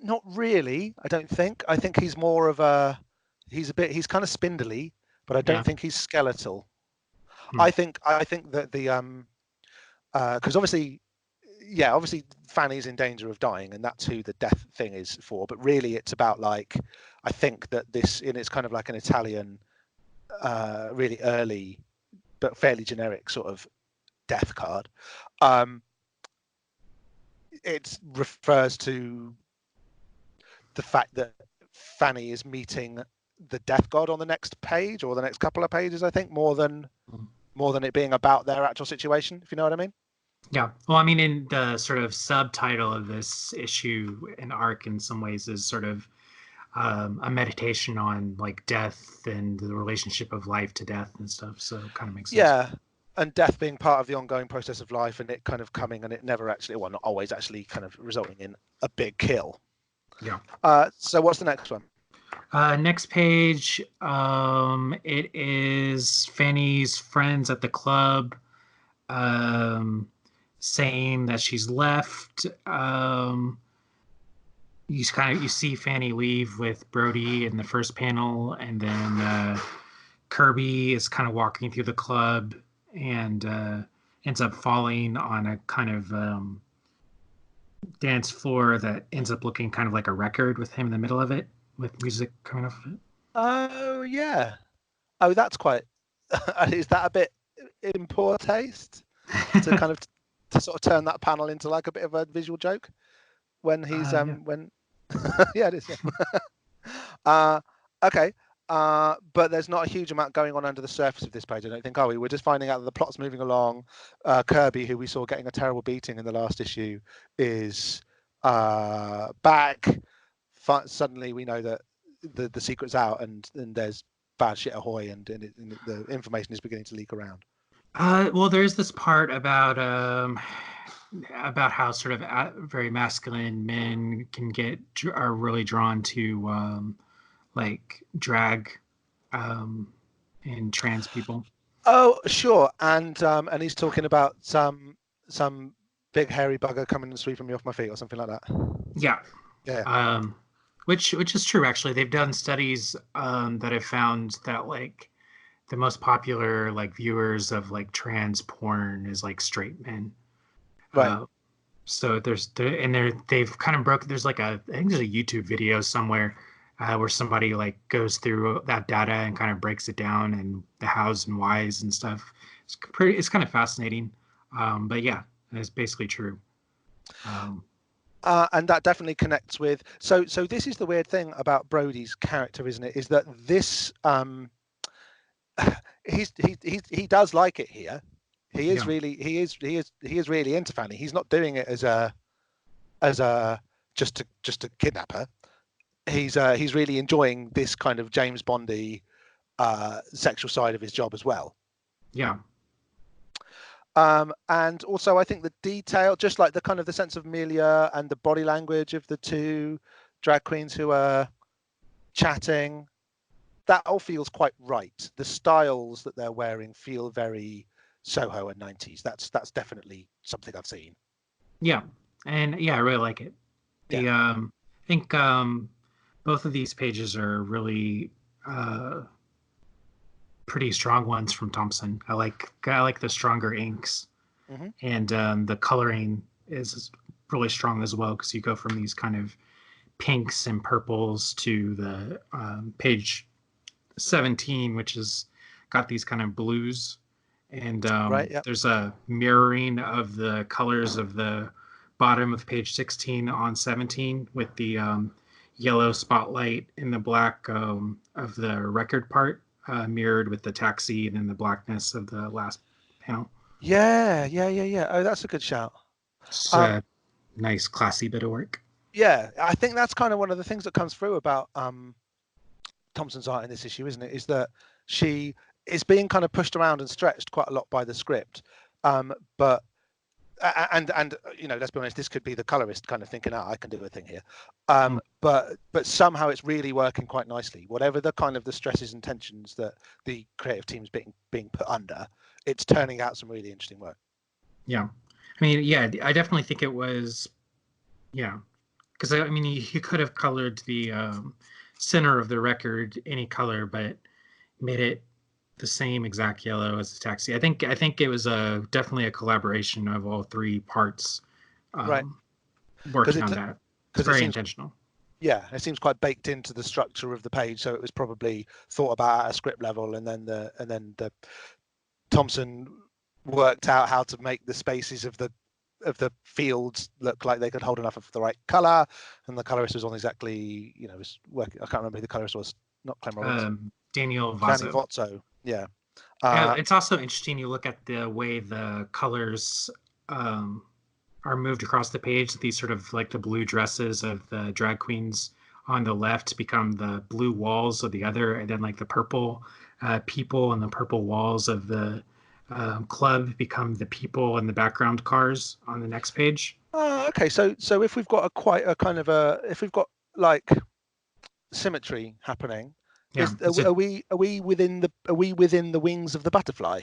Not really. I don't think. I think he's more of he's kind of spindly, but I don't think he's skeletal. I think that the because obviously Fanny's in danger of dying, and that's who the death thing is for. But really, it's about, like, I think that it's kind of like an Italian, really early but fairly generic sort of death card. It refers to the fact that Fanny is meeting the death god on the next page or the next couple of pages, I think, more than it being about their actual situation, if you know what I mean. Yeah. Well, I mean, in the sort of subtitle of this issue and arc in some ways is sort of a meditation on like death and the relationship of life to death and stuff. So it kind of makes sense. Yeah. And death being part of the ongoing process of life, and it kind of coming and it never actually, well, not always actually kind of resulting in a big kill. Yeah. So what's the next one? Next page, it is Fanny's friends at the club, saying that she's left. You see Fanny leave with Brody in the first panel, and then Kirby is kind of walking through the club and ends up falling on a kind of dance floor that ends up looking kind of like a record with him in the middle of it, with music coming off of it. Oh yeah. Oh, that's quite. Is that a bit in poor taste to kind of to sort of turn that panel into like a bit of a visual joke when he's Yeah. when yeah, it is. Yeah. Okay. But there's not a huge amount going on under the surface of this page, I don't think, are we? We're just finding out that the plot's moving along. Kirby, who we saw getting a terrible beating in the last issue, is back. Suddenly we know that the secret's out and there's bad shit ahoy, and the information is beginning to leak around. Well, there's this part about how sort of very masculine men are really drawn to like drag and trans people. Oh, sure, and he's talking about some big hairy bugger coming and sweeping me off my feet or something like that. Yeah. Yeah. Which is true, actually. They've done studies that have found that like the most popular like viewers of like trans porn is like straight men. Right. So they've kind of broken. There's like I think there's a YouTube video somewhere where somebody like goes through that data and kind of breaks it down and the hows and whys and stuff. It's kind of fascinating. But yeah, it's basically true. And that definitely connects with. So this is the weird thing about Brody's character, isn't it? Is that this he does like it here. He is really into Fanny. He's not doing it as a just to kidnap her. He's really enjoying this kind of James Bondy sexual side of his job as well. Yeah. And also I think the detail, just like the kind of the sense of milieu and the body language of the two drag queens who are chatting, that all feels quite right. The styles that they're wearing feel very Soho and 90s. That's definitely something I've seen. Yeah. And yeah, I really like it. I think both of these pages are really pretty strong ones from Thompson. I like the stronger inks, and the coloring is really strong as well, because you go from these kind of pinks and purples to the page 17, which has got these kind of blues, and there's a mirroring of the colors of the bottom of page 16 on 17 with the yellow spotlight in the black of the record part mirrored with the taxi and then the blackness of the last panel. Yeah. Oh, that's a good shout. It's a nice, classy bit of work. Yeah, I think that's kind of one of the things that comes through about Thompson's art in this issue, isn't it? Is that she is being kind of pushed around and stretched quite a lot by the script, but and you know, let's be honest, this could be the colorist kind of thinking, I can do a thing here, but somehow it's really working quite nicely. Whatever the kind of the stresses and tensions that the creative team's being put under, it's turning out some really interesting work. Yeah, I mean, yeah, I definitely think it was, yeah, because I mean, he could have colored the center of the record any color, but made it the same exact yellow as the taxi. I think it was definitely a collaboration of all three parts working on that. It's very intentional. Yeah, it seems quite baked into the structure of the page, so it was probably thought about at a script level, and then the Thompson worked out how to make the spaces of the fields look like they could hold enough of the right color, and the colorist was on exactly, you know, was working. I can't remember who the colorist was. Not Clem Roberts. Daniel Vozzo. Yeah. It's also interesting. You look at the way the colors are moved across the page. These sort of like the blue dresses of the drag queens on the left become the blue walls of the other, and then like the purple people and the purple walls of the club become the people and the background cars on the next page. Okay, so if we've got if we've got like symmetry happening. Yeah. Are we within the wings of the butterfly?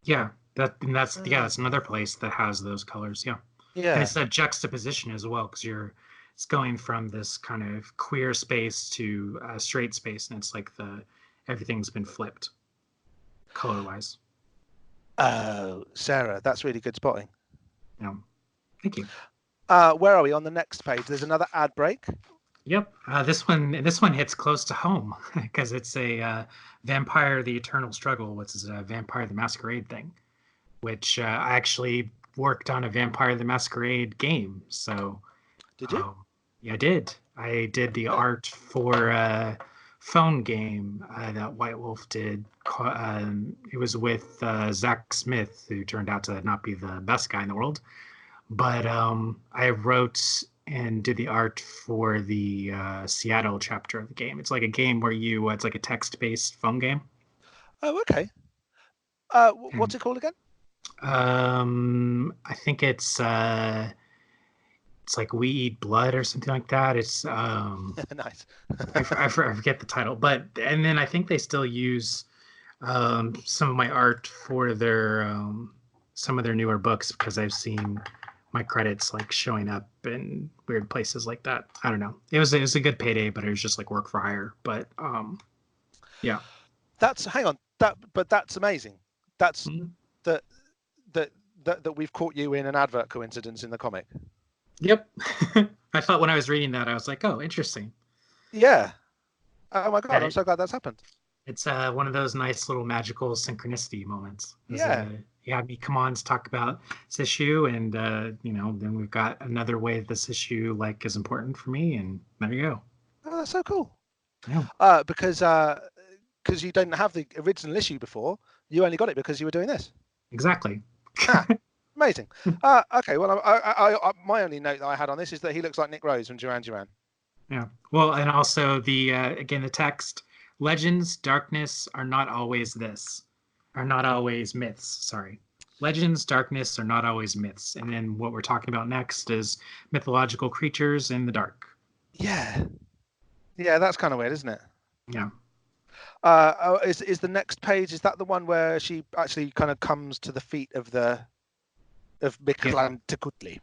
Yeah. That's another place that has those colors. Yeah. And Yeah. it's that juxtaposition as well, because it's going from this kind of queer space to straight space, and it's like everything's been flipped color wise. Oh, Sarah, that's really good spotting. Yeah. Thank you. Where are we on the next page? There's another ad break. Yep. This one hits close to home because it's a Vampire: The Eternal Struggle, which is a Vampire the Masquerade thing, which I actually worked on a Vampire the Masquerade game. So, Did you? Yeah, I did. I did the art for a phone game that White Wolf did. It was with Zach Smith, who turned out to not be the best guy in the world. But I wrote and did the art for the Seattle chapter of the game. It's like a game where it's like a text-based phone game. Oh, okay. What's it called again? I think it's like We Eat Blood or something like that. It's Nice. I forget the title, and then I think they still use some of my art for their some of their newer books, because I've seen my credits like showing up in weird places like that. I don't know. It was a good payday, but it was just like work for hire. But yeah. That's amazing. That's that we've caught you in an advert coincidence in the comic. Yep. I thought when I was reading that, I was like, oh, interesting. Yeah. Oh my God, I'm so glad that's happened. It's one of those nice little magical synchronicity moments. Yeah. You had me come on to talk about this issue, and then we've got another way this issue like is important for me, and there you go. Oh, that's so cool. Yeah. Because you didn't have the original issue before, you only got it because you were doing this. Exactly. Amazing. Okay, well, I my only note that I had on this is that he looks like Nick Rose from Duran Duran. Yeah. Well, and also again the text: legends, darkness are not always myths. Sorry. Legends, darkness are not always myths. And then what we're talking about next is mythological creatures in the dark. Yeah. Yeah, that's kind of weird, isn't it? Yeah. Is the next page, is that the one where she actually kind of comes to the feet of Miklan Tekutli?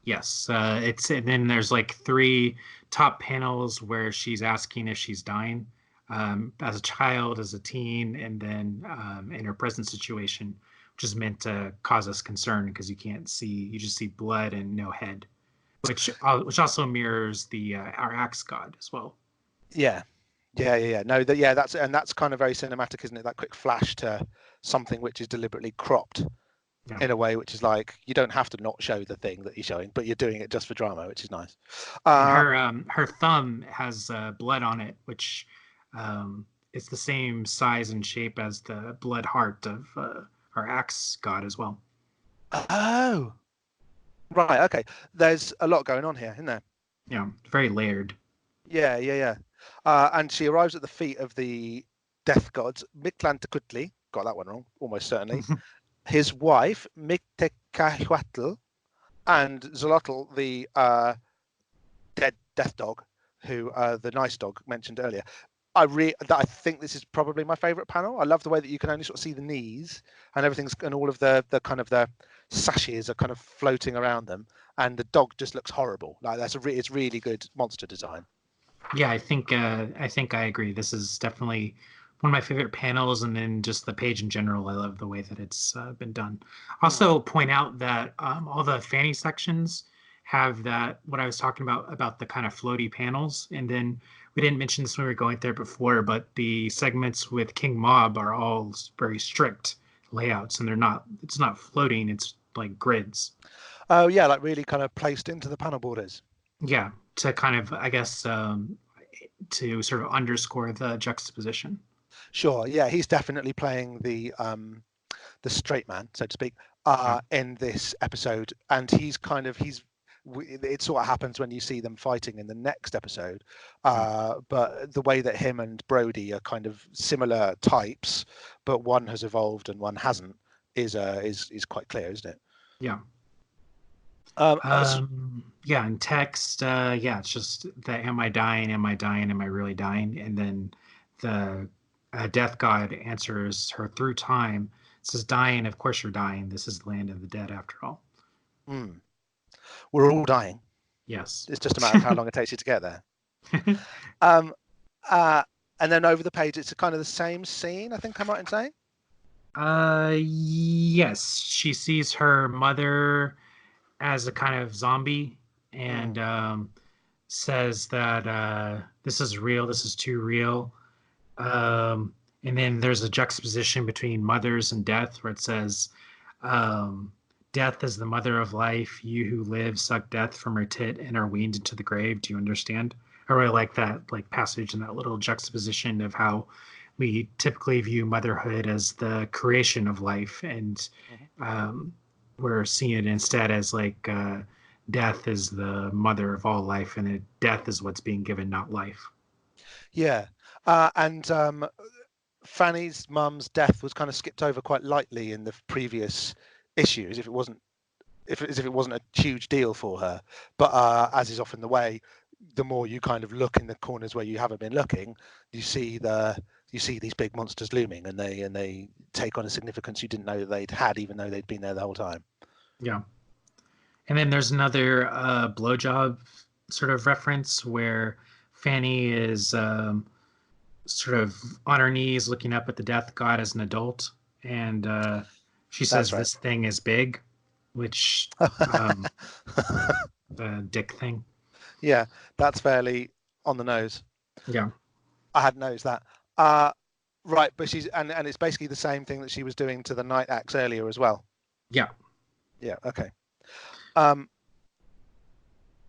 Yes. And then there's like 3 top panels where she's asking if she's dying as a child, as a teen, and then in her present situation, which is meant to cause us concern because you just see blood and no head, which also mirrors our axe god as well. Yeah. No, that's kind of very cinematic, isn't it? That quick flash to something which is deliberately cropped in a way which is like, you don't have to not show the thing that you're showing, but you're doing it just for drama, which is nice. Her thumb has blood on it, which it's the same size and shape as the blood heart of our axe god as well. Oh, right. Okay. There's a lot going on here, isn't there? Yeah, very layered. Yeah. And she arrives at the feet of the death gods, Miklan Tekutli, got that one wrong, almost certainly, his wife, Miktekahuatl, and Zolotl, the dead death dog, who the nice dog mentioned earlier. I think this is probably my favorite panel. I love the way that you can only sort of see the knees and everything's, and all of the kind of the sashes are kind of floating around them, and the dog just looks horrible. Like it's really good monster design. Yeah, I think I agree. This is definitely one of my favorite panels, and then just the page in general. I love the way that it's been done. Also, point out that all the fanny sections have that, what I was talking about the kind of floaty panels, and then we didn't mention this when we were going there before, but the segments with King Mob are all very strict layouts, and it's not floating, it's like grids. Oh yeah, like really kind of placed into the panel borders. Yeah, to kind of, I guess, to sort of underscore the juxtaposition. Sure, yeah, he's definitely playing the straight man, so to speak, in this episode, and it sort of happens when you see them fighting in the next episode, but the way that him and Brody are kind of similar types, but one has evolved and one hasn't, is quite clear, isn't it? Yeah. Yeah, in text, yeah, it's just the am I dying? Am I dying? Am I really dying? And then the death god answers her through time. It says, dying, of course you're dying. This is the land of the dead after all. We're all dying. Yes. It's just a matter of how long it takes you to get there. Um, and then over the page, it's kind of the same scene, I think I'm right in saying? Yes. She sees her mother as a kind of zombie and says that this is real, this is too real. And then there's a juxtaposition between mothers and death where it says, death is the mother of life. You who live suck death from her tit and are weaned into the grave. Do you understand? I really like that passage and that little juxtaposition of how we typically view motherhood as the creation of life, and we're seeing it instead as death is the mother of all life, and death is what's being given, not life. Yeah. And Fanny's mum's death was kind of skipped over quite lightly in the previous issues, if it wasn't a huge deal for her. But as is often the way, the more you kind of look in the corners where you haven't been looking, you see these big monsters looming, and they take on a significance you didn't know that they'd had, even though they'd been there the whole time. Yeah. And then there's another blowjob sort of reference where Fanny is sort of on her knees looking up at the death god as an adult, and she says, That's right. This thing is big, which the dick thing. Yeah, that's fairly on the nose. Yeah. I hadn't noticed that. Right, but she's and it's basically the same thing that she was doing to the night axe earlier as well. Yeah. Yeah, okay.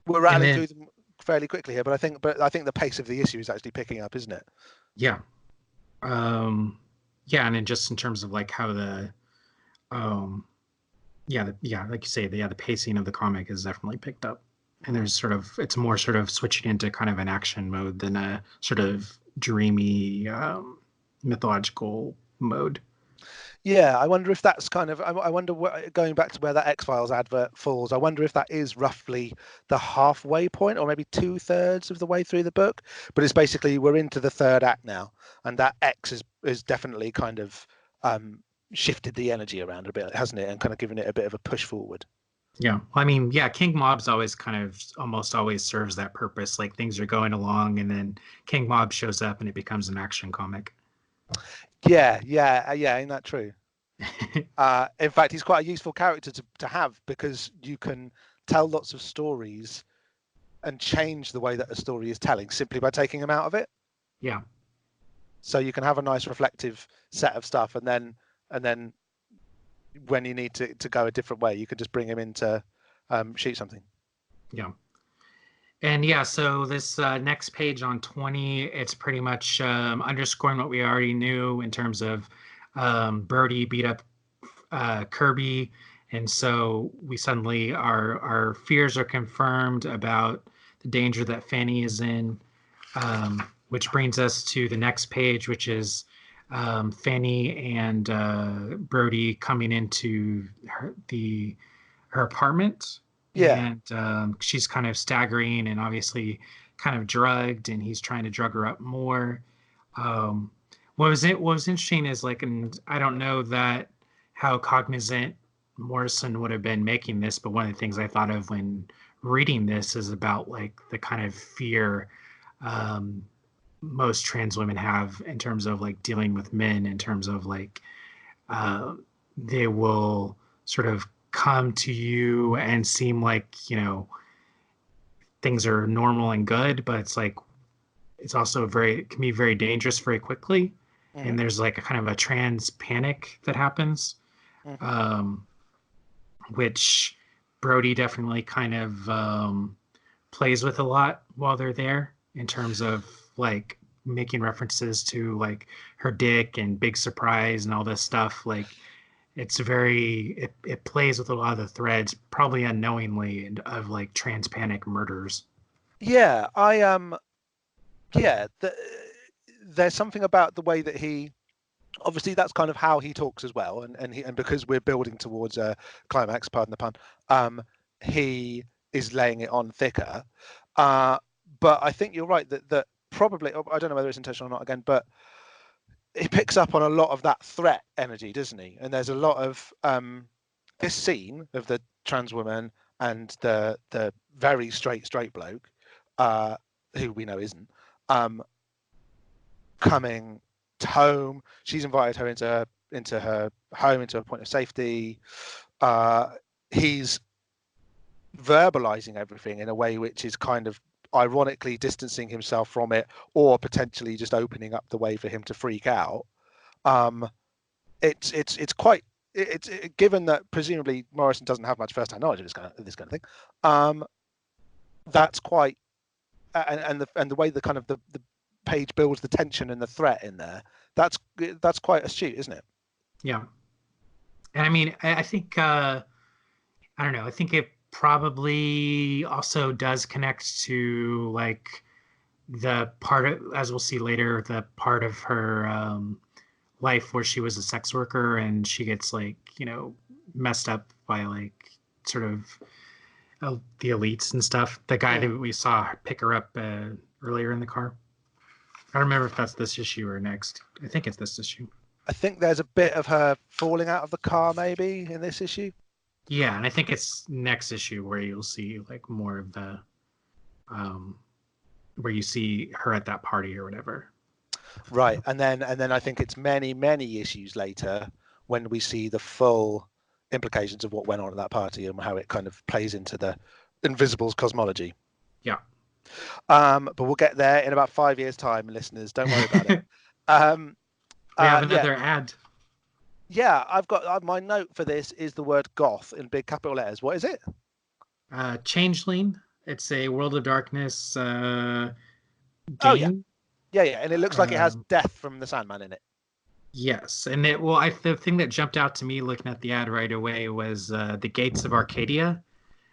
We're rattling through them fairly quickly here, but I think the pace of the issue is actually picking up, isn't it? Yeah. Yeah, and then just in terms of how the like you say, the pacing of the comic is definitely picked up. And there's it's more sort of switching into kind of an action mode than a sort of dreamy mythological mode. Yeah, I wonder if that's kind of, I wonder, going back to where that X-Files advert falls, I wonder if that is roughly the halfway point, or maybe 2/3 of the way through the book. But it's basically, we're into the third act now, and that X is definitely kind of shifted the energy around a bit, hasn't it? And kind of given it a bit of a push forward. Yeah. I mean, yeah, King Mob's always kind of almost always serves that purpose. Like things are going along and then King Mob shows up and it becomes an action comic. Yeah, ain't that true? In fact, he's quite a useful character to have, because you can tell lots of stories and change the way that a story is telling simply by taking him out of it. Yeah. So you can have a nice reflective set of stuff, and then when you need to go a different way, you can just bring him in to shoot something. Yeah. And yeah, so this next page on 20, it's pretty much underscoring what we already knew in terms of Brody beat up Kirby. And so we suddenly, our fears are confirmed about the danger that Fanny is in, which brings us to the next page, which is Fanny and Brody coming into her apartment. Yeah. And she's kind of staggering and obviously kind of drugged, and he's trying to drug her up more. What was interesting is and I don't know that how cognizant Morrison would have been making this, but one of the things I thought of when reading this is about the kind of fear most trans women have in terms of dealing with men, in terms of they will sort of come to you and seem things are normal and good, but it's also it can be very dangerous very quickly. Mm-hmm. And there's a kind of a trans panic that happens, mm-hmm. Which Brody definitely kind of plays with a lot while they're there, in terms of making references to her dick and big surprise and all this stuff. It's very, it plays with a lot of the threads, probably unknowingly, of trans panic murders. Yeah, there's something about the way that he, obviously that's kind of how he talks as well, and because we're building towards a climax, pardon the pun, he is laying it on thicker. But I think you're right that probably, I don't know whether it's intentional or not again, but he picks up on a lot of that threat energy, doesn't he? And there's a lot of this scene of the trans woman and the very straight bloke, who we know isn't, coming home. She's invited her into her home, into a point of safety. He's verbalizing everything in a way which is kind of ironically distancing himself from it, or potentially just opening up the way for him to freak out. It's quite given that presumably Morrison doesn't have much first-hand knowledge of this kind of thing. That's quite and the way the kind of the page builds the tension and the threat in there. That's quite astute, isn't it? Yeah, and I mean, I think I don't know. I think it probably also does connect to like the part of, as we'll see later, the part of her life where she was a sex worker and she gets like, you know, messed up by like sort of the elites and stuff. The guy that we saw pick her up earlier in the car. I don't remember if that's this issue or next. I think it's this issue. I think there's a bit of her falling out of the car maybe in this issue. Yeah, and I think it's next issue where you'll see like more of the where you see her at that party or whatever. Right, and then I think it's many issues later when we see the full implications of what went on at that party and how it kind of plays into the Invisible's cosmology. Yeah. But we'll get there in about 5 years' time, listeners. Don't worry about it. We have another ad. Yeah, I've got my note for this is the word goth in big capital letters. What is it? Changeling. It's a World of Darkness game. Oh, yeah. Yeah, and it looks like it has Death from the Sandman in it. Yes, and the thing that jumped out to me looking at the ad right away was the Gates of Arcadia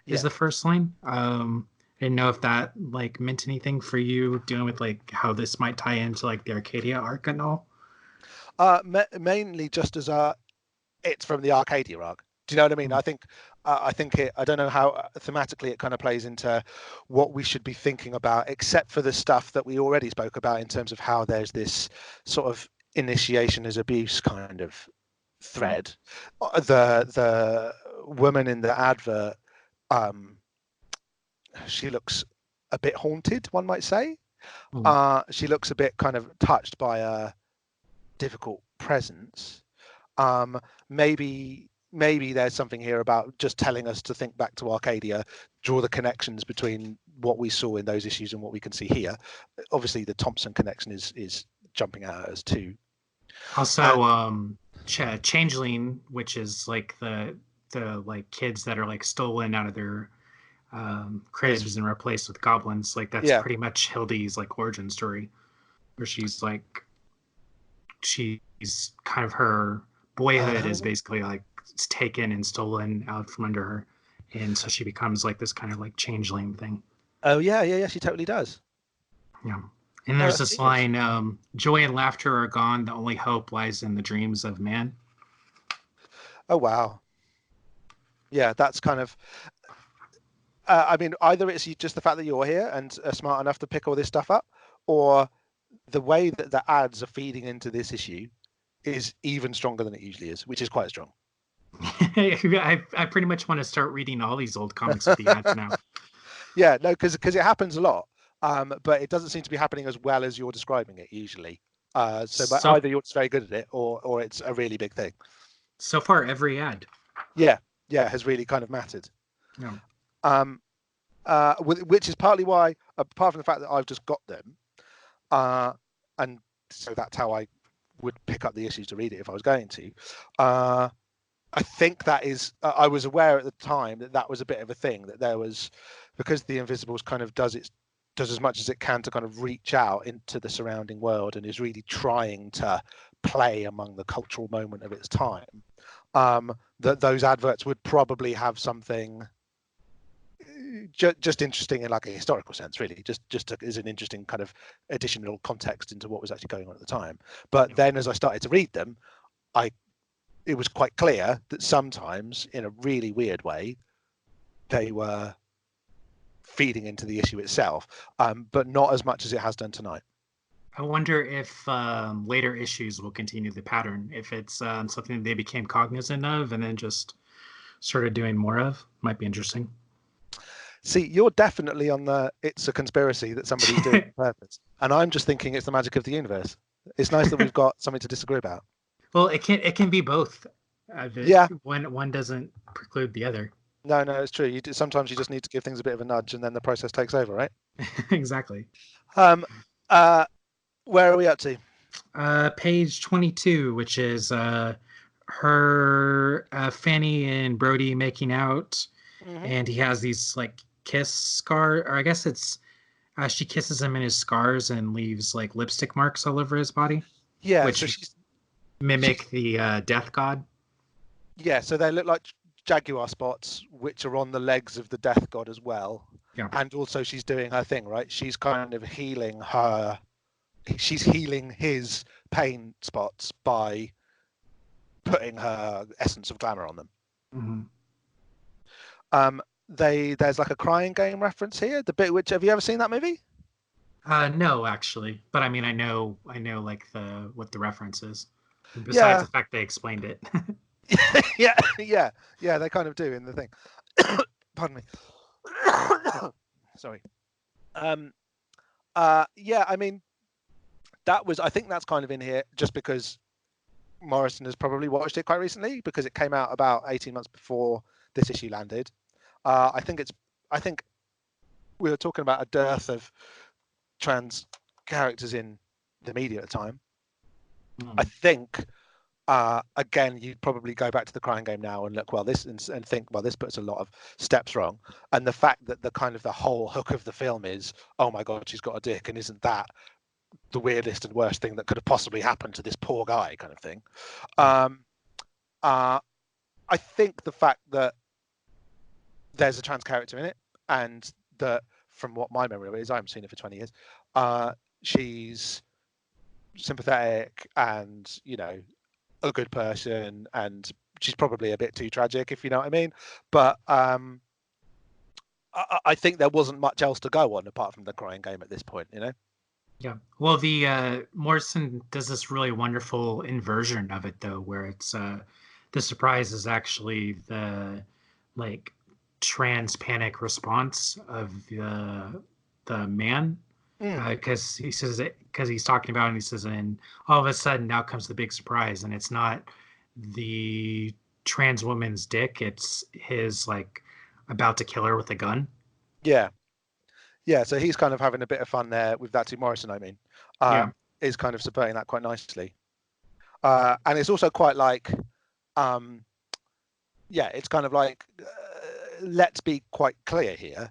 is the first line. I didn't know if that like meant anything for you, dealing with like how this might tie into like the Arcadia arc and all. Mainly just as it's from the Arcadia arc. Do you know what I mean? I think I don't know how thematically it kind of plays into what we should be thinking about, except for the stuff that we already spoke about in terms of how there's this sort of initiation as abuse kind of thread. The woman in the advert, she looks a bit haunted, one might say. She looks a bit kind of touched by a difficult presence. Maybe there's something here about just telling us to think back to Arcadia, draw the connections between what we saw in those issues and what we can see here. Obviously, the Thompson connection is jumping out at us too. Also, Changeling, which is like the like kids that are like stolen out of their craves and replaced with goblins. Like that's pretty much Hildy's like origin story, where she's kind of her boyhood is basically like it's taken and stolen out from under her, and so she becomes like this kind of like changeling thing. Oh yeah, she totally does. Yeah, and there's this line: "Joy and laughter are gone. The only hope lies in the dreams of man." Oh wow. Yeah, that's kind of. I mean, either it's just the fact that you're here and are smart enough to pick all this stuff up, or the way that the ads are feeding into this issue is even stronger than it usually is, which is quite strong. I pretty much want to start reading all these old comics with the ads now. Yeah, no, because it happens a lot, but it doesn't seem to be happening as well as you're describing it usually. So either you're just very good at it, or it's a really big thing. So far, every ad. Yeah, has really kind of mattered. Yeah. Which is partly why, apart from the fact that I've just got them, and so that's how I would pick up the issues to read it if I was going to. I think that is, I was aware at the time that was a bit of a thing, that there was, because the Invisibles kind of does as much as it can to kind of reach out into the surrounding world and is really trying to play among the cultural moment of its time, that those adverts would probably have something just interesting in like a historical sense, really, just as an interesting kind of additional context into what was actually going on at the time. But then as I started to read them, it was quite clear that sometimes, in a really weird way, they were feeding into the issue itself, but not as much as it has done tonight. I wonder if later issues will continue the pattern, if it's something they became cognizant of and then just started doing more of. Might be interesting. See, you're definitely on the it's a conspiracy that somebody's doing on purpose. And I'm just thinking it's the magic of the universe. It's nice that we've got something to disagree about. Well, it can be both. Yeah. One doesn't preclude the other. No, it's true. Sometimes you just need to give things a bit of a nudge, and then the process takes over, right? Exactly. Where are we up to? Page 22, which is her Fanny and Brody making out, and he has these like kiss scar, or I guess it's she kisses him in his scars and leaves like lipstick marks all over his body. Yeah, which mimic the death god. Yeah, so they look like jaguar spots, which are on the legs of the death god as well. Yeah. And also she's doing her thing, right? She's kind of healing his pain spots by putting her essence of glamour on them. There's like a crying game reference here. The bit which, have you ever seen that movie? No, actually, but I mean, I know like what the reference is. Besides the fact they explained it. yeah, they kind of do in the thing. Pardon me. Sorry. Yeah, I mean, I think that's kind of in here just because Morrison has probably watched it quite recently, because it came out about 18 months before this issue landed. I think we were talking about a dearth of trans characters in the media at the time. I think again, you'd probably go back to the crying game now and look, and think, well, this puts a lot of steps wrong. And the fact that the whole hook of the film is, oh my God, she's got a dick, and isn't that the weirdest and worst thing that could have possibly happened to this poor guy, kind of thing. I think the fact that there's a trans character in it, and that from what my memory of it is, I haven't seen it for 20 years, she's sympathetic and, a good person, and she's probably a bit too tragic, if you know what I mean. But I think there wasn't much else to go on apart from the crying game at this point, Yeah. Well, the Morrison does this really wonderful inversion of it, though, where it's the surprise is actually the like trans panic response of the man. Because he says it, because he's talking about it, and he says, and all of a sudden now comes the big surprise, and it's not the trans woman's dick, it's his like about to kill her with a gun. Yeah, so he's kind of having a bit of fun there with that. To Morrison, I mean, is kind of subverting that quite nicely, and it's also quite like, it's kind of like, let's be quite clear here.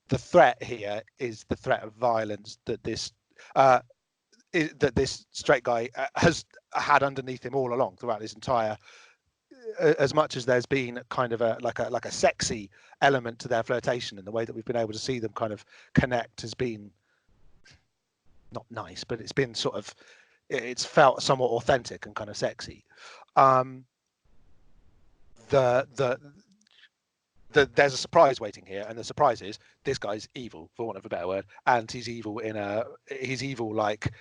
The threat here is the threat of violence that this straight guy has had underneath him all along throughout his entire. As much as there's been kind of a sexy element to their flirtation, and the way that we've been able to see them kind of connect has been not nice, but it's been sort of, it's felt somewhat authentic and kind of sexy. There's a surprise waiting here, and the surprise is this guy's evil, for want of a better word, and he's evil like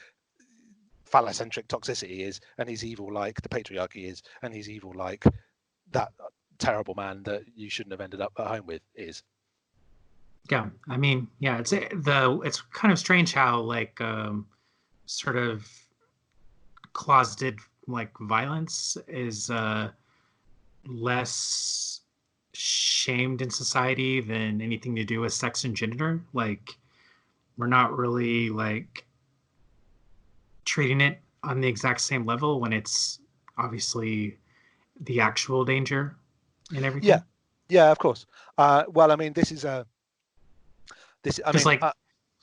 phallocentric toxicity is, and he's evil like the patriarchy is, and he's evil like that terrible man that you shouldn't have ended up at home with is. Yeah, I mean, yeah, it's kind of strange how like sort of closeted like violence is less shamed in society than anything to do with sex and gender. Like, we're not really like treating it on the exact same level when it's obviously the actual danger and everything. Yeah, of course. Well, I mean, it's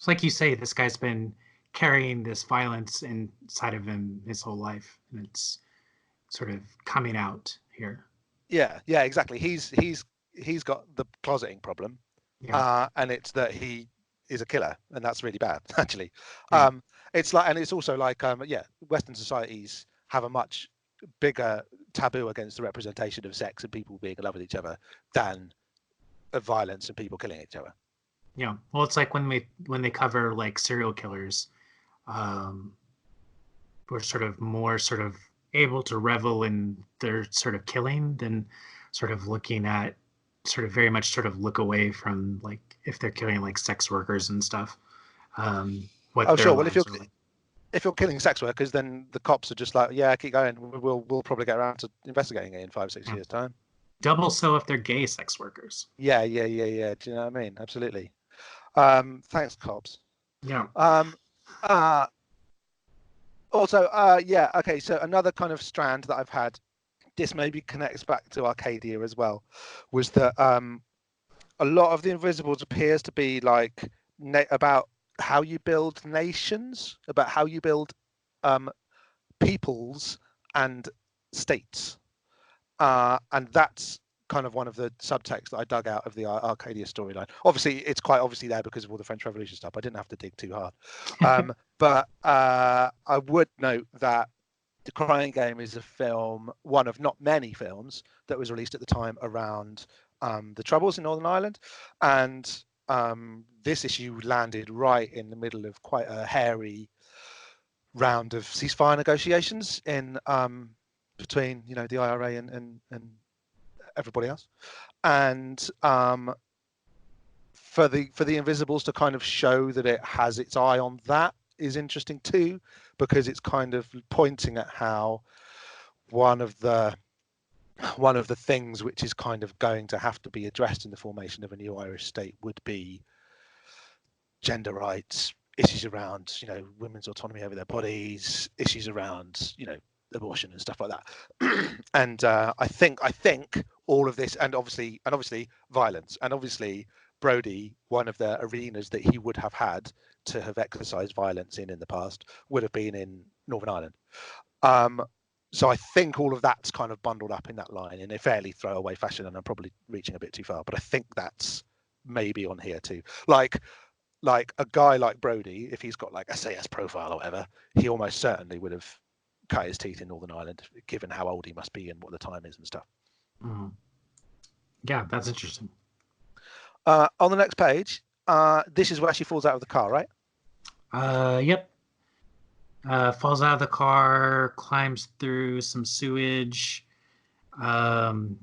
like you say, this guy's been carrying this violence inside of him his whole life, and it's sort of coming out here. Yeah, exactly. He's got the closeting problem, and it's that he is a killer, and that's really bad, actually. Yeah. It's like, and it's also like, Western societies have a much bigger taboo against the representation of sex and people being in love with each other than of violence and people killing each other. Yeah. Well, it's like when they cover like serial killers, um, we're sort of more sort of able to revel in their sort of killing than sort of looking at sort of very much sort of look away from like if they're killing like sex workers and stuff. What Oh, their sure. Well, lives are like. if you're killing sex workers, then the cops are just like, yeah, keep going. We'll probably get around to investigating it in 5-6 Yeah. years' time. Double so if they're gay sex workers. Yeah. Do you know what I mean? Absolutely. Thanks, cops. Yeah. Also, yeah. Okay. So another kind of strand that I've had, this maybe connects back to Arcadia as well, was that a lot of the Invisibles appears to be like about how you build nations, about how you build peoples and states, and that's kind of one of the subtexts that I dug out of the Arcadia storyline. Obviously, it's quite obviously there because of all the French Revolution stuff. I didn't have to dig too hard, but I would note that The Crying Game is a film, one of not many films that was released at the time around the Troubles in Northern Ireland, and this issue landed right in the middle of quite a hairy round of ceasefire negotiations in between the IRA and everybody else, and for the Invisibles to kind of show that it has its eye on that is interesting too, because it's kind of pointing at how one of the things which is kind of going to have to be addressed in the formation of a new Irish state would be gender rights, issues around women's autonomy over their bodies, issues around abortion and stuff like that. And I think all of this, and obviously violence, and obviously Brody, one of the arenas that he would have had to have exercised violence in the past would have been in Northern Ireland. So I think all of that's kind of bundled up in that line in a fairly throwaway fashion, and I'm probably reaching a bit too far, but I think that's maybe on here too. Like a guy like Brody, if he's got like a SAS profile or whatever, he almost certainly would have cut his teeth in Northern Ireland, given how old he must be and what the time is and stuff. Mm. Yeah, that's interesting. On the next page, this is where she falls out of the car, right? Yep. Falls out of the car, climbs through some sewage.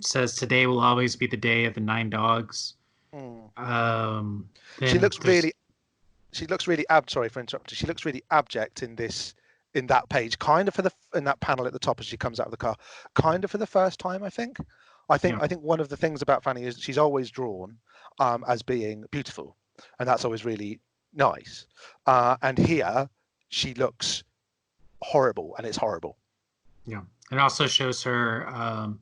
Says today will always be the day of the 9 dogs. She looks really. Sorry for interrupting. She looks really abject in that page, kind of in that panel at the top as she comes out of the car, kind of for the first time. I think one of the things about Fanny is she's always drawn as being beautiful, and that's always really nice. And here she looks horrible, and it's horrible. Yeah, it also shows her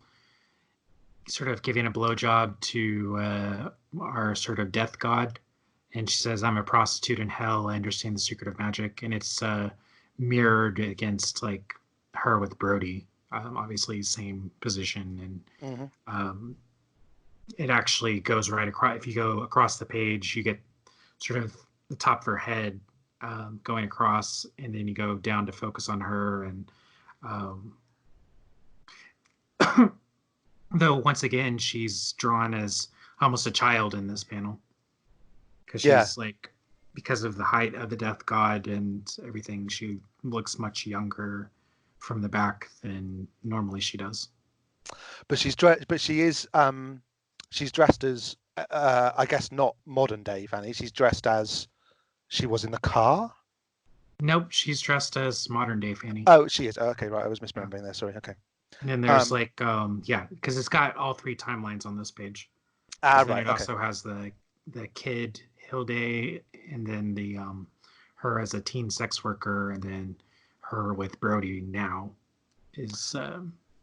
sort of giving a blowjob to our sort of death god, and she says, "I'm a prostitute in hell. I understand the secret of magic," and it's mirrored against like her with Brody, obviously same position, and it actually goes right across. If you go across the page, you get sort of the top of her head going across, and then you go down to focus on her, and though once again she's drawn as almost a child in this panel, because she's like, because of the height of the death god and everything, she looks much younger from the back than normally she does. But she's dressed as I guess not modern day Fanny. She's dressed as she was in the car. Nope, she's dressed as modern day Fanny. Oh, she is. Oh, okay, right. I was misremembering there. Sorry. Okay. And then there's because it's got all 3 timelines on this page. Right. It also has the kid Hilde, and then the her as a teen sex worker, and then her with Brody now is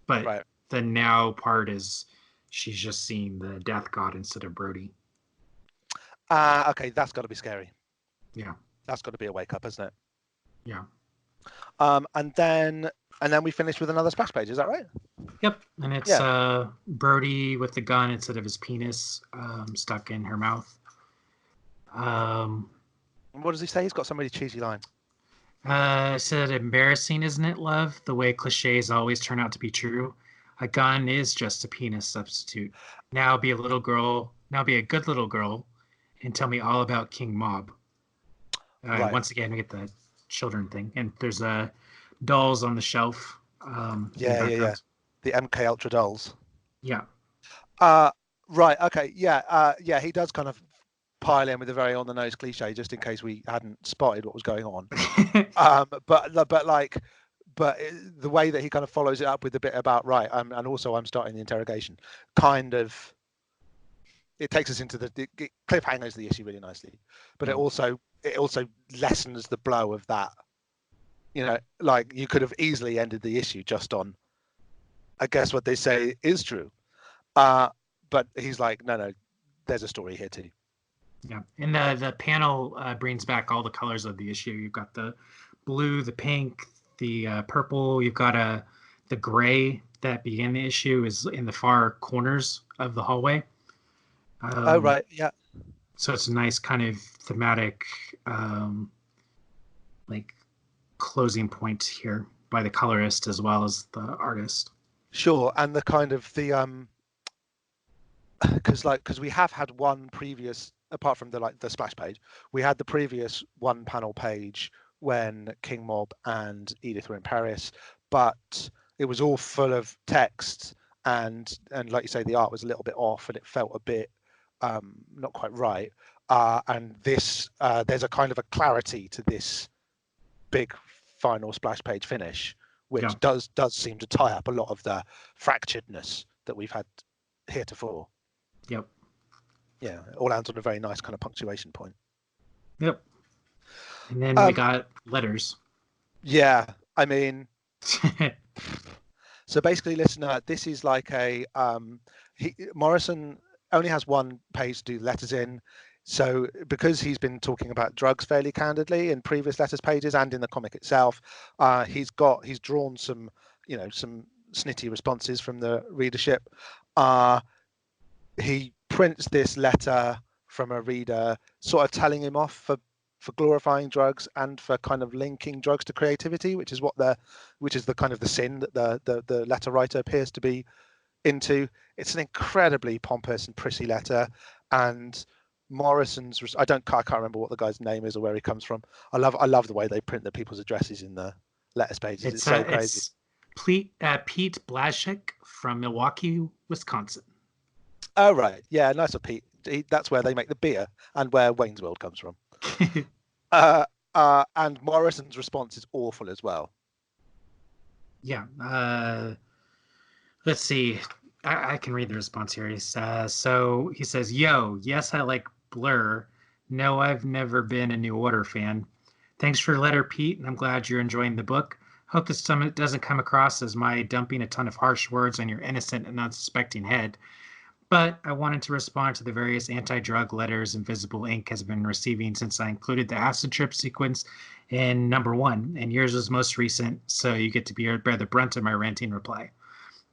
but right. The now part is she's just seeing the death god instead of Brody. Okay, that's got to be scary. Yeah, that's got to be a wake up, isn't it? Yeah. And then we finish with another splash page. Is that right? Yep. And it's Brody with the gun instead of his penis stuck in her mouth. What does he say? He's got some really cheesy line. Said, embarrassing, isn't it, love? The way cliches always turn out to be true. A gun is just a penis substitute. Now be a little girl. Now be a good little girl, and tell me all about King Mob. Right. Once again, we get the children thing, and there's dolls on the shelf. Yeah. The MK Ultra dolls. Yeah. Right. Okay. Yeah. He does kind of pile in with a very on the nose cliche, just in case we hadn't spotted what was going on. But the way that he kind of follows it up with the bit about and also I'm starting the interrogation, kind of, it takes us into it cliffhangers the issue really nicely, but it also lessens the blow of that. You know, like you could have easily ended the issue just on, I guess what they say is true. But he's like, no, there's a story here too. Yeah, and the panel brings back all the colors of the issue. You've got the blue, the pink, the purple. You've got the gray that began the issue is in the far corners of the hallway. Oh, right, yeah. So it's a nice kind of thematic, like closing point here by the colorist as well as the artist. Sure, and the kind of the because we have had one previous, apart from the splash page, we had the previous one panel page when King Mob and Edith were in Paris, but it was all full of text and like you say, the art was a little bit off and it felt a bit not quite right. And this there's a kind of a clarity to this big final splash page finish, which does seem to tie up a lot of the fracturedness that we've had heretofore. Yep. Yeah, it all lands on a very nice kind of punctuation point. Yep. And then we got letters. Yeah, I mean, so basically, listener, this is like a Morrison only has one page to do letters in. So because he's been talking about drugs fairly candidly in previous letters pages and in the comic itself, he's drawn some snitty responses from the readership. He prints this letter from a reader sort of telling him off for glorifying drugs and for kind of linking drugs to creativity, which is the kind of the sin that the letter writer appears to be into. It's an incredibly pompous and prissy letter, and Morrison's I can't remember what the guy's name is or where he comes from. I love the way they print the people's addresses in the letters pages. It's so crazy. It's Pete Blashek from Milwaukee, Wisconsin. Oh right, yeah, nice of Pete. That's where they make the beer and where Wayne's World comes from. And Morrison's response is awful as well. Yeah. Let's see. I can read the response here. So he says, "Yo, yes, I like Blur. No, I've never been a New Order fan. Thanks for your letter, Pete, and I'm glad you're enjoying the book. Hope this doesn't come across as my dumping a ton of harsh words on your innocent and unsuspecting head. But I wanted to respond to the various anti-drug letters Invisible Ink has been receiving since I included the acid trip sequence in #1, and yours was most recent, so you get to bear the brunt of my ranting reply.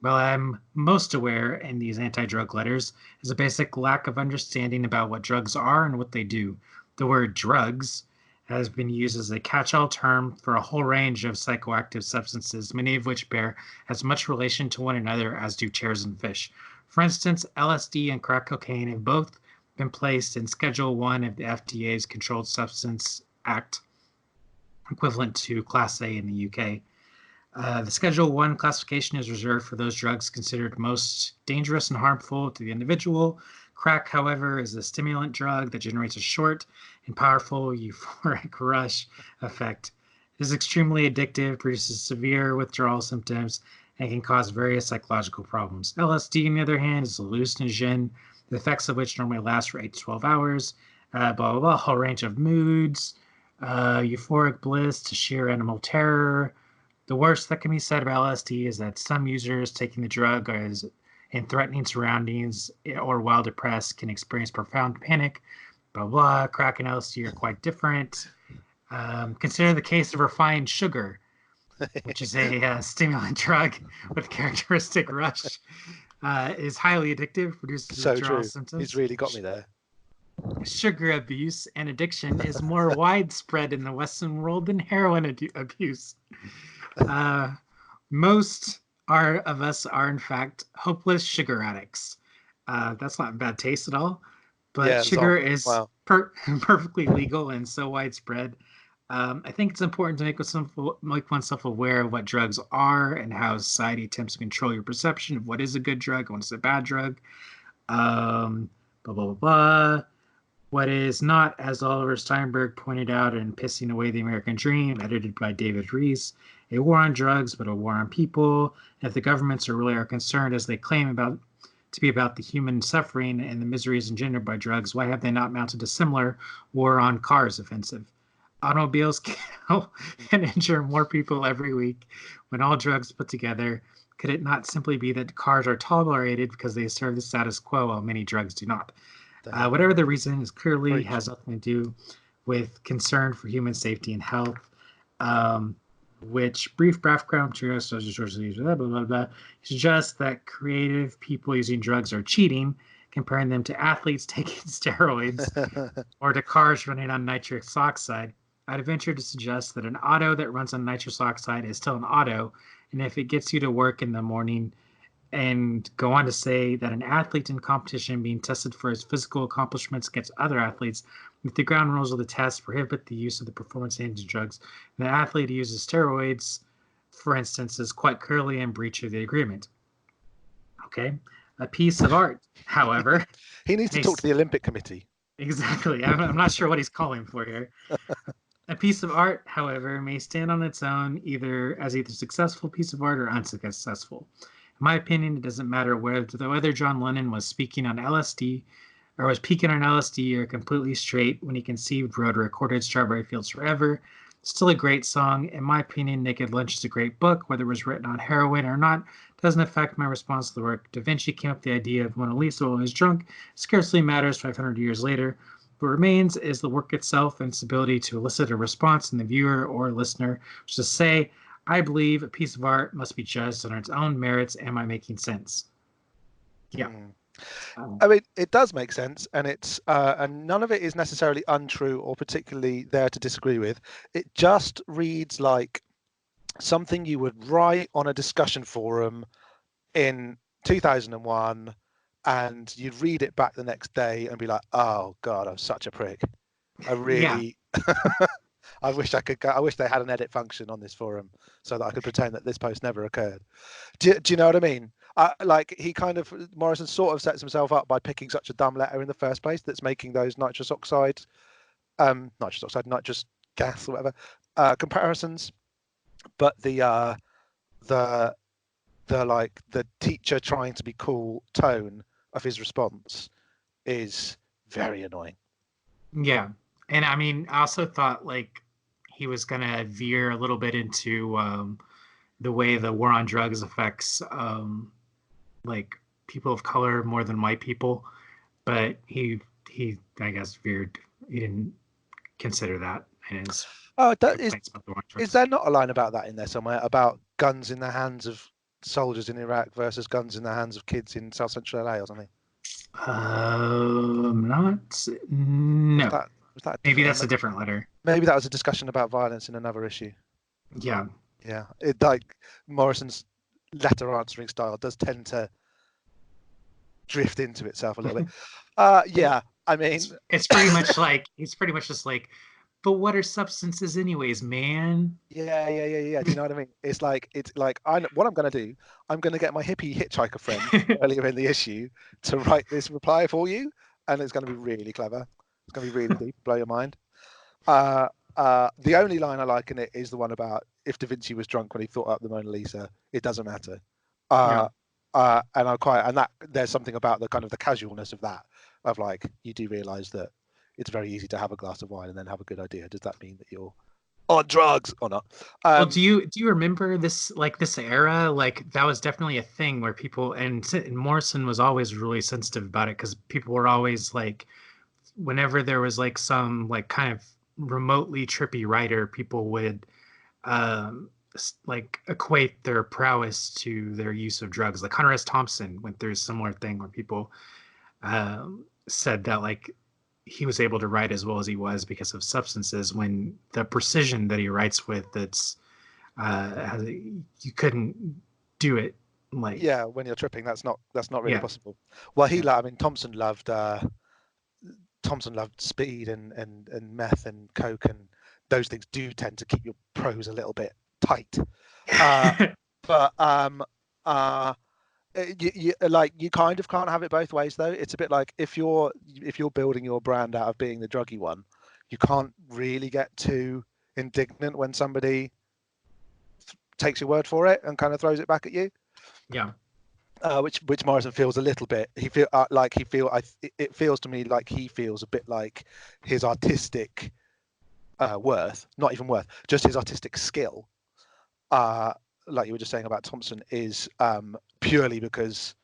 Well, I'm most aware in these anti-drug letters is a basic lack of understanding about what drugs are and what they do. The word drugs has been used as a catch-all term for a whole range of psychoactive substances, many of which bear as much relation to one another as do chairs and fish. For instance, LSD and crack cocaine have both been placed in Schedule 1 of the FDA's Controlled Substance Act, equivalent to Class A in the UK. The Schedule 1 classification is reserved for those drugs considered most dangerous and harmful to the individual. Crack, however, is a stimulant drug that generates a short and powerful euphoric rush effect. It is extremely addictive, produces severe withdrawal symptoms, and can cause various psychological problems. LSD, on the other hand, is a hallucinogen, the effects of which normally last for 8 to 12 hours, blah, blah, blah, a whole range of moods, euphoric bliss to sheer animal terror. The worst that can be said about LSD is that some users taking the drug in threatening surroundings or while depressed can experience profound panic, blah, blah. Crack and LSD are quite different. Consider the case of refined sugar, which is a stimulant drug with characteristic rush, is highly addictive, produces withdrawal symptoms. He's really got me there. Sugar abuse and addiction is more widespread in the Western world than heroin abuse. Most of us are in fact hopeless sugar addicts. That's not in bad taste at all. But Yeah, sugar is wow. perfectly legal and so widespread. I think it's important to make oneself aware of what drugs are and how society attempts to control your perception of what is a good drug and what is a bad drug. Blah, blah, blah, blah. What is not, as Oliver Steinberg pointed out in Pissing Away the American Dream, edited by David Rees, a war on drugs, but a war on people. If the governments are concerned, as they claim to be about the human suffering and the miseries engendered by drugs, why have they not mounted a similar war on cars offensive? Automobiles kill and injure more people every week when all drugs put together. Could it not simply be that cars are tolerated because they serve the status quo while many drugs do not? Whatever the reason is clearly has nothing to do with concern for human safety and health. Which brief background blah, blah, blah, suggests that creative people using drugs are cheating, comparing them to athletes taking steroids or to cars running on nitrous oxide. I'd venture to suggest that an auto that runs on nitrous oxide is still an auto, and if it gets you to work in the morning, and go on to say that an athlete in competition being tested for his physical accomplishments against other athletes, if the ground rules of the test prohibit the use of the performance-enhancing drugs, and the athlete who uses steroids, for instance, is quite clearly in breach of the agreement. Okay? A piece of art, however... He needs to talk to the Olympic Committee. Exactly. I'm not sure what he's calling for here. A piece of art, however, may stand on its own either as either successful piece of art or unsuccessful. In my opinion, it doesn't matter whether John Lennon was speaking on LSD or was peaking on LSD or completely straight when he conceived, wrote, or recorded Strawberry Fields Forever. Still a great song. In my opinion, Naked Lunch is a great book. Whether it was written on heroin or not doesn't affect my response to the work. Da Vinci came up with the idea of Mona Lisa while he was drunk. It scarcely matters 500 years later. What remains is the work itself and its ability to elicit a response in the viewer or listener, which is to say, I believe a piece of art must be judged on its own merits. Am I making sense? Yeah. I mean, it does make sense, and it's and none of it is necessarily untrue or particularly there to disagree with. It just reads like something you would write on a discussion forum in 2001, and you'd read it back the next day and be like, "Oh God, I'm such a prick. I really." Yeah. I wish I could go. I wish they had an edit function on this forum so that I could pretend that this post never occurred. Do you know what I mean? Like Morrison sort of sets himself up by picking such a dumb letter in the first place that's making those nitrous gas or whatever comparisons. But the teacher trying to be cool tone of his response is very annoying. Yeah. And I mean, I also thought like he was going to veer a little bit into the way the war on drugs affects like people of color more than white people. But he I guess veered. He didn't consider that in his is there not a line about that in there somewhere about guns in the hands of soldiers in Iraq versus guns in the hands of kids in South Central LA or something? No. Was that maybe that's a different letter. Maybe that was a discussion about violence in another issue. Yeah. It like Morrison's letter answering style does tend to drift into itself a little bit. Yeah, I mean, it's pretty much like he's pretty much just like, but what are substances anyways, man? Yeah. Do you know what I mean? It's like what I'm going to do. I'm going to get my hippie hitchhiker friend earlier in the issue to write this reply for you, and it's going to be really clever. It's going to be really deep, blow your mind. The only line I like in it is the one about if Da Vinci was drunk when he thought up the Mona Lisa. It doesn't matter. And that there's something about the kind of the casualness of that, of like, you do realize that it's very easy to have a glass of wine and then have a good idea. Does that mean that you're on drugs or not? Well, do you remember this era? Like that was definitely a thing where people and Morrison was always really sensitive about it because people were always like, whenever there was like some like kind of remotely trippy writer, people would like equate their prowess to their use of drugs. Like Hunter S. Thompson went through a similar thing where people said that like he was able to write as well as he was because of substances, when the precision that he writes with, it's you couldn't do it. Like, yeah, when you're tripping, that's not really yeah, possible. Well, yeah, I mean, Thompson loved speed and meth and coke, and those things do tend to keep your pros a little bit tight. Uh, but you kind of can't have it both ways though. It's a bit like if you're building your brand out of being the druggy one, you can't really get too indignant when somebody takes your word for it and kind of throws it back at you. yeah, Which Morrison feels a little bit. It feels to me like he feels a bit like his artistic worth, not even worth, just his artistic skill. Like you were just saying about Thompson, is purely because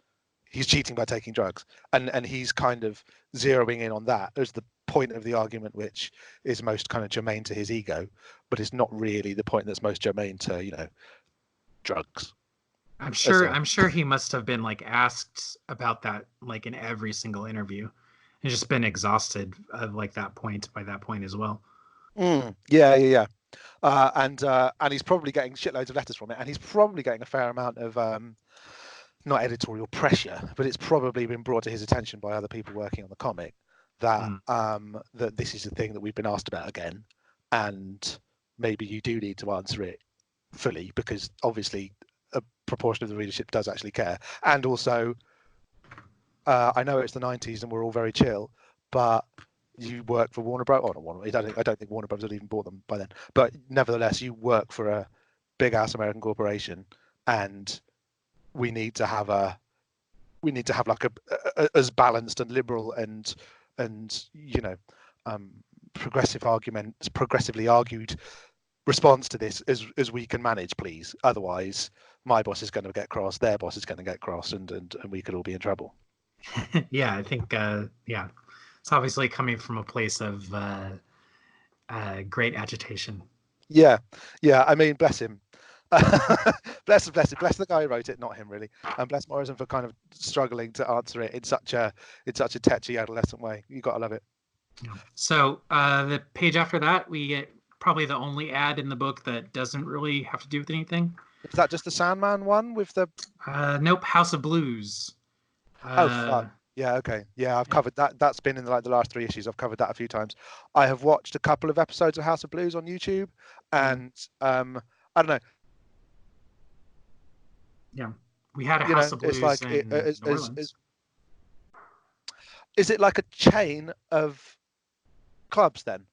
he's cheating by taking drugs, and he's kind of zeroing in on that as the point of the argument, which is most kind of germane to his ego, but it's not really the point that's most germane to drugs. I'm sure he must have been like asked about that like in every single interview, and just been exhausted of like that point by that point as well. Yeah. And he's probably getting shitloads of letters from it, and he's probably getting a fair amount of not editorial pressure, but it's probably been brought to his attention by other people working on the comic that that this is a thing that we've been asked about again, and maybe you do need to answer it fully, because obviously a proportion of the readership does actually care. And also, I know it's the 90s and we're all very chill, but you work for Warner Bros. Oh, not Warner. I don't think Warner Bros. Had even bought them by then. But nevertheless, you work for a big ass American corporation, and we need to have like a as balanced and liberal and progressively argued response to this as we can manage, please. Otherwise, my boss is going to get cross, their boss is going to get cross, and we could all be in trouble. Yeah, I think yeah, it's obviously coming from a place of great agitation. Yeah. I mean, bless him. bless the guy who wrote it, not him really, and bless Morrison for kind of struggling to answer it in such a tetchy adolescent way. You gotta love it. So the page after that, we get probably the only ad in the book that doesn't really have to do with anything. Is that just the Sandman one with the nope, House of Blues. Oh fuck. Yeah, okay. Yeah, I've covered that. That's been in the last 3 issues. I've covered that a few times. I have watched a couple of episodes of House of Blues on YouTube, and I don't know. Yeah, we had a House of Blues it's like in New Orleans. Is it like a chain of clubs then?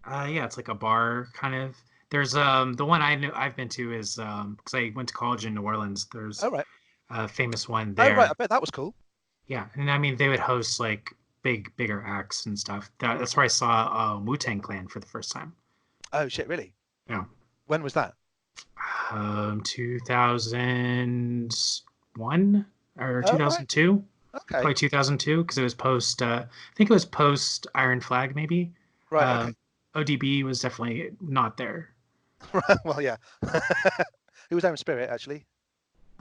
Yeah, it's like a bar kind of. There's the one I've been to is because I went to college in New Orleans. There's a famous one there. Oh right, I bet that was cool. Yeah, and I mean they would host like bigger acts and stuff. That's where I saw Wu-Tang Clan for the first time. Oh shit, really? Yeah. When was that? 2001 or 2002. Right. Okay. Probably 2002 because it was post. I think it was post Iron Flag maybe. Right. Okay. ODB was definitely not there. Well, yeah. He was there in spirit, actually.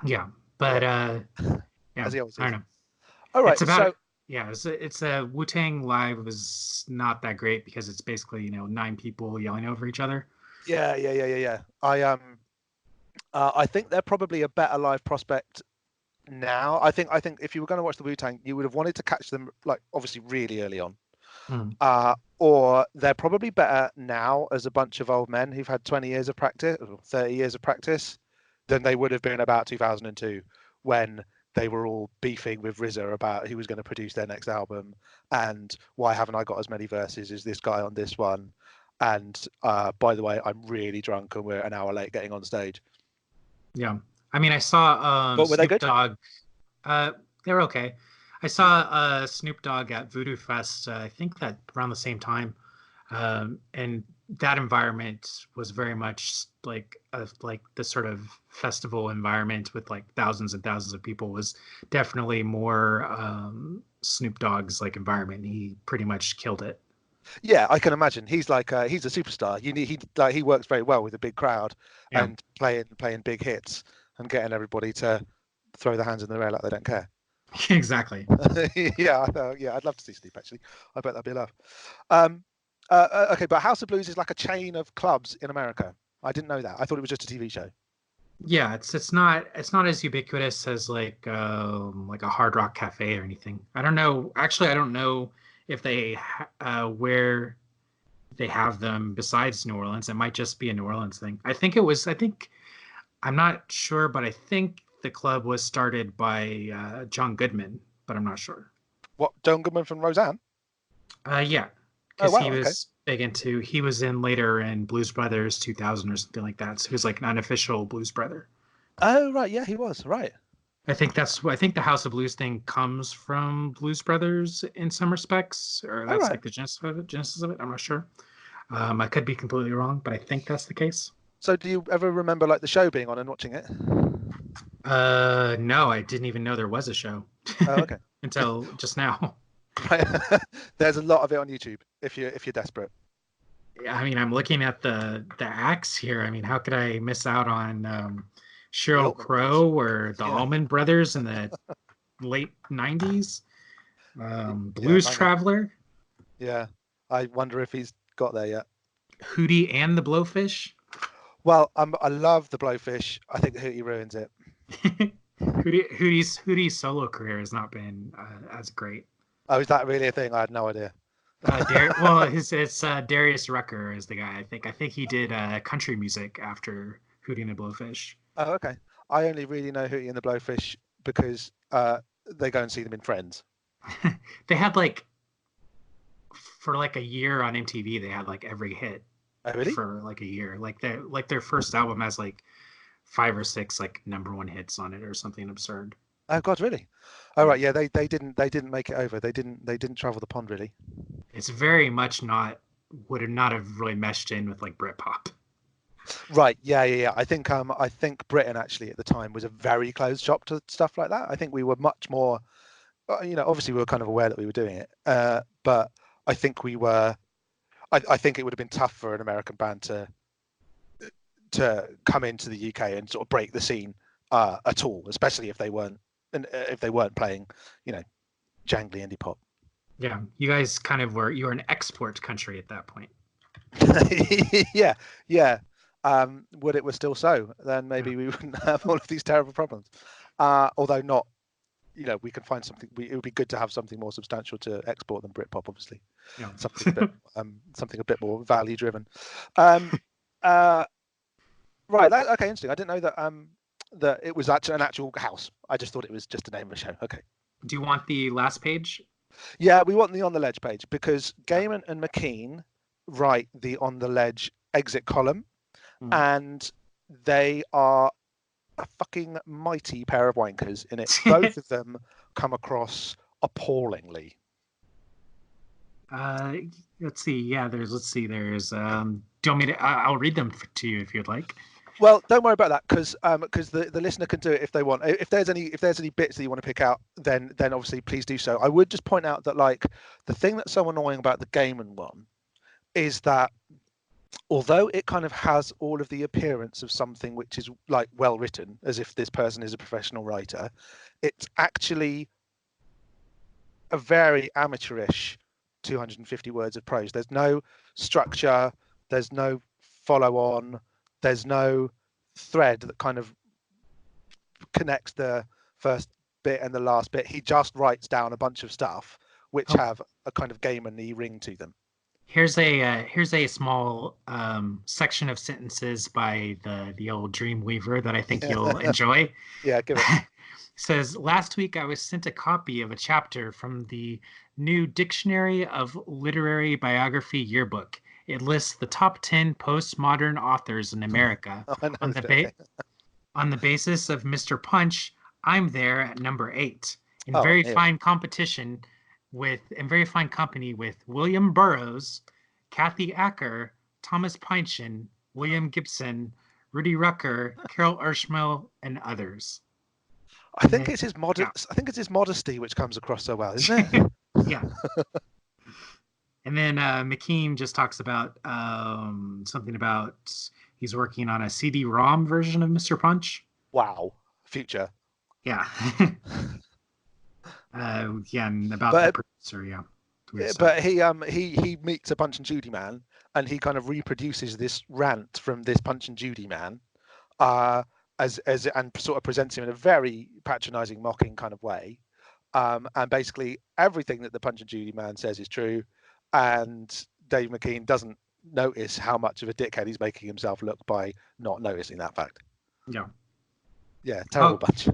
Yeah, but yeah, as he always is. I don't know. All right. It's a Wu-Tang Live was not that great because it's basically 9 people yelling over each other. Yeah. I think they're probably a better live prospect now. I think if you were going to watch the Wu-Tang, you would have wanted to catch them like obviously really early on. Or they're probably better now as a bunch of old men who've had 20 years of practice, or 30 years of practice, than they would have been about 2002 when they were all beefing with RZA about who was going to produce their next album and why haven't I got as many verses as this guy on this one. And by the way, I'm really drunk and we're an hour late getting on stage. Yeah. I mean, I saw were they good? Dogg. They were okay. I saw Snoop Dogg at Voodoo Fest, I think that around the same time. And that environment was very much like this sort of festival environment with like thousands and thousands of people was definitely more Snoop Dogg's like environment. He pretty much killed it. Yeah, I can imagine. He's like he's a superstar. He works very well with a big crowd and playing big hits and getting everybody to throw their hands in the air like they don't care. Exactly. Yeah, I'd love to see Snoop actually. I bet that'd be a laugh. Okay, but House of Blues is like a chain of clubs in America. I didn't know that. I thought it was just a TV show. Yeah, it's not as ubiquitous as like a Hard Rock Cafe or anything. I don't know. Actually, I don't know if where they have them besides New Orleans. It might just be a New Orleans thing. I think I'm not sure, but I think the club was started by John Goodman, but I'm not sure. What, John Goodman from Roseanne? Yeah, Oh because wow, okay. he was in later in Blues Brothers 2000 or something like that. So he was like an unofficial Blues Brother. Oh right, yeah, he was right. I think the House of Blues thing comes from Blues Brothers in some respects, or Oh that's right. like the genesis of it. I'm not sure. I could be completely wrong, but I think that's the case. So do you ever remember like the show being on and watching it? No, I didn't even know there was a show Oh okay. until just now. Right. There's a lot of it on YouTube if you're desperate. I mean, I'm looking at the acts here. I mean, how could I miss out on The Sheryl Altman Brothers. Crow or the Yeah. Allman Brothers in the late '90s? Yeah, Blues Traveler, yeah. I wonder if he's got there yet. Hootie and the Blowfish. Well, I love the Blowfish. I think Hootie ruins it. Hootie's solo career has not been as great. Oh, is that really a thing? I had no idea. It's Darius Rucker is the guy. I think he did country music after Hootie and the Blowfish. Oh, okay. I only really know Hootie and the Blowfish because they go and see them in Friends. They had like for like a year on MTV. They had like every hit Oh, really? for like a year. Their first album has like 5 or 6 like #1 hits on it or something absurd. Oh God, really? Oh Yeah. right, yeah. They didn't make it over. They didn't travel the pond really. It's very much not would have not have really meshed in with like Britpop. Right. Yeah, yeah, yeah. I think Britain actually at the time was a very closed shop to stuff like that. I think we were much more, obviously we were kind of aware that we were doing it, but I think we were. I think it would have been tough for an American band to come into the UK and sort of break the scene at all, especially if they weren't playing, you know, jangly indie pop. Yeah, you were an export country at that point. Yeah, yeah. Would it were still so, then Yeah. maybe we wouldn't have all of these terrible problems. Although not, we can find something. It would be good to have something more substantial to export than Britpop, obviously. Yeah. Something a bit more value driven. Um, uh, right. Okay. Interesting. I didn't know that it was actually an actual house. I just thought it was just a name of a show. Okay. Do you want the last page? Yeah, we want the on the ledge page because Gaiman and McKean write the on the ledge exit column, and they are a fucking mighty pair of wankers in it. Both of them come across appallingly. Let's see. Yeah, let's see. There's do you want me to I'll read them to you if you'd like. Well, don't worry about that because the listener can do it if they want. If there's any bits that you want to pick out, then obviously please do so. I would just point out that like the thing that's so annoying about the Gaiman one is that although it kind of has all of the appearance of something which is like well written, as if this person is a professional writer, it's actually a very amateurish 250 words of prose. There's no structure, there's no follow on, there's no thread that kind of connects the first bit and the last bit. He just writes down a bunch of stuff which have a kind of Gaiman-y ring to them. Here's a small section of sentences by the old Dreamweaver that I think you'll enjoy. Yeah, give it. Says, last week I was sent a copy of a chapter from the new Dictionary of Literary Biography Yearbook. It lists the top 10 postmodern authors in America. On the basis of Mr. Punch, I'm there at number 8 in very fine company with William Burroughs, Kathy Acker, Thomas Pynchon, William Gibson, Rudy Rucker, Carol Urschmel, and others. I think it's his modesty which comes across so well, isn't it? Yeah. And then McKean just talks about something about he's working on a CD-ROM version of Mr. Punch. Wow, future. Yeah. And about the producer, yeah. But he meets a Punch and Judy man, and he kind of reproduces this rant from this Punch and Judy man, and sort of presents him in a very patronizing, mocking kind of way. And basically everything that the Punch and Judy man says is true, and Dave McKean doesn't notice how much of a dickhead he's making himself look by not noticing that fact. Yeah, terrible bunch.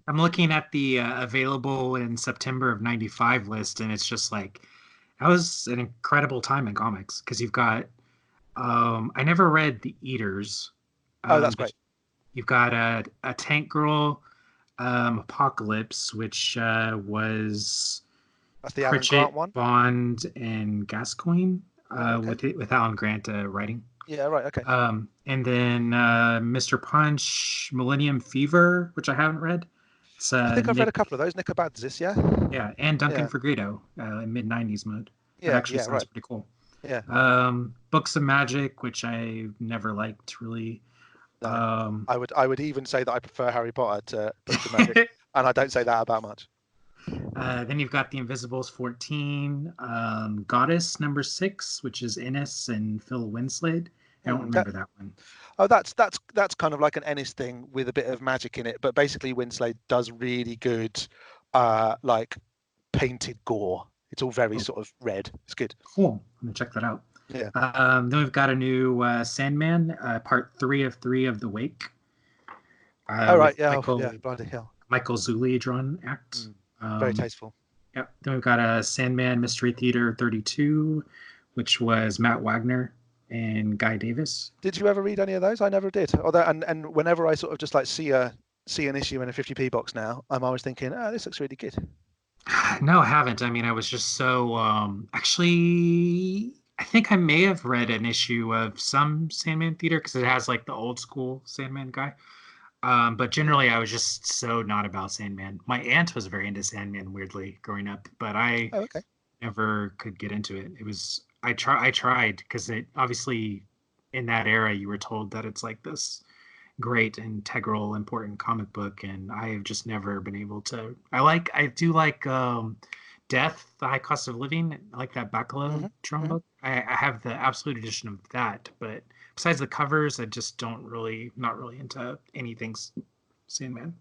I'm looking at the available in September of '95 list, and it's just like, that was an incredible time in comics, because you've got I never read The Eaters. That's great. You've got a Tank Girl, Apocalypse, which was that's the Alan Grant one. Bond and Gascoigne, with Alan Grant writing. Yeah, right. Okay. And then Mr. Punch, Millennium Fever, which I haven't read. I think I've read a couple of those. Nick Abadzis, yeah. Yeah, and Duncan Fegredo in mid '90s mode. That actually sounds pretty cool. Yeah. Books of Magic, which I never liked really. No, I would even say that I prefer Harry Potter to Books of Magic, and I don't say that about much. Then you've got The Invisibles 14, Goddess number 6, which is Ennis and Phil Winslade. I don't remember that one. Oh, that's kind of like an Ennis thing with a bit of magic in it, but basically Winslade does really good, like painted gore. It's all very sort of red. It's good. Cool. I'm gonna check that out. Yeah. Then we've got a new Sandman, part 3 of The Wake. Right. Yeah. Bloody hell. Michael Zulli drawn act. Very tasteful. Yeah. Then we've got a Sandman Mystery Theater 32, which was Matt Wagner and Guy Davis. Did you ever read any of those? I never did. Although, and whenever I sort of just like see an issue in a 50p box now, I'm always thinking, this looks really good. No, I haven't. I mean, I was just so actually, I think I may have read an issue of some Sandman Theater, because it has like the old school Sandman guy. But generally, I was just so not about Sandman. My aunt was very into Sandman, weirdly, growing up, but I never could get into it. It was I tried, because it obviously in that era you were told that it's like this great, integral, important comic book, and I have just never been able to. I do like Death, The High Cost of Living. I like that Bacalo drum book. I have the absolute edition of that, but besides the covers, I just not really into anything Sandman.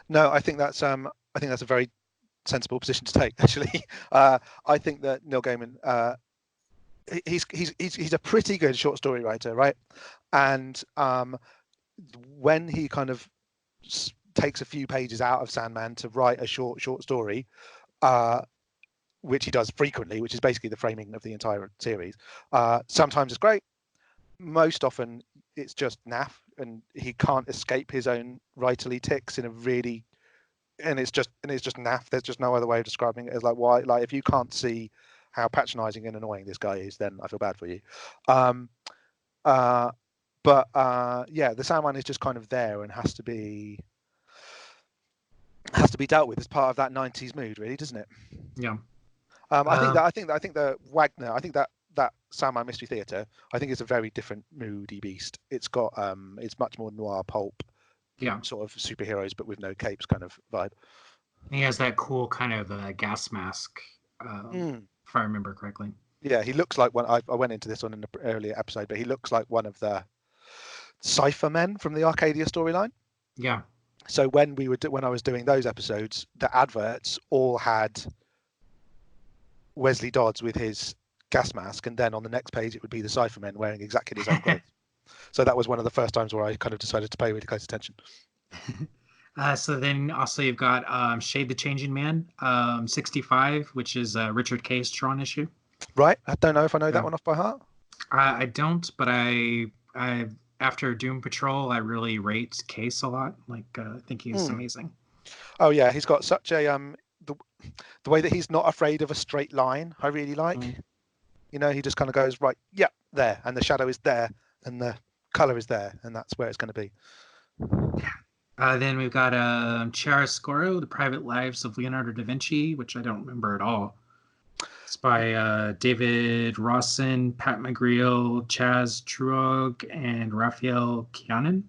No, I think that's a very sensible position to take, actually. I think that Neil Gaiman, he's a pretty good short story writer, right? And when he kind of takes a few pages out of Sandman to write a short story, which he does frequently, which is basically the framing of the entire series, sometimes it's great. Most often it's just naff, and he can't escape his own writerly tics in a really, and it's just naff. There's just no other way of describing it. As like, why, like, if you can't see how patronizing and annoying this guy is, then I feel bad for you. But the Sandman is just kind of there and has to be dealt with as part of that 90s mood, really, doesn't it? Yeah. I think that Wagner, I think that Sandman Mystery Theater, I think it's a very different moody beast. It's got it's much more noir pulp, sort of superheroes but with no capes kind of vibe. He has that cool kind of gas mask, if I remember correctly. Yeah, he looks like one. I went into this one in an earlier episode, but he looks like one of the Cypher Men from the Arcadia storyline. Yeah. So when I was doing those episodes, the adverts all had Wesley Dodds with his gas mask, and then on the next page it would be the Cypher Men wearing exactly the same clothes. So that was one of the first times where I kind of decided to pay really close attention. So then also you've got Shade the Changing Man, 65, which is Richard K's drawn issue. Right. I don't know if I know that one off by heart. I don't, but I after Doom Patrol, I really rate Case a lot. Like, I think he's amazing. Oh yeah, he's got such a the way that he's not afraid of a straight line. I really like. You know, he just kind of goes right, there, and the shadow is there, and the color is there, and that's where it's going to be. Then we've got Chiaroscuro, The Private Lives of Leonardo da Vinci, which I don't remember at all. It's by David Rawson, Pat McGreal, Chaz Truog, and Raphael Kianan.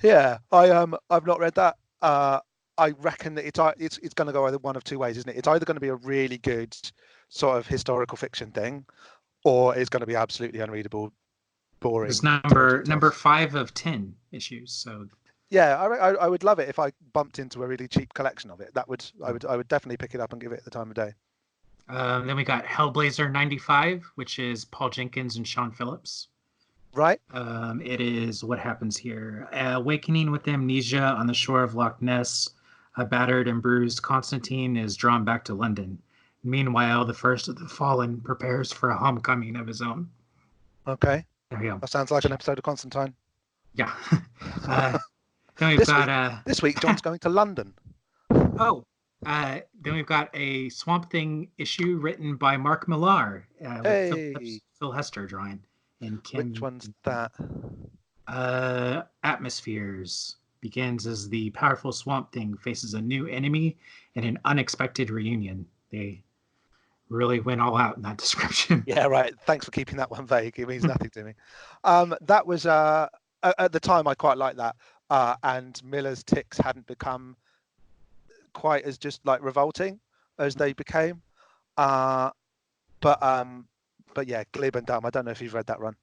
Yeah, I've not read that. I reckon that it's going to go either one of two ways, isn't it? It's either going to be a really good sort of historical fiction thing, or it's going to be absolutely unreadable, boring. It's number 5 of 10 issues. So Yeah, I would love it if I bumped into a really cheap collection of it. I would definitely pick it up and give it the time of day. Then we got Hellblazer 95, which is Paul Jenkins and Sean Phillips. Right. It is what happens here. Awakening with amnesia on the shore of Loch Ness, a battered and bruised Constantine is drawn back to London. Meanwhile, the first of the fallen prepares for a homecoming of his own. Okay. There we go. That sounds like an episode of Constantine. Yeah. Then we've got this week John's going to London. Then we've got a Swamp Thing issue written by Mark Millar with Phil Hester drawing. And Kim, which one's that? Atmospheres begins as the powerful Swamp Thing faces a new enemy and an unexpected reunion. They really went all out in that description. Yeah, right. Thanks for keeping that one vague. It means nothing to me. That was at the time I quite liked that. And Miller's ticks hadn't become quite as just like revolting as they became. But yeah, glib and dumb. I don't know if you've read that run.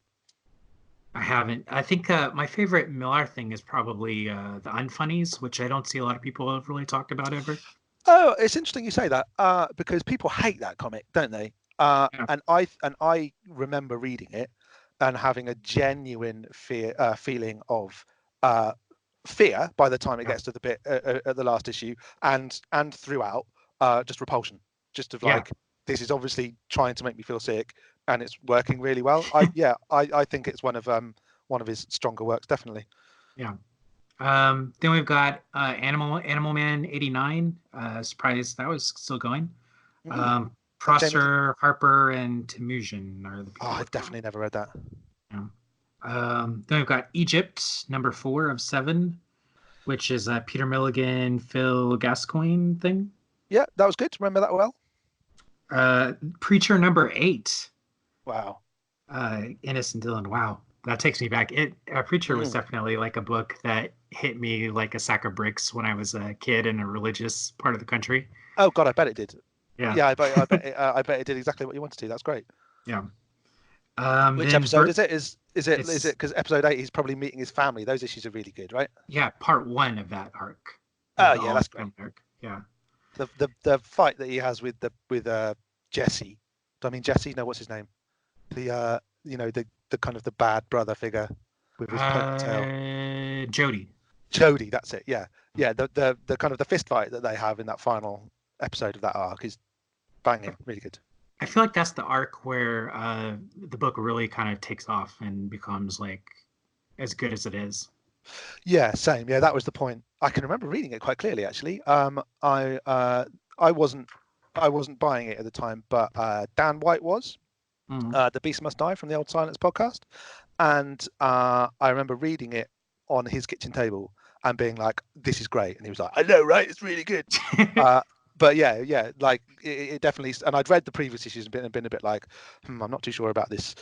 I haven't. I think my favorite Millar thing is probably the Unfunnies, which I don't see a lot of people have really talked about ever. Oh, it's interesting you say that because people hate that comic, don't they? Yeah. And I remember reading it and having a genuine feeling of fear by the time it gets to the bit at the last issue and throughout, just repulsion, just of like this is obviously trying to make me feel sick and it's working really well. I think it's one of his stronger works, definitely. Yeah. Then we've got Animal Man 89. Surprised that was still going. Prosser, Harper, and Temujin are the people. Oh, I've definitely never read that. Yeah. Then we've got Egypt, number 4 of 7, which is a Peter Milligan, Phil Gascoigne thing. Yeah, that was good. Remember that well. Preacher number 8. Wow. Innocent Dylan. Wow. That takes me back. Preacher was definitely like a book that hit me like a sack of bricks when I was a kid in a religious part of the country. Oh God, I bet it did. Yeah, I bet it did exactly what you wanted to. That's great. Yeah. Which episode is it? Is it because episode 8 he's probably meeting his family? Those issues are really good, right? Yeah, part 1 of that arc. Oh yeah, that's great. Arc. Yeah. The fight that he has with Jesse. Do I mean Jesse? No, what's his name? The the kind of the bad brother figure with his ponytail. Jody, that's it. Yeah. The kind of the fist fight that they have in that final episode of that arc is banging, really good. I feel like that's the arc where the book really kind of takes off and becomes like as good as it is. Yeah, same. Yeah, that was the point. I can remember reading it quite clearly, actually. I wasn't buying it at the time, but Dan White was. The Beast Must Die from the Old Silence podcast, and I remember reading it on his kitchen table and being like, "This is great," and he was like, "I know, right? It's really good." But yeah, like it definitely. And I'd read the previous issues and been a bit like, I'm not too sure about this,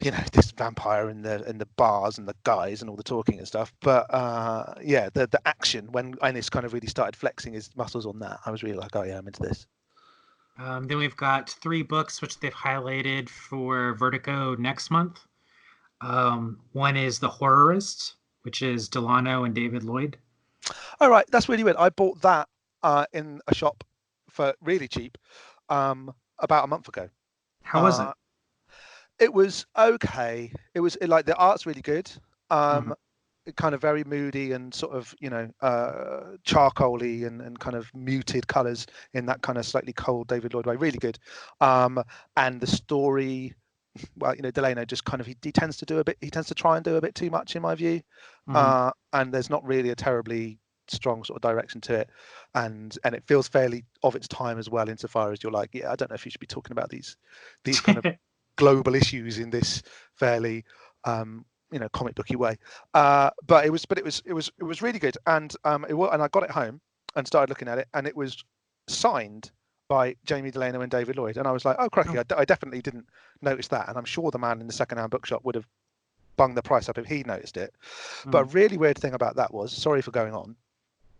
this vampire and the bars and the guys and all the talking and stuff. But the action when Ennis kind of really started flexing his muscles on that, I was really like, oh yeah, I'm into this. Then we've got 3 books which they've highlighted for Vertigo next month. One is The Horrorist, which is Delano and David Lloyd. All right, that's really weird. I bought that in a shop for really cheap about a month ago. How was it? It was okay. It was like the art's really good. Kind of very moody and sort of charcoaly and kind of muted colors in that kind of slightly cold David Lloyd way. Really good. And the story, well, Delano just kind of he tends to try and do a bit too much in my view. And there's not really a terribly strong sort of direction to it, and it feels fairly of its time as well, insofar as you're like, yeah, I don't know if you should be talking about these kind of global issues in this fairly comic booky way, but it was really good, and and I got it home and started looking at it, and it was signed by Jamie Delano and David Lloyd, and I was like, oh crikey, I definitely didn't notice that, and I'm sure the man in the secondhand bookshop would have bunged the price up if he noticed it. But a really weird thing about that was, sorry for going on,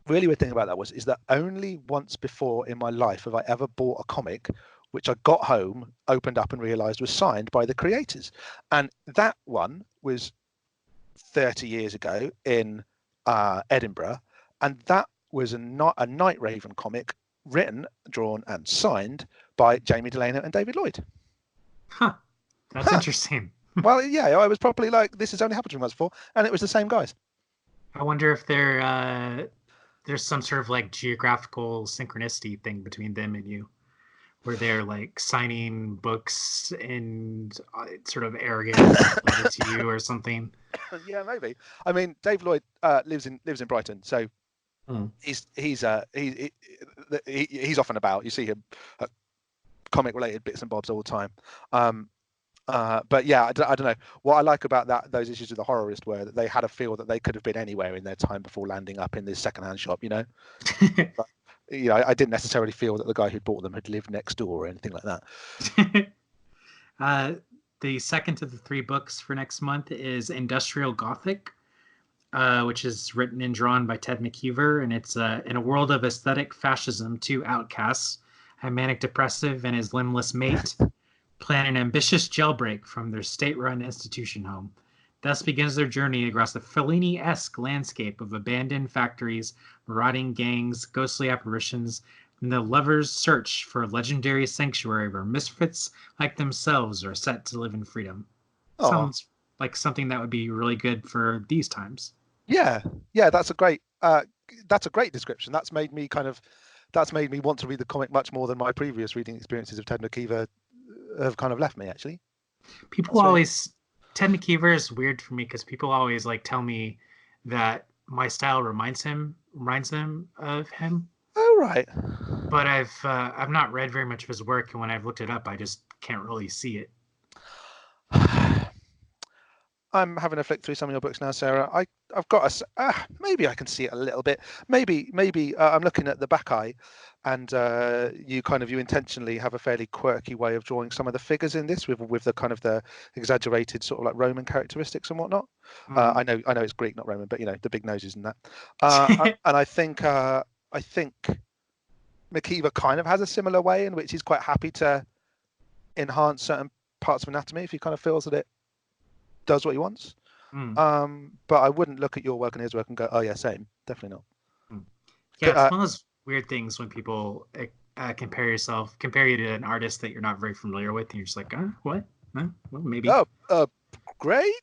really weird thing about that is that only once before in my life have I ever bought a comic which I got home, opened up and realized was signed by the creators, and that one was 30 years ago in Edinburgh, and that was a Night Raven comic written, drawn, and signed by Jamie Delano and David Lloyd. Huh. That's interesting. Well, yeah, I was probably like, this has only happened to me once before, and it was the same guys. I wonder if there's some sort of like geographical synchronicity thing between them and you, where they're like signing books and sort of arrogant letter to you or something. Yeah, maybe. I mean, Dave Lloyd lives in Brighton, so he's off and about. You see him at comic related bits and bobs all the time. But yeah, I don't know. What I like about those issues of the Horrorist were that they had a feel that they could have been anywhere in their time before landing up in this secondhand shop. But, I didn't necessarily feel that the guy who bought them had lived next door or anything like that. The second of the 3 books for next month is Industrial Gothic, which is written and drawn by Ted McKeever, and it's in a world of aesthetic fascism, 2 outcasts, a manic depressive and his limbless mate, plan an ambitious jailbreak from their state-run institution home. Thus begins their journey across the Fellini-esque landscape of abandoned factories, marauding gangs, ghostly apparitions, and the lovers' search for a legendary sanctuary where misfits like themselves are set to live in freedom. Oh. Sounds like something that would be really good for these times. Yeah, that's a great description. That's made me want to read the comic much more than my previous reading experiences of Ted McKeever have kind of left me, actually. Ted McKeever is weird for me because people always like tell me that my style reminds them of him. Oh, right. But I've not read very much of his work, and when I've looked it up, I just can't really see it. I'm having a flick through some of your books now, Sarah. I've got maybe I can see it a little bit. Maybe I'm looking at the back eye, and you intentionally have a fairly quirky way of drawing some of the figures in this with the kind of the exaggerated sort of like Roman characteristics and whatnot. I know it's Greek, not Roman, but the big noses and that. And I think McKeever kind of has a similar way in which he's quite happy to enhance certain parts of anatomy if he kind of feels that it does what he wants. But I wouldn't look at your work and his work and go, oh yeah, same. Definitely not. Yeah, it's one of those weird things when people compare you to an artist that you're not very familiar with, and you're just like, what? Well, maybe. Great.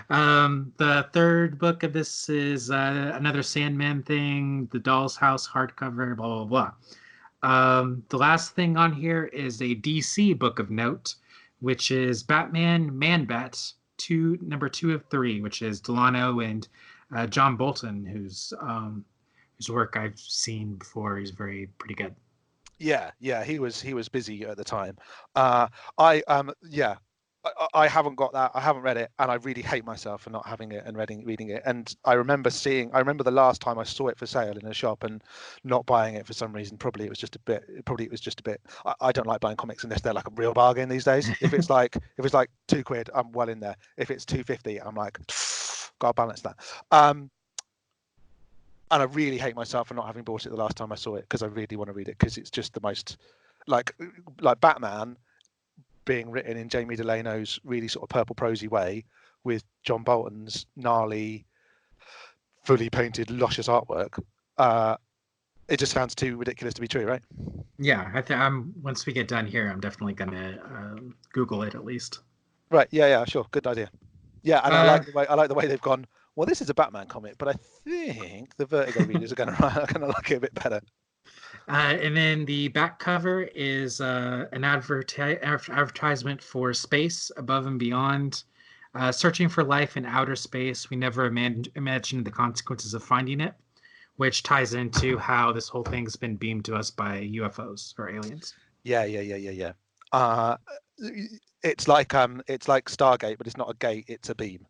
The third book of this is another Sandman thing, the Doll's House hardcover, blah, blah, blah. The last thing on here is a DC book of note, which is Batman Man-Bat, number 2 of 3, which is Delano and John Bolton, whose work I've seen before. He's pretty good. Yeah, he was busy at the time. I haven't got that. I haven't read it, and I really hate myself for not having it and reading it. And I remember the last time I saw it for sale in a shop and not buying it for some reason. Probably it was just a bit. I don't like buying comics unless they're like a real bargain these days. If it's like £2, I'm well in there. If it's £2.50, I'm like, gotta balance that. And I really hate myself for not having bought it the last time I saw it, because I really want to read it, because it's just the most like Batman being written in Jamie Delano's really sort of purple prosy way, with John Bolton's gnarly, fully painted, luscious artwork. It just sounds too ridiculous to be true, right? Yeah, once we get done here, I'm definitely gonna Google it at least. Right. Yeah. Sure. Good idea. Yeah, and I like the way they've gone. Well, this is a Batman comic, but I think the Vertigo readers are gonna like it a bit better. And then the back cover is an advertisement for space above and beyond. Searching for life in outer space, we never imagined the consequences of finding it, which ties into how this whole thing's been beamed to us by UFOs or aliens. Yeah. It's like Stargate, but it's not a gate; it's a beam.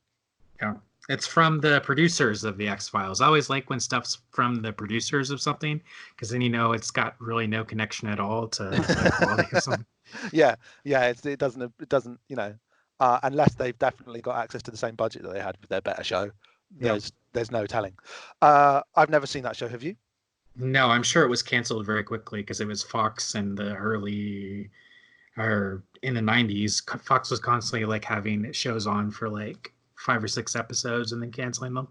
Yeah. It's from the producers of the X-Files. I always like when stuff's from the producers of something, because then it's got really no connection at all to the quality of something. Yeah. It doesn't. Unless they've definitely got access to the same budget that they had with their better show. There's no telling. I've never seen that show. Have you? No, I'm sure it was canceled very quickly because it was Fox in the in the 90s. Fox was constantly like having shows on for like 5 or 6 episodes and then canceling them.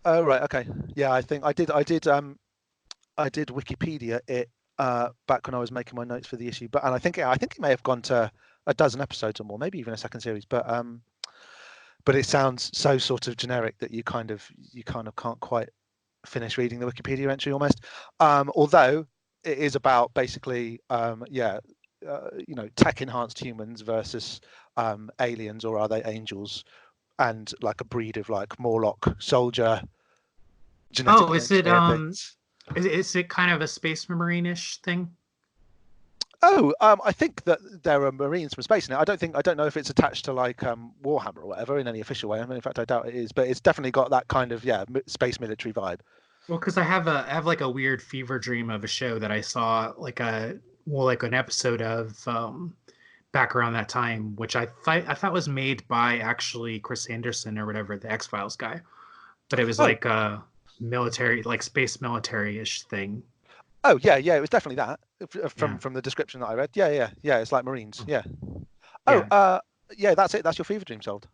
Oh right, okay. Yeah, I think I did Wikipedia it back when I was making my notes for the issue, but and I think it may have gone to a dozen episodes or more, maybe even a second series, but it sounds so sort of generic that you kind of can't quite finish reading the Wikipedia entry almost. Although it is about basically tech enhanced humans versus aliens, or are they angels, and like a breed of like Morlock soldier Oh, genetically is it engineered things. is it kind of a Space Marine-ish thing? Oh, I think that there are Marines from space now. I don't know if it's attached to like Warhammer or whatever in any official way. I mean, in fact, I doubt it is, but it's definitely got that kind of space military vibe. Well, because I have like a weird fever dream of a show that I saw like an episode of back around that time, which I thought was made by actually Chris Anderson or whatever, the X-Files guy, but it was like a military, like space military-ish thing. Oh yeah, it was definitely that from the description that I read. Yeah. It's like Marines. Yeah. Yeah. Oh, yeah. That's it. That's your fever dream solved.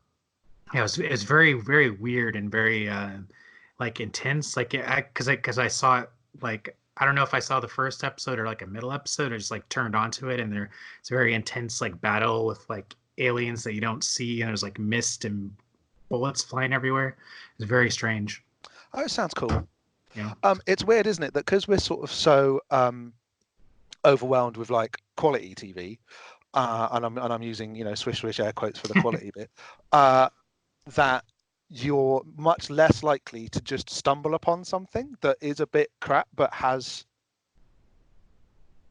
Yeah, it's very, very weird and very like intense. Like, because I saw it, like, I don't know if I saw the first episode or like a middle episode, or just like turned onto it, and it's a very intense like battle with like aliens that you don't see, and there's like mist and bullets flying everywhere. It's very strange. Oh, it sounds cool. Yeah. It's weird, isn't it, that because we're sort of so overwhelmed with like quality TV, and I'm using swish air quotes for the quality bit, that you're much less likely to just stumble upon something that is a bit crap but has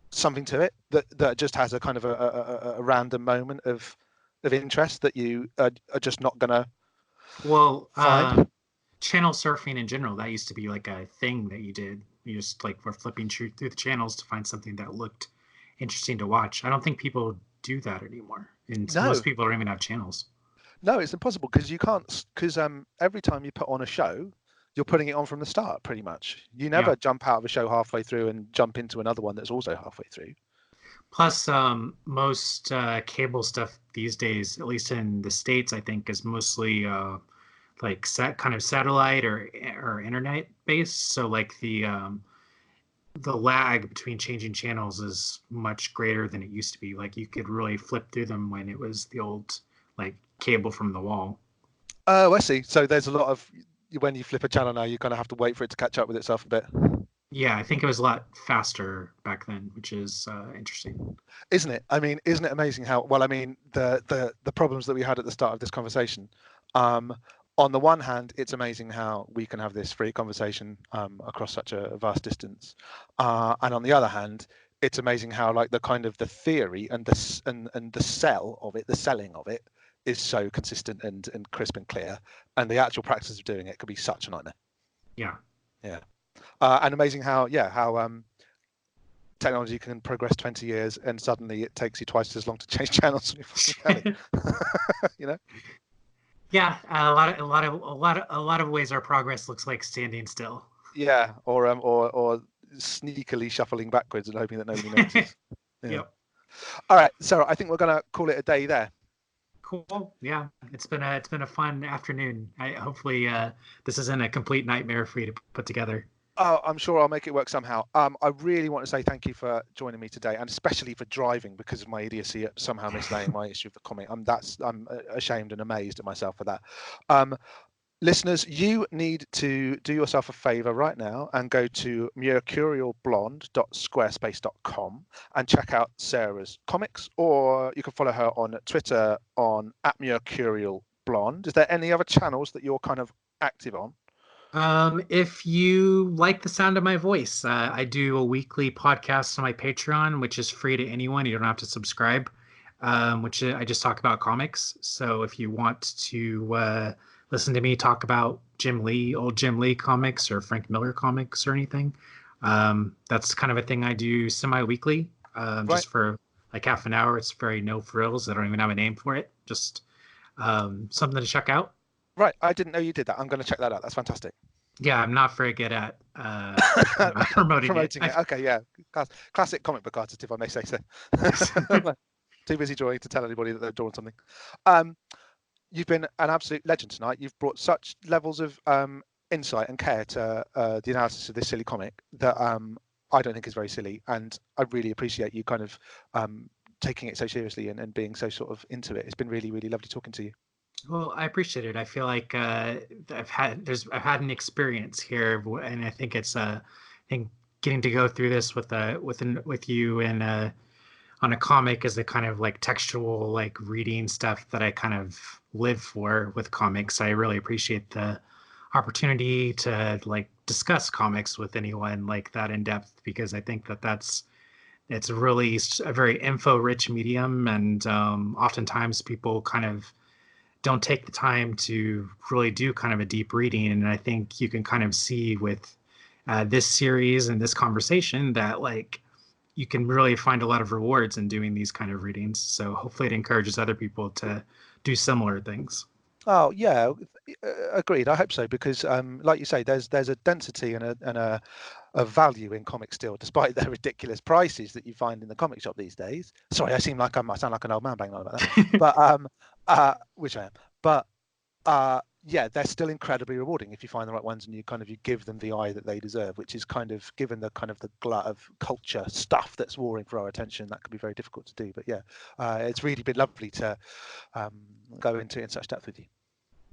something to it, that just has a kind of a random moment of interest that you are just not gonna find. Channel surfing in general, that used to be like a thing that you did. You just like were flipping through the channels to find something that looked interesting to watch. I don't think people do that anymore, and most people don't even have channels. No, it's impossible because you can't. Because every time you put on a show, you're putting it on from the start, pretty much. You never jump out of a show halfway through and jump into another one that's also halfway through. Plus, most cable stuff these days, at least in the States, I think, is mostly like kind of satellite or internet based. So like the lag between changing channels is much greater than it used to be. Like you could really flip through them when it was the old like cable from the wall. Oh, I see. So there's a lot of, when you flip a channel now, you kind of have to wait for it to catch up with itself a bit. Yeah, I think it was a lot faster back then, which is interesting. Isn't it? I mean, isn't it amazing how, well, I mean, the problems that we had at the start of this conversation, on the one hand, it's amazing how we can have this free conversation across such a vast distance, and on the other hand, it's amazing how like the kind of the theory and the selling of it is so consistent and crisp and clear, and the actual practice of doing it could be such a nightmare. Yeah. And amazing how technology can progress 20 years and suddenly it takes you twice as long to change channels. Yeah, a lot of ways our progress looks like standing still. Yeah, or sneakily shuffling backwards and hoping that nobody notices. Yeah. Yep. All right, so I think we're gonna call it a day there. Cool. Yeah, it's been a fun afternoon. Hopefully this isn't a complete nightmare for you to put together. Oh, I'm sure I'll make it work somehow. I really want to say thank you for joining me today, and especially for driving because of my idiocy at somehow mislaying my issue of the comic. I'm ashamed and amazed at myself for that. Listeners, you need to do yourself a favor right now and go to mercurialblonde.squarespace.com and check out Sarah's comics, or you can follow her on Twitter on @mercurialblonde. Is there any other channels that you're kind of active on? If you like the sound of my voice, I do a weekly podcast on my Patreon, which is free to anyone. You don't have to subscribe, which I just talk about comics. So if you want to listen to me talk about old Jim Lee comics or Frank Miller comics or anything, that's kind of a thing I do semi-weekly, just for like half an hour. It's very no frills. I don't even have a name for it. Just something to check out. Right, I didn't know you did that. I'm going to check that out. That's fantastic. Yeah, I'm not very good at promoting it. Okay, yeah. Classic comic book artist, if I may say so. Too busy drawing to tell anybody that they're drawing something. you've been an absolute legend tonight. You've brought such levels of insight and care to the analysis of this silly comic that I don't think is very silly, and I really appreciate you kind of taking it so seriously and being so sort of into it. It's been really, really lovely talking to you. Well, I appreciate it. I feel like I've had an experience here, and I think it's I think getting to go through this with you and on a comic is the kind of like textual like reading stuff that I kind of live for with comics. I really appreciate the opportunity to like discuss comics with anyone like that in depth, because I think it's really a very info rich medium, and oftentimes people kind of don't take the time to really do kind of a deep reading. And I think you can kind of see with this series and this conversation that like you can really find a lot of rewards in doing these kind of readings. So hopefully it encourages other people to do similar things. Oh yeah, agreed. I hope so, because like you say, there's a density and a value in comics still, despite their ridiculous prices that you find in the comic shop these days. Sorry, I sound like an old man banging on about that, but which I am. But yeah, they're still incredibly rewarding if you find the right ones and you give them the eye that they deserve, which is kind of, given the glut of culture stuff that's warring for our attention, that can be very difficult to do. But yeah, it's really been lovely to go into it in such depth with you.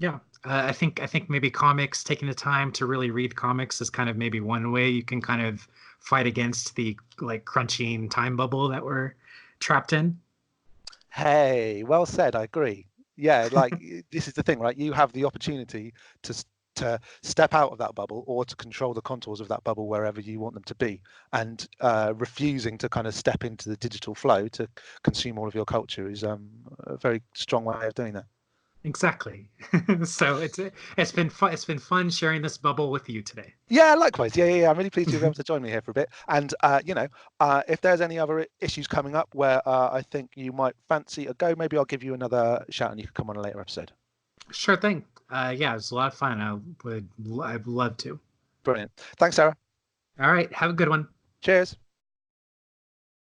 Yeah, I think maybe comics, taking the time to really read comics is kind of maybe one way you can kind of fight against the like crunching time bubble that we're trapped in. Hey, well said. I agree. Yeah, like this is the thing, right? You have the opportunity to step out of that bubble or to control the contours of that bubble wherever you want them to be, and refusing to kind of step into the digital flow to consume all of your culture is a very strong way of doing that. Exactly. So it's been fun. It's been fun sharing this bubble with you today. Yeah, likewise. Yeah. I'm really pleased you'll be able to join me here for a bit. And if there's any other issues coming up where I think you might fancy a go, maybe I'll give you another shout and you can come on a later episode. Sure thing. Yeah, it was a lot of fun. I'd love to. Brilliant. Thanks, Sarah. All right. Have a good one. Cheers.